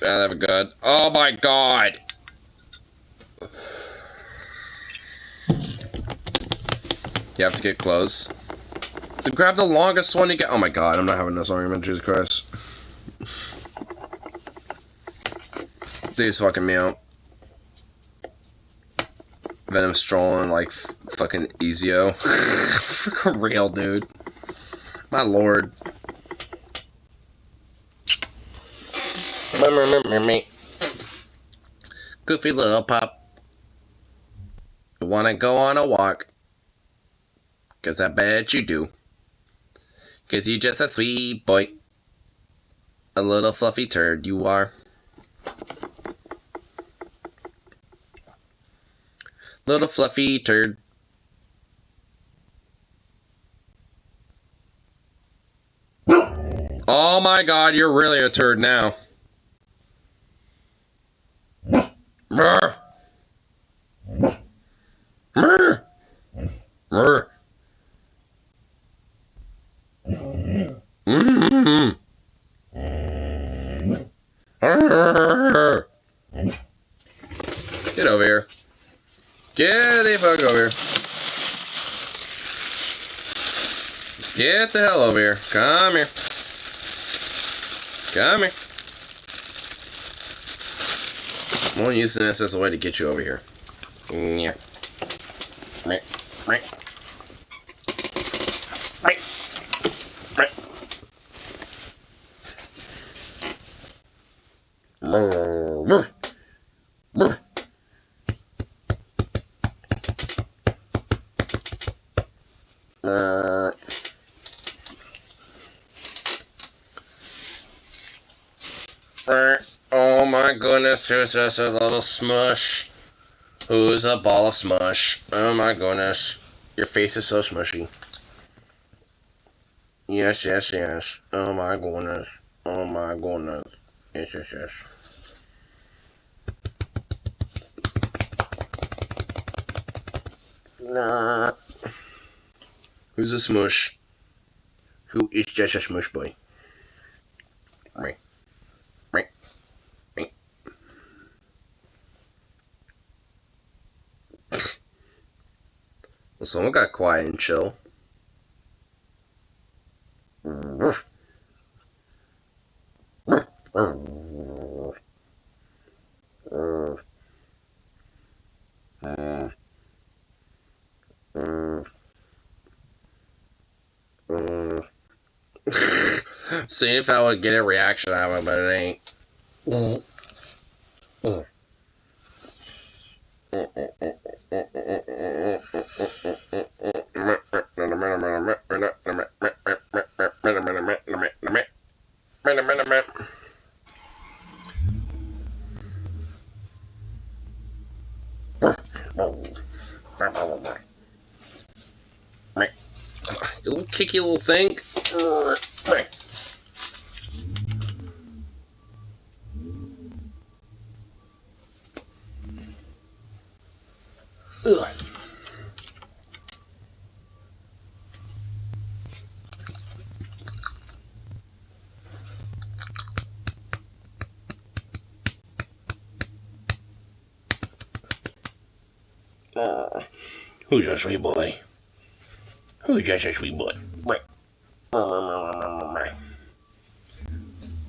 Yeah, that'd be good. Oh my god! You have to get close. Then grab the longest one you get. Oh my god, I'm not having this argument, Jesus Christ. These fucking me out. Venom strolling like fucking Ezio. For real, dude. My lord. Goofy little pup. You wanna go on a walk? 'Cause I bet you do. 'Cause you're just a sweet boy. A little fluffy turd you are. Little fluffy turd. Oh my god, you're really a turd now. Brr. Brr. Brr. Mm-hmm. Get over here. Get the fuck over here. Get the hell over here. Come here. Come here. I'm only using this as a way to get you over here. Yeah. Right. Right. Right. Right. Brr. Brr. Oh my goodness, who's just a little smush? Who's a ball of smush? Oh my goodness. Your face is so smushy. Yes, yes, yes. Oh my goodness. Oh my goodness. Yes, yes, yes. Nah. Who's a smush? Who is just a smush boy? Right. Right. Right. Well, someone got quiet and chill. See if I would get a reaction out of it, but it ain't. You little kicky little thing. Ugh. Who's a sweet boy? Who's just a sweet boy?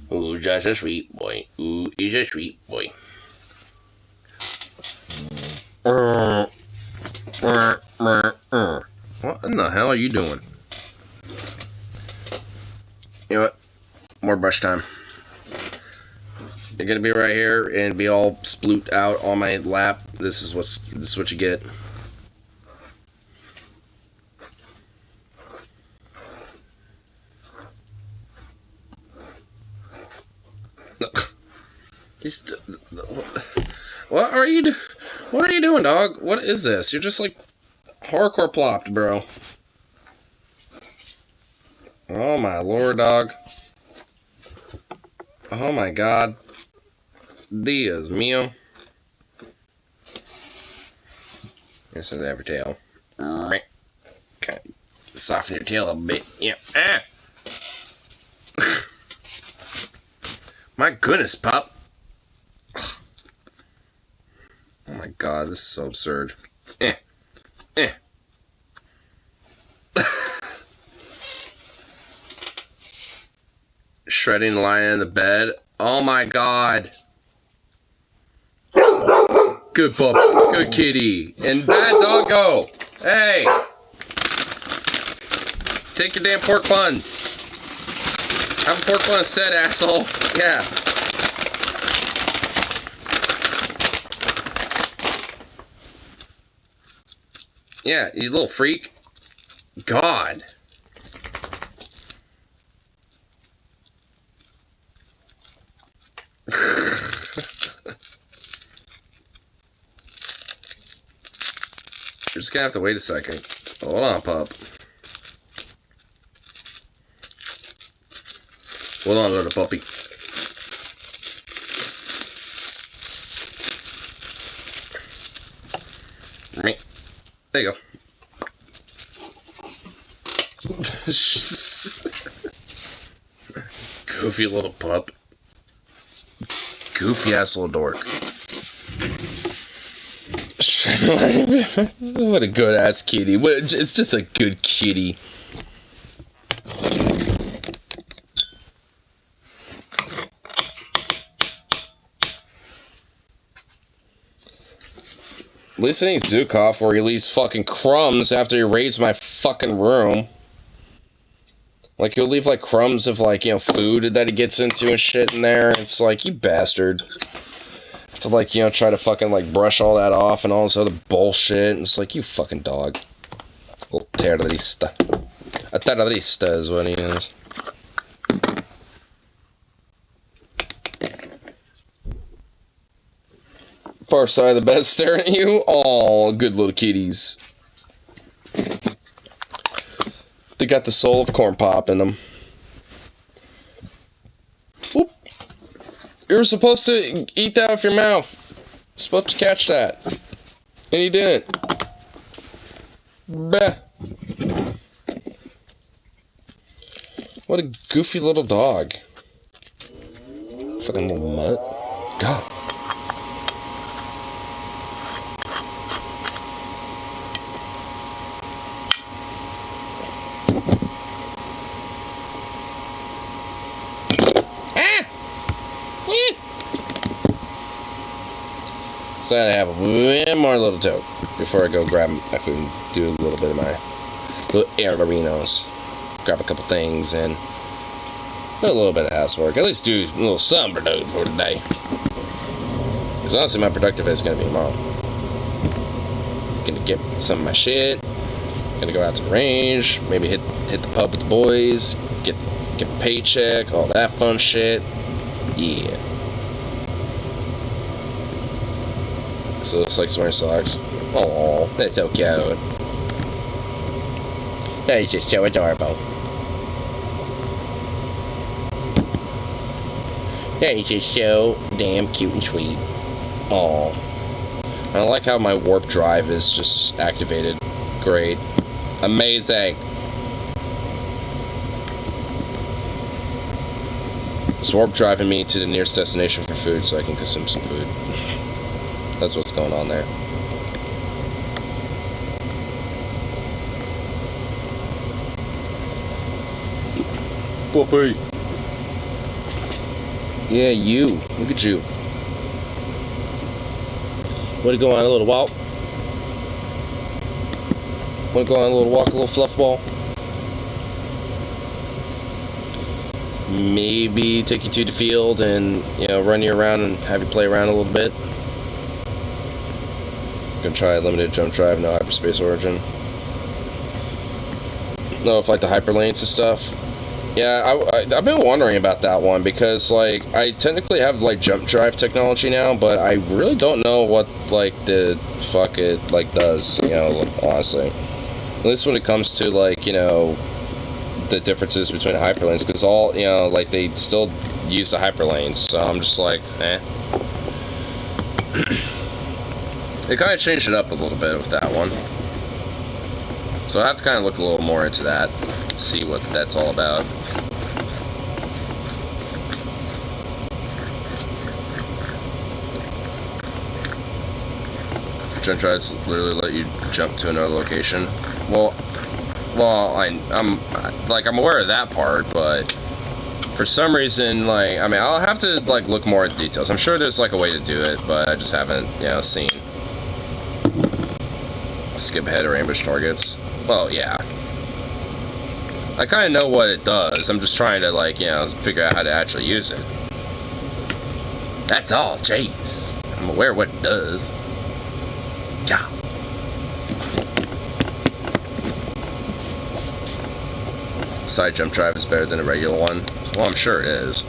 Who's just a sweet boy? Who is a sweet boy? What in the hell are you doing? You know what? More brush time. You're gonna be right here and be all sploot out on my lap. This is what you get. What are you doing, dog? What is this? You're just like hardcore plopped, bro. Oh my lord, dog. Oh my god. Dios mío. This is every tail. Kind of soften your tail a bit. Yeah. Ah. My goodness, pup. Oh my god, this is so absurd. Shredding lying in the bed. Oh my god. Good pup. Good kitty. And bad doggo. Hey. Take your damn pork bun. Have a pork bun instead, asshole. Yeah. Yeah, you little freak. God. You're just gonna have to wait a second. Hold on, pup. Hold on, little puppy. There you go. Goofy little pup. Goofy ass little dork. What a good ass kitty. It's just a good kitty. At least it ain't Zukov where he leaves fucking crumbs after he raids my fucking room. Like, he'll leave, like, crumbs of, like, you know, food that he gets into and shit in there. It's like, you bastard. To, like, you know, try to fucking, like, brush all that off and all this other bullshit. And it's like, you fucking dog. Little terrorista. A terrorista is what he is. Far side of the bed staring at you. Aw, good little kitties. They got the soul of corn pop in them. Whoop. You were supposed to eat that with your mouth. You're supposed to catch that. And you didn't. Bah. What a goofy little dog. Fucking little mutt. God. So I have one more little toke before I go grab my food and do a little bit of my little airlerinos. Grab a couple things and do a little bit of housework. At least do a little something for today. Because honestly, my productive day is going to be tomorrow. Gonna get some of my shit. Gonna go out to the range. Maybe hit the pub with the boys. Get a paycheck. All that fun shit. Yeah. So it looks like he's wearing socks. Oh, that's so cute. That is just so adorable. That is just so damn cute and sweet. Oh, I like how my warp drive is just activated. Great. Amazing. It's warp driving me to the nearest destination for food so I can consume some food. That's what's going on there. Puppy. Yeah, you. Look at you. Want to go on a little walk? Want to go on a little walk, a little fluff ball? Maybe take you to the field and, you know, run you around and have you play around a little bit. Gonna try a limited jump drive, no hyperspace origin. No, if like the hyperlanes and stuff. Yeah, I've been wondering about that one because, like, I technically have, like, jump drive technology now, but I really don't know what, like, the fuck it, like, does, you know, honestly. At least when it comes to, like, you know, the differences between hyperlanes, because all, you know, like, they still use the hyperlanes, so I'm just like, eh. They kind of changed it up a little bit with that one. So I have to kind of look a little more into that, see what that's all about. Jump drives literally let you jump to another location. Well, I'm aware of that part, but for some reason, like, I mean, I'll have to, like, look more at the details. I'm sure there's, like, a way to do it, but I just haven't, you know, seen. Skip ahead or ambush targets. Well, yeah. I kind of know what it does. I'm just trying to, like, you know, figure out how to actually use it. That's all, jeez. I'm aware of what it does. Yeah. Side jump drive is better than a regular one. Well, I'm sure it is.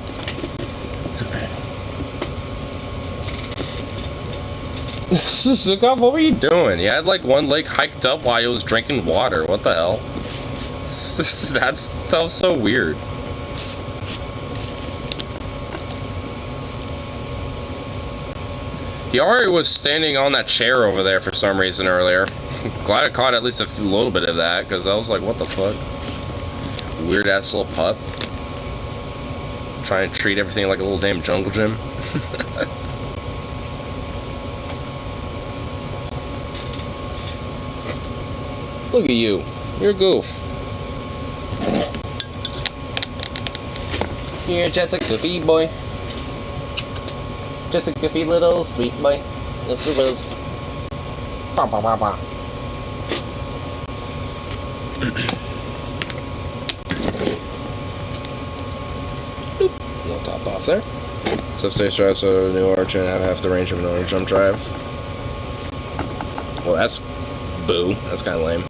Zukov, what were you doing? You had like one leg hiked up while you was drinking water. What the hell? That was so weird. He already was standing on that chair over there for some reason earlier. Glad I caught at least a little bit of that, because I was like, what the fuck? Weird ass little pup. Trying to treat everything like a little damn jungle gym. Look at you. You're a goof. You're just a goofy boy. Just a goofy little sweet boy. Yes, it is. Bah, bah, bah, bah. We'll top off there. Substage drive, so new origin have half the range of an origin jump drive. Well, that's boo. That's kind of lame.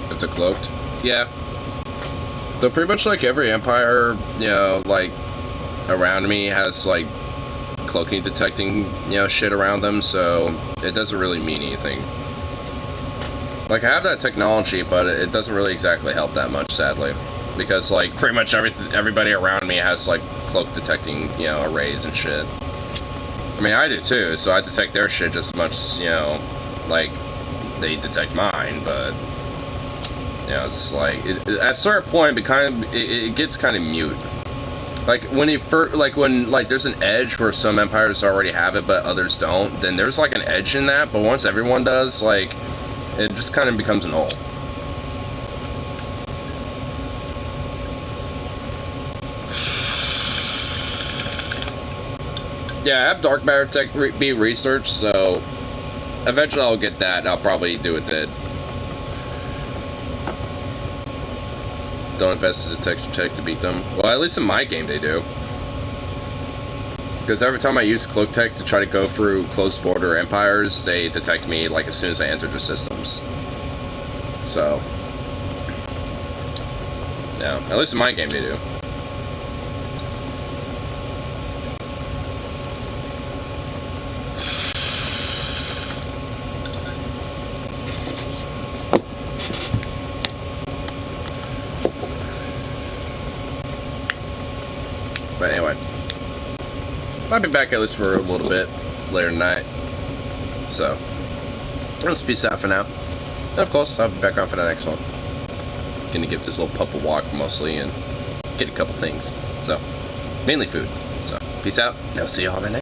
It's a cloaked. Yeah. Though pretty much like every empire, you know, like around me has like cloaking detecting, you know, shit around them, so it doesn't really mean anything. Like I have that technology, but it doesn't really exactly help that much, sadly, because like pretty much everybody around me has like cloak detecting, you know, arrays and shit. I mean, I do too, so I detect their shit just as much, you know, like they detect mine, but. You know, it's like at a certain point, it gets kind of mute. Like when there's an edge where some empires already have it, but others don't. Then there's like an edge in that. But once everyone does, like, it just kind of becomes null. Yeah, I have dark matter tech be researched, so eventually I'll get that. And I'll probably do with it. Don't invest in detection check to beat them. Well, at least in my game they do. Because every time I use Cloak Tech to try to go through closed border empires, they detect me like as soon as I enter their systems. So, yeah, at least in my game they do. But anyway, I'll be back at least for a little bit later tonight. So, let's peace out for now. And of course, I'll be back on for the next one. Gonna give this little pup a walk mostly and get a couple things. So, mainly food. So, peace out, and I'll see you all the next